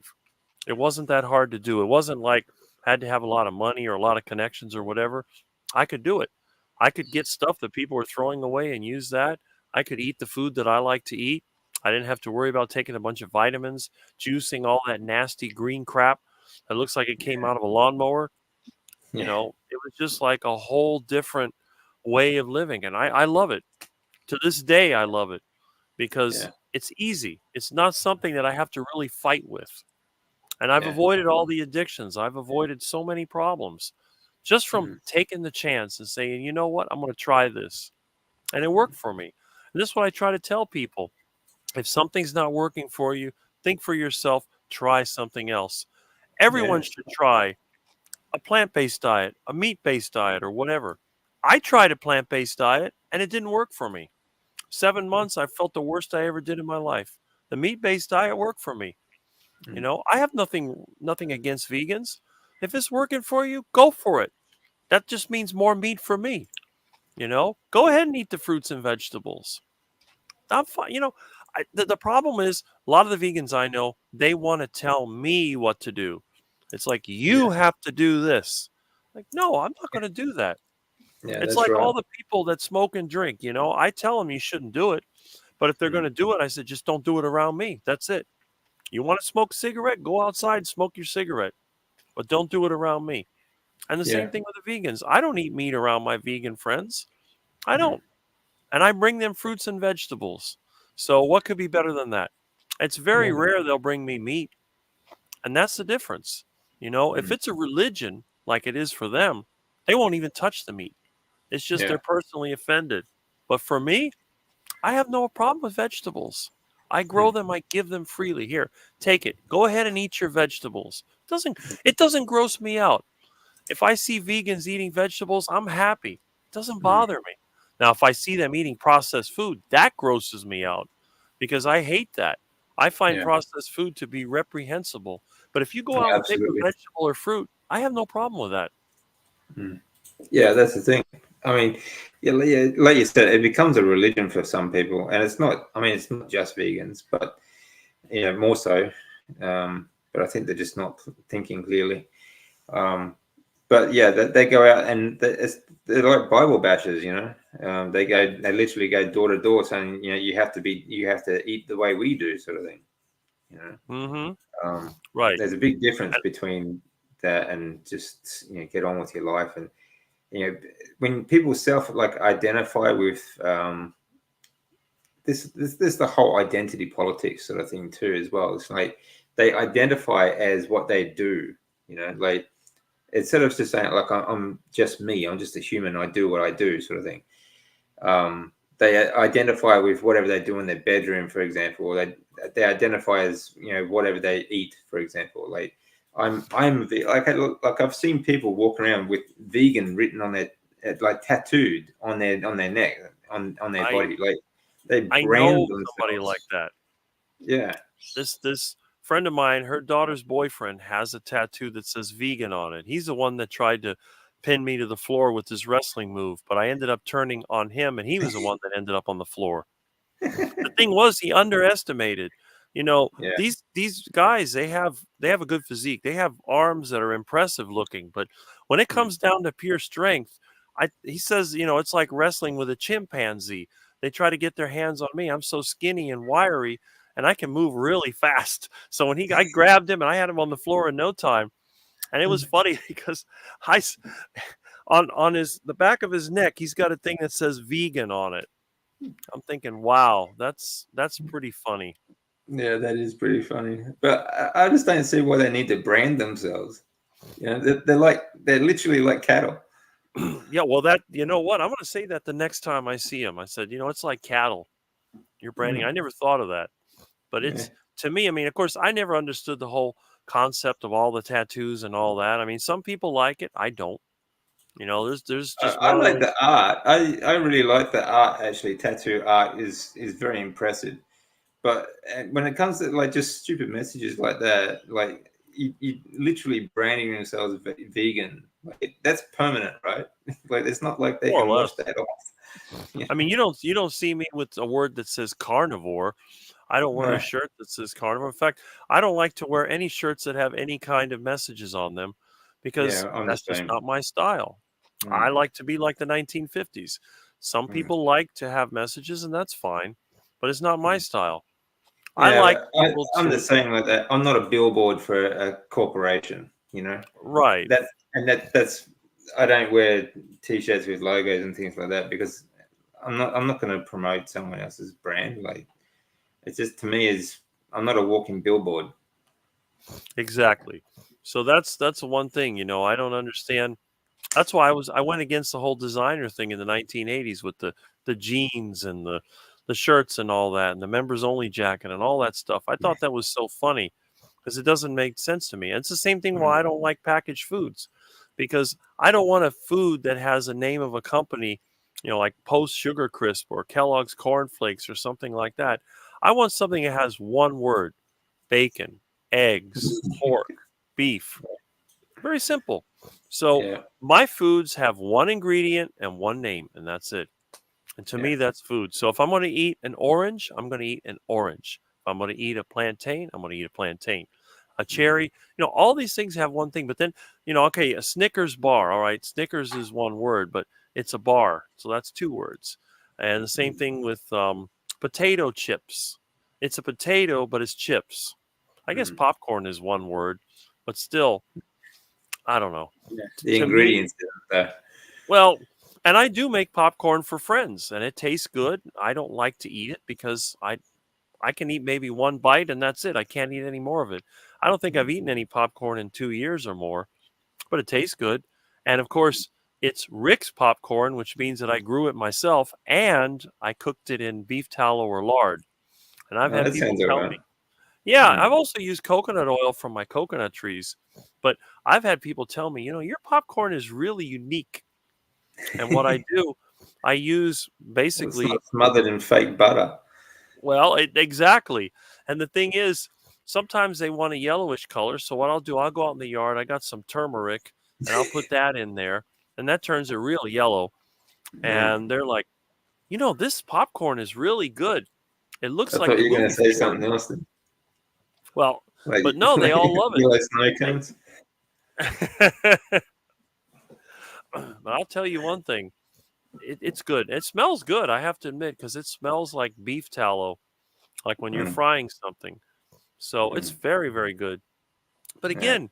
S2: It wasn't that hard to do. It wasn't like I had to have a lot of money or a lot of connections or whatever. I could do it. I could get stuff that people were throwing away and use that. I could eat the food that I like to eat. I didn't have to worry about taking a bunch of vitamins, juicing all that nasty green crap that looks like it came out of a lawnmower.
S1: yeah,
S2: It was just like a whole different way of living. And I love it. To this day, I love it because
S1: Yeah.
S2: it's easy. It's not something that I have to really fight with. And I've
S1: Yeah.
S2: avoided all the addictions. I've avoided so many problems just from
S1: Mm.
S2: taking the chance and saying, you know what, I'm going to try this. And it worked for me. And this is what I try to tell people. If something's not working for you, think for yourself, try something else. Everyone
S1: Yeah.
S2: should try a plant-based diet, a meat-based diet, or whatever. I tried a plant-based diet and it didn't work for me. 7 months, I felt the worst I ever did in my life. The meat-based diet worked for me. You
S1: Mm.
S2: know, I have nothing against vegans. If it's working for you, go for it. That just means more meat for me. You know, go ahead and eat the fruits and vegetables. I'm fine. You know, the problem is a lot of the vegans I know, they want to tell me what to do. It's like,
S1: Yeah.
S2: you have to do this. Like, no, I'm not going to do that.
S1: Yeah.
S2: It's
S1: That's
S2: like
S1: right.
S2: all the people that smoke and drink, you know, I tell them you shouldn't do it. But if they're going
S1: Mm.
S2: to do it, I said, just don't do it around me. That's it. You want to smoke a cigarette? Go outside, smoke your cigarette, but don't do it around me. And the
S1: Yeah.
S2: same thing with the vegans. I don't eat meat around my vegan friends. I
S1: Mm.
S2: don't. And I bring them fruits and vegetables. So what could be better than that? It's very
S1: Yeah.
S2: rare they'll bring me meat. And that's the difference. You know, if
S1: Mm.
S2: it's a religion like it is for them, they won't even touch the meat. It's just
S1: Yeah.
S2: they're personally offended. But for me, I have no problem with vegetables. I grow
S1: Mm.
S2: them, I give them freely. Here, take it. Go ahead and eat your vegetables. It doesn't gross me out. If I see vegans eating vegetables, I'm happy. It doesn't
S1: Mm.
S2: bother me. Now, if I see them eating processed food, that grosses me out because I hate that. I find
S1: Yeah.
S2: processed food to be reprehensible. But if you go
S1: Yeah.
S2: out and pick a
S1: Absolutely.
S2: vegetable or fruit, I have no problem with that.
S1: Mm. Yeah. That's the thing. I mean, yeah, like you said, it becomes a religion for some people, and it's not. I mean, it's not just vegans, but more so. But I think they're just not thinking clearly. Um, but yeah, they go out and they're like Bible bashers, you know. They literally go door to door saying, you have to eat the way we do, sort of thing. You know,
S2: Mm-hmm.
S1: um,
S2: Right.
S1: there's a big difference
S2: And
S1: between that and just get on with your life. And when people self like identify with this the whole identity politics sort of thing too as well. It's like they identify as what they do. Like instead of just saying like I'm just me, I'm just a human, I do what I do, sort of thing. They identify with whatever they do in their bedroom, for example, or they identify as whatever they eat, for example. Like like I've seen people walk around with vegan written on their like tattooed on their neck, on their
S2: I
S1: body, like they
S2: I
S1: brand
S2: know somebody like
S1: themselves.
S2: that.
S1: Yeah.
S2: This friend of mine, her daughter's boyfriend has a tattoo that says vegan on it. He's the one that tried to pin me to the floor with his wrestling move, but I ended up turning on him and he was the one that ended up on the floor. The thing was he underestimated. You know,
S1: Yeah.
S2: these guys, they have a good physique. They have arms that are impressive looking, but when it
S1: Mm.
S2: comes down to pure strength, he says, it's like wrestling with a chimpanzee. They try to get their hands on me. I'm so skinny and wiry and I can move really fast. So when I grabbed him and I had him on the floor in no time. And it was funny because I on the back of his neck, he's got a thing that says vegan on it. I'm thinking, wow, that's pretty funny.
S1: Yeah, that is pretty funny. But I just don't see why they need to brand themselves. They're literally like cattle.
S2: Yeah, well, that you know what? I'm going to say that the next time I see him. I said, it's like cattle. You're branding.
S1: Mm.
S2: I never thought of that, but
S1: Yeah.
S2: it's to me. I mean, of course, I never understood the whole concept of all the tattoos and all that. I mean, some people like it. I don't. There's just
S1: I
S2: one of
S1: like
S2: those.
S1: the art. I really like the art. Actually, tattoo art is very impressive. But when it comes to like just stupid messages like that, like you literally branding themselves vegan, like that's permanent, right? Like it's not like they
S2: More or
S1: can wash
S2: less.
S1: that off. Yeah.
S2: I mean, you don't see me with a word that says carnivore. I don't wear a
S1: No.
S2: shirt that says carnivore. In fact, I don't like to wear any shirts that have any kind of messages on them because
S1: Yeah, I'm the
S2: that's just
S1: same.
S2: not my style. I
S1: Mm.
S2: like to be like the 1950s. Some
S1: Mm.
S2: people like to have messages, and that's fine, but it's not my
S1: Mm.
S2: style. I
S1: Yeah,
S2: like
S1: but
S2: people
S1: I'm the
S2: to,
S1: same like that. I'm not a billboard for a corporation,
S2: right.
S1: that's I don't wear t-shirts with logos and things like that because I'm not going to promote someone else's brand. Like, it's just, to me, is I'm not a walking billboard.
S2: Exactly. So that's the one thing, I don't understand. That's why I went against the whole designer thing in the 1980s with the jeans and the shirts and all that and the members only jacket and all that stuff. I thought that was so funny because it doesn't make sense to me. And it's the same thing why I don't like packaged foods, because I don't want a food that has a name of a company, like Post Sugar Crisp or Kellogg's Corn Flakes or something like that. I want something that has one word: bacon, eggs, pork, beef. Very simple. So
S1: Yeah.
S2: my foods have one ingredient and one name, and that's it. And to me, that's food. So if I'm going to eat an orange, I'm going to eat an orange. If I'm going to eat a plantain, I'm going to eat a plantain. A cherry, all these things have one thing. But then, okay, a Snickers bar. All right, Snickers is one word, but it's a bar. So that's two words. And the same thing with potato chips. It's a potato, but it's chips. I guess popcorn is one word, but still, I don't know.
S1: Yeah. The
S2: To
S1: ingredients.
S2: me, well, and I do make popcorn for friends, and it tastes good. I don't like to eat it because I can eat maybe one bite and that's it. I can't eat any more of it. I don't think I've eaten any popcorn in 2 years or more, but it tastes good. And of course, it's Rick's popcorn, which means that I grew it myself and I cooked it in beef tallow or lard. And I've had
S1: That
S2: people
S1: sounds all
S2: tell
S1: right.
S2: me, yeah, I've also used coconut oil from my coconut trees, but I've had people tell me, your popcorn is really unique. And what I do, I use
S1: It's
S2: basically,
S1: not smothered in fake butter.
S2: well, exactly. And the thing is, sometimes they want a yellowish color. So what I'll do, I'll go out in the yard. I got some turmeric, and I'll put that in there, and that turns it real yellow. And they're like, this popcorn is really good. It looks
S1: I
S2: like
S1: thought
S2: the
S1: you were going
S2: movie
S1: to say
S2: theater.
S1: something else. Then.
S2: Well,
S1: Like,
S2: but no, they
S1: like
S2: all love
S1: you like snow
S2: it.
S1: cones?
S2: But I'll tell you one thing. It's good. It smells good, I have to admit, because it smells like beef tallow, like when you're frying something. So it's very, very good. But
S1: Yeah.
S2: again,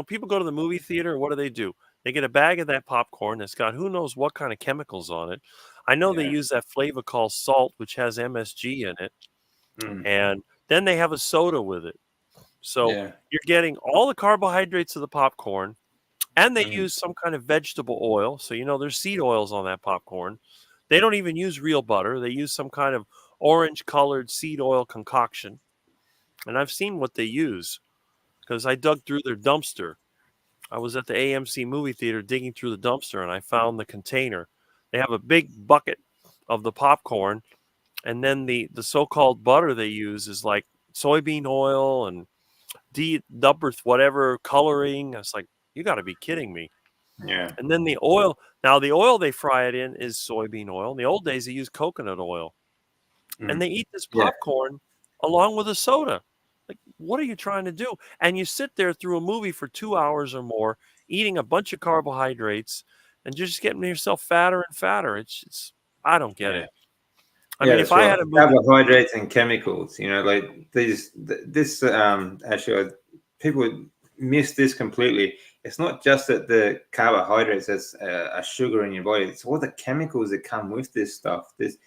S2: people go to the movie theater. What do? They get a bag of that popcorn that's got who knows what kind of chemicals on it. I know they
S1: Yeah.
S2: use that flavor called salt, which has MSG in it,
S1: Mm.
S2: and then they have a soda with it. So
S1: Yeah.
S2: you're getting all the carbohydrates of the popcorn, and they use some kind of vegetable oil. So there's seed oils on that popcorn. They don't even use real butter. They use some kind of orange-colored seed oil concoction, and I've seen what they use because I dug through their dumpster. I was at the AMC movie theater digging through the dumpster and I found the container. They have a big bucket of the popcorn, and then the so-called butter they use is like soybean oil and double whatever coloring. I was like, you got to be kidding me.
S1: Yeah.
S2: And then the oil. Now the oil they fry it in is soybean oil. In the old days they used coconut oil, and they eat this
S1: Yeah.
S2: popcorn along with a soda. Like, what are you trying to do? And you sit there through a movie for 2 hours or more, eating a bunch of carbohydrates, and you're just getting yourself fatter and fatter. It's I don't get
S1: Yeah.
S2: it. I
S1: Yeah,
S2: mean, if
S1: that's
S2: I
S1: right.
S2: had a movie,
S1: Carbohydrates and chemicals, like this actually, people miss this completely. It's not just that the carbohydrates that's a sugar in your body. It's all the chemicals that come with this stuff. These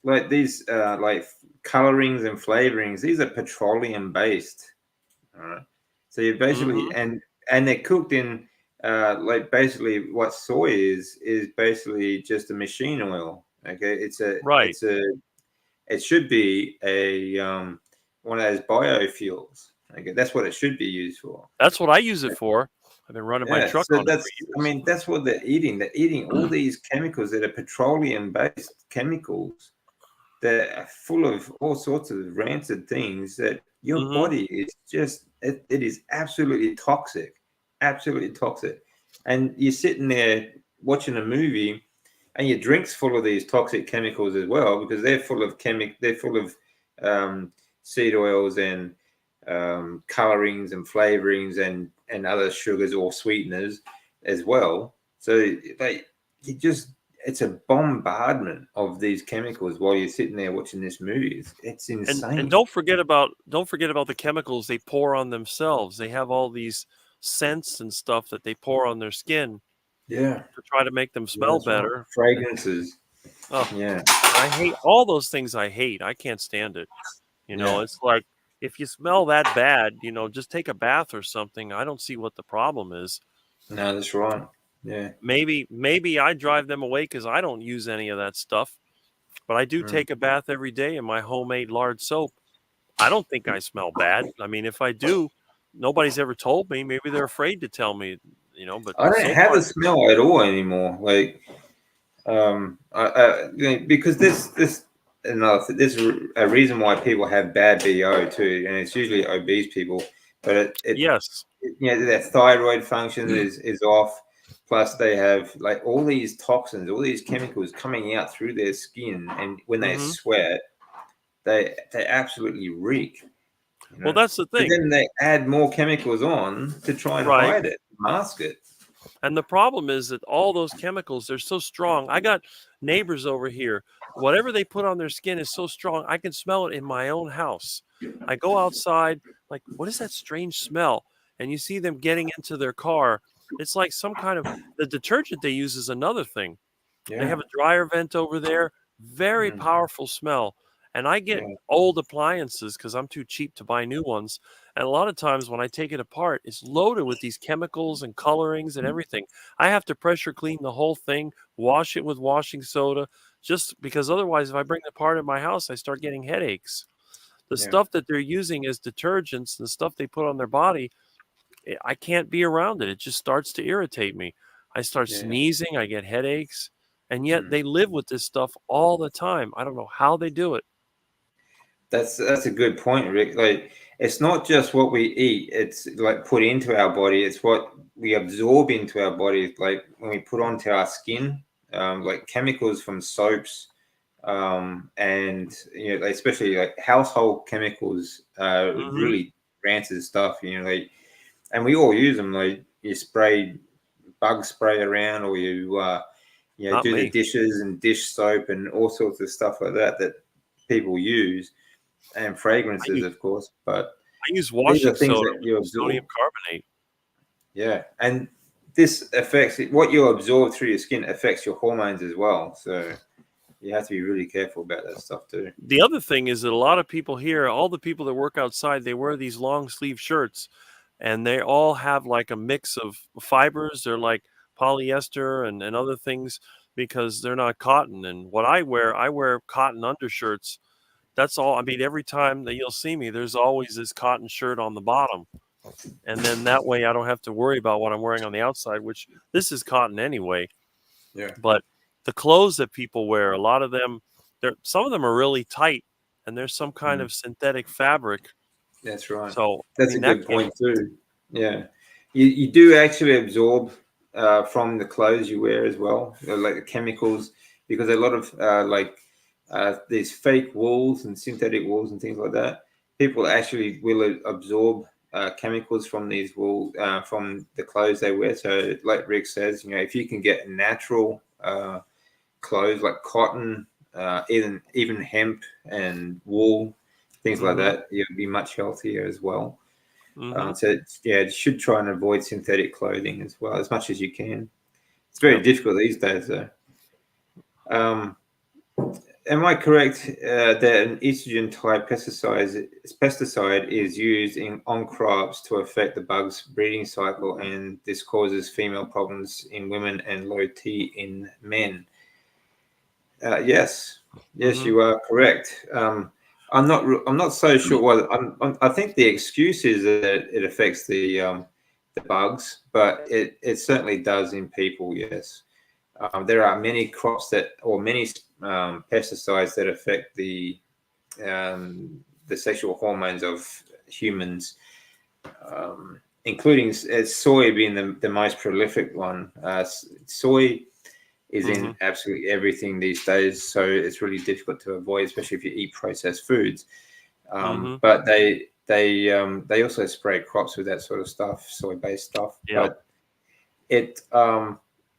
S1: like colorings and flavorings. These are petroleum based. All right. So you basically,
S2: mm-hmm,
S1: and they're cooked in like basically what soy is basically just a machine oil. Okay,
S2: right.
S1: it should be a one of those biofuels. Okay, that's what it should be used for.
S2: That's what I use it for. I've been running my
S1: Yeah,
S2: truck
S1: so
S2: on it for
S1: I
S2: years.
S1: mean, that's what they're eating. They're eating all these chemicals that are petroleum-based chemicals that are full of all sorts of rancid things that your
S2: Mm-hmm.
S1: body is just, it is absolutely toxic. And you're sitting there watching a movie and your drink's full of these toxic chemicals as well, because they're full of seed oils and colorings and flavorings and other sugars or sweeteners as well. So it's a bombardment of these chemicals while you're sitting there watching this movie. It's
S2: And
S1: insane.
S2: don't forget about the chemicals they pour on themselves. They have all these scents and stuff that they pour on their skin
S1: Yeah,
S2: to try to make them smell
S1: that's right.
S2: better. And
S1: Fragrances.
S2: Oh,
S1: Yeah.
S2: I hate all those things. I hate. I can't stand it.
S1: Yeah.
S2: It's like if you smell that bad, just take a bath or something. I don't see what the problem is.
S1: No, that's right. Yeah.
S2: Maybe I drive them away because I don't use any of that stuff. But I do
S1: Mm.
S2: take a bath every day in my homemade lard soap. I don't think I smell bad. I mean, if I do, nobody's ever told me. Maybe they're afraid to tell me, but
S1: I don't
S2: so
S1: have
S2: far,
S1: a smell at all anymore. Like, because this another this is a reason why people have bad BO too, and it's usually obese people. But
S2: yes.
S1: their thyroid function is off. Plus, they have like all these toxins, all these chemicals coming out through their skin, and when they
S2: Hmm.
S1: sweat, they absolutely reek.
S2: Well, that's the
S1: But
S2: thing,
S1: then they add more chemicals on to try and
S2: right?
S1: hide it, mask it.
S2: And the problem is that all those chemicals, they're so strong. I got neighbors over here. Whatever they put on their skin is so strong. I can smell it in my own house. I go outside, like, what is that strange smell? And you see them getting into their car. It's like some kind of the detergent they use is another thing. They
S1: Yeah.
S2: have a dryer vent over there, very
S1: Mm,
S2: powerful smell. And I get
S1: yeah.
S2: old appliances because I'm too cheap to buy new ones. And a lot of times when I take it apart, it's loaded with these chemicals and colorings and everything. I have to pressure clean the whole thing, wash it with washing soda, just because otherwise, if I bring it apart in my house, I start getting headaches. The
S1: Yeah.
S2: stuff that they're using as detergents, the stuff they put on their body, I can't be around it. It just starts to irritate me. I start
S1: Yeah.
S2: sneezing, I get headaches, and yet
S1: Mm.
S2: they live with this stuff all the time. I don't know how they do it.
S1: That's a good point, Rick. Like, it's not just what we eat; it's like put into our body. It's what we absorb into our body. Like when we put onto our skin, like chemicals from soaps, and like, especially like household chemicals,
S2: Mhm.
S1: really rancid stuff. Like, and we all use them. Like you spray bug spray around, or
S2: Not
S1: do the
S2: me.
S1: dishes and dish soap and all sorts of stuff like that people use, and
S2: I
S1: fragrances,
S2: use
S1: of course. But
S2: I use
S1: these are
S2: washing
S1: things
S2: soda
S1: that
S2: with
S1: you
S2: sodium
S1: absorb.
S2: carbonate.
S1: Yeah, and this affects what you absorb through your skin affects your hormones as well. So you have to be really careful about that stuff too.
S2: The other thing is that a lot of people here, all the people that work outside, they wear these long sleeve shirts and they all have like a mix of fibers. They're like polyester and other things because they're not cotton. And what I wear cotton undershirts. That's all. I mean, every time that you'll see me, there's always this cotton shirt on the bottom. And then that way I don't have to worry about what I'm wearing on the outside, which this is cotton anyway.
S1: Yeah,
S2: But the clothes that people wear, a lot of them, some of them are really tight and there's some kind
S1: mm,
S2: of synthetic fabric.
S1: that's right.
S2: So, I
S1: That's a
S2: mean, that
S1: good
S2: can't
S1: point too. Yeah, you do actually absorb from the clothes you wear as well, like the chemicals, because a lot of these fake wools and synthetic wools and things like that, people actually will absorb chemicals from these wool from the clothes they wear. So, like Rick says, if you can get natural clothes like cotton, even hemp and wool, things like
S2: mm-hmm,
S1: that, you'll be much healthier as well.
S2: mm-hmm.
S1: So you should try and avoid synthetic clothing as well as much as you can. It's very
S2: Yep.
S1: difficult these days, though. Um, am I correct that an estrogen type pesticide is used on crops to affect the bug's breeding cycle, and this causes female problems in women and low T in men? Yes, yes,
S2: Mm-hmm.
S1: you are correct. I'm not so sure. Well, I think the excuse is that it affects the bugs, but it certainly does in people. Yes, there are many crops or many pesticides that affect the sexual hormones of humans, including soy being the most prolific one. Soy is
S2: Mm-hmm.
S1: in absolutely everything these days, so it's really difficult to avoid, especially if you eat processed foods.
S2: Mm-hmm.
S1: But they also spray crops with that sort of stuff, soy-based stuff.
S2: Yep.
S1: But it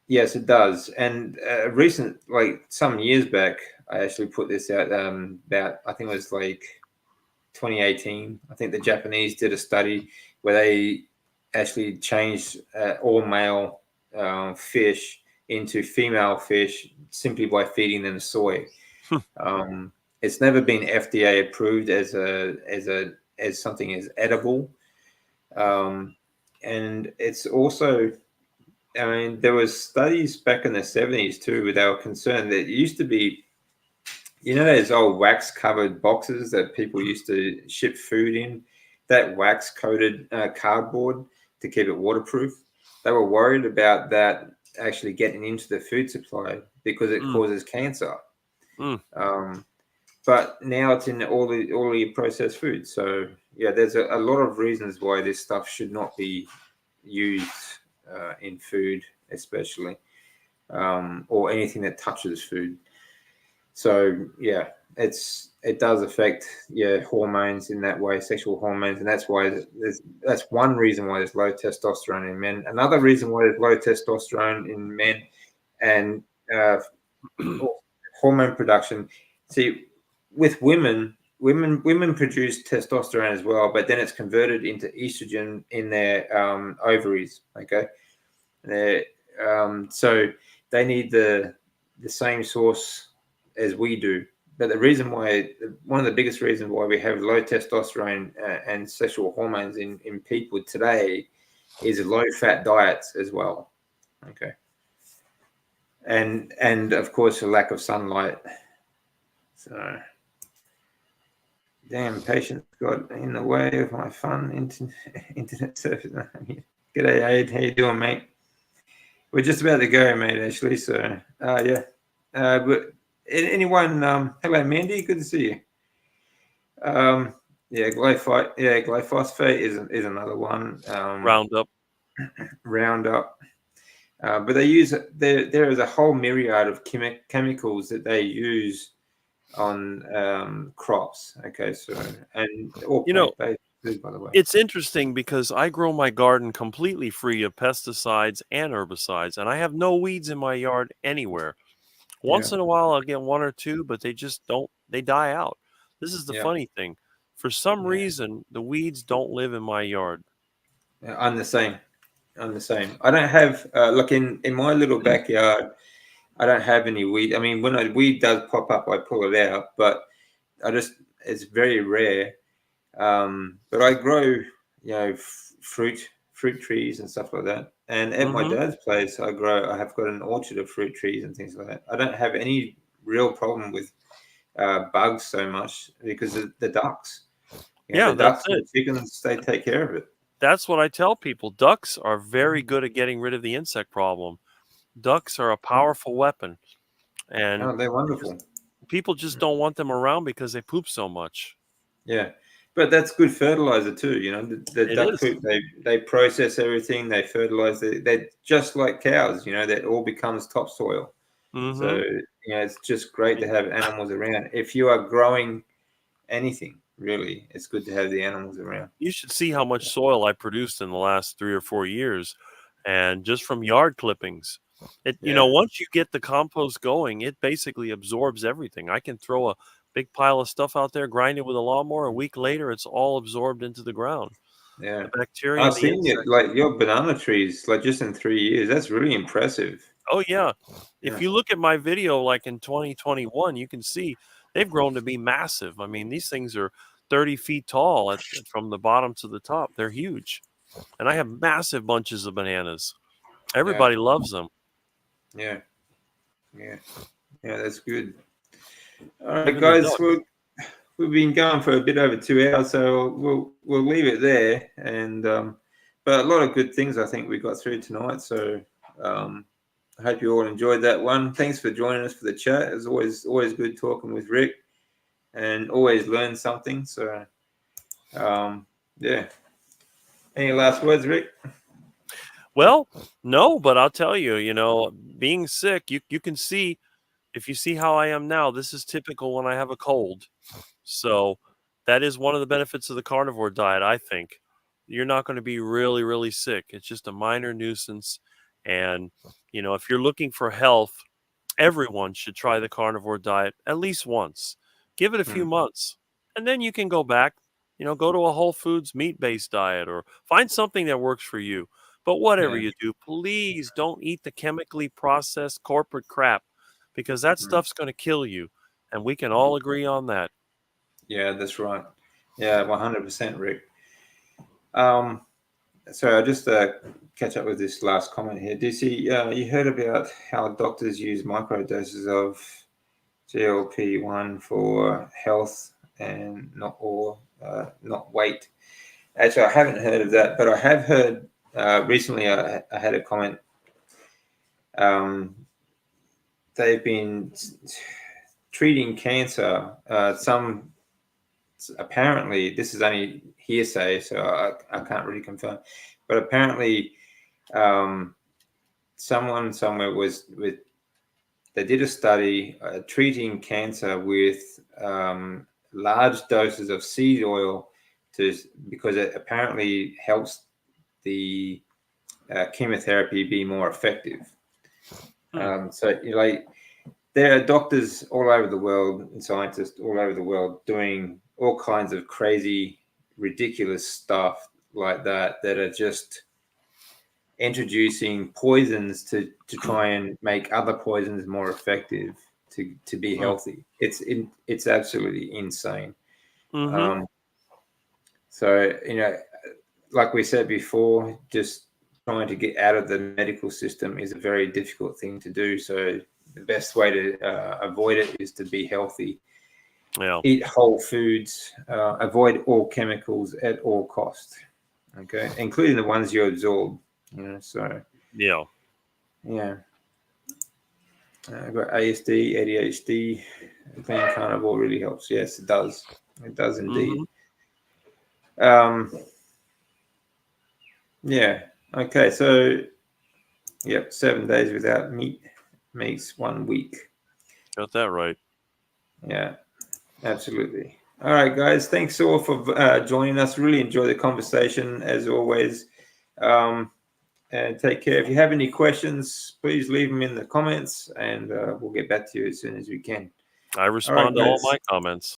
S1: yes, it does. And recent, like some years back, I actually put this out about, I think it was like 2018. I think the Japanese did a study where they actually changed all male fish into female fish simply by feeding them soy. It's never been FDA approved as something as edible, and it's also, I mean, there was studies back in the 70s too, where they were concerned that it used to be, those old wax covered boxes that people used to ship food in, that wax coated cardboard to keep it waterproof. They were worried about that actually getting into the food supply because it causes cancer. But now it's in all the processed food. So yeah, there's a lot of reasons why this stuff should not be used in food, especially, or anything that touches food. So yeah, it does affect hormones in that way, sexual hormones, and that's why that's one reason why there's low testosterone in men. Another reason why there's low testosterone in men and hormone production. See, with women produce testosterone as well, but then it's converted into estrogen in their ovaries. Okay, so they need the same source as we do. But one of the biggest reasons why we have low testosterone and sexual hormones in people today is low fat diets as well. Okay. And of course, a lack of sunlight. So, damn, patience got in the way of my fun internet service. G'day, Aid. How you doing, mate? We're just about to go, mate, actually. So, yeah. But anyone, hello, Mandy. Good to see you. Yeah, glyphosate is another one. Roundup. But they use there is a whole myriad of chemicals that they use on crops. Okay, so and all plant-based food, by the way.
S2: It's interesting because I grow my garden completely free of pesticides and herbicides, and I have no weeds in my yard anywhere. Once in a while, I'll get one or two, but they just don't. They die out. This is the funny thing. For some reason, the weeds don't live in my yard.
S1: I'm the same. I don't have look in my little backyard. I don't have any weed. I mean, when a weed does pop up, I pull it out, but it's very rare. But I grow, fruit trees and stuff like that. And at my dad's place, I have got an orchard of fruit trees and things like that. I don't have any real problem with bugs so much because of the ducks. The ducks and the chickens, they take care of it.
S2: That's what I tell people. Ducks are very good at getting rid of the insect problem. Ducks are a powerful weapon. And
S1: they're wonderful.
S2: People just don't want them around because they poop so much.
S1: Yeah. But that's good fertilizer too, the duck poop, they process everything, they fertilize, they're just like cows, that all becomes topsoil. So, it's just great to have animals around. If you are growing anything, really, it's good to have the animals around.
S2: You should see how much soil I produced in the last 3 or 4 years, and just from yard clippings. Once you get the compost going, it basically absorbs everything. I can throw a big pile of stuff out there, grind it with a lawnmower. A week later, it's all absorbed into the ground.
S1: Yeah,
S2: the bacteria.
S1: I've seen it, like your banana trees, like just in 3 years. That's really impressive.
S2: Oh yeah, if you look at my video, like in 2021, you can see they've grown to be massive. I mean, these things are 30 feet tall from the bottom to the top. They're huge, and I have massive bunches of bananas. Everybody loves them.
S1: Yeah, that's good. All right, guys, we've been going for a bit over 2 hours, so we'll leave it there. And but a lot of good things I think we got through tonight. So I hope you all enjoyed that one. Thanks for joining us for the chat. It's always good talking with Rick, and always learn something. So yeah. Any last words, Rick?
S2: Well, no, but I'll tell you, being sick, you can see, if you see how I am now, this is typical when I have a cold. So that is one of the benefits of the carnivore diet, I think. You're not going to be really, really sick. It's just a minor nuisance. And, if you're looking for health, everyone should try the carnivore diet at least once. Give it a few months, and then you can go back, go to a Whole Foods meat-based diet or find something that works for you. But whatever
S1: Yeah.
S2: you do, please don't eat the chemically processed corporate crap, because that stuff's going to kill you. And we can all agree on that.
S1: Yeah, that's right. Yeah, 100%, Rick. So I'll just catch up with this last comment here. DC, you heard about how doctors use microdoses of GLP-1 for health and not weight. Actually, I haven't heard of that, but I have heard recently. I had a comment. They've been treating cancer. Some apparently, this is only hearsay, so I can't really confirm. But apparently, someone somewhere they did a study treating cancer with large doses of seed oil because it apparently helps the chemotherapy be more effective. So there are doctors all over the world and scientists all over the world doing all kinds of crazy, ridiculous stuff like that are just introducing poisons to try and make other poisons more effective to be healthy. It's absolutely insane. So, like we said before, just trying to get out of the medical system is a very difficult thing to do. So the best way to avoid it is to be healthy.
S2: Yeah.
S1: Eat whole foods, avoid all chemicals at all costs, okay, including the ones you absorb. So
S2: yeah.
S1: I've got ASD, ADHD. Clean carnivore really helps. Yes, it does. It does indeed. Yeah. Okay. So, 7 days without meat makes 1 week.
S2: Got that right.
S1: Yeah, absolutely. All right, guys. Thanks all for joining us. Really enjoy the conversation as always. And take care. If you have any questions, please leave them in the comments, and we'll get back to you as soon as we can.
S2: I respond to all my comments.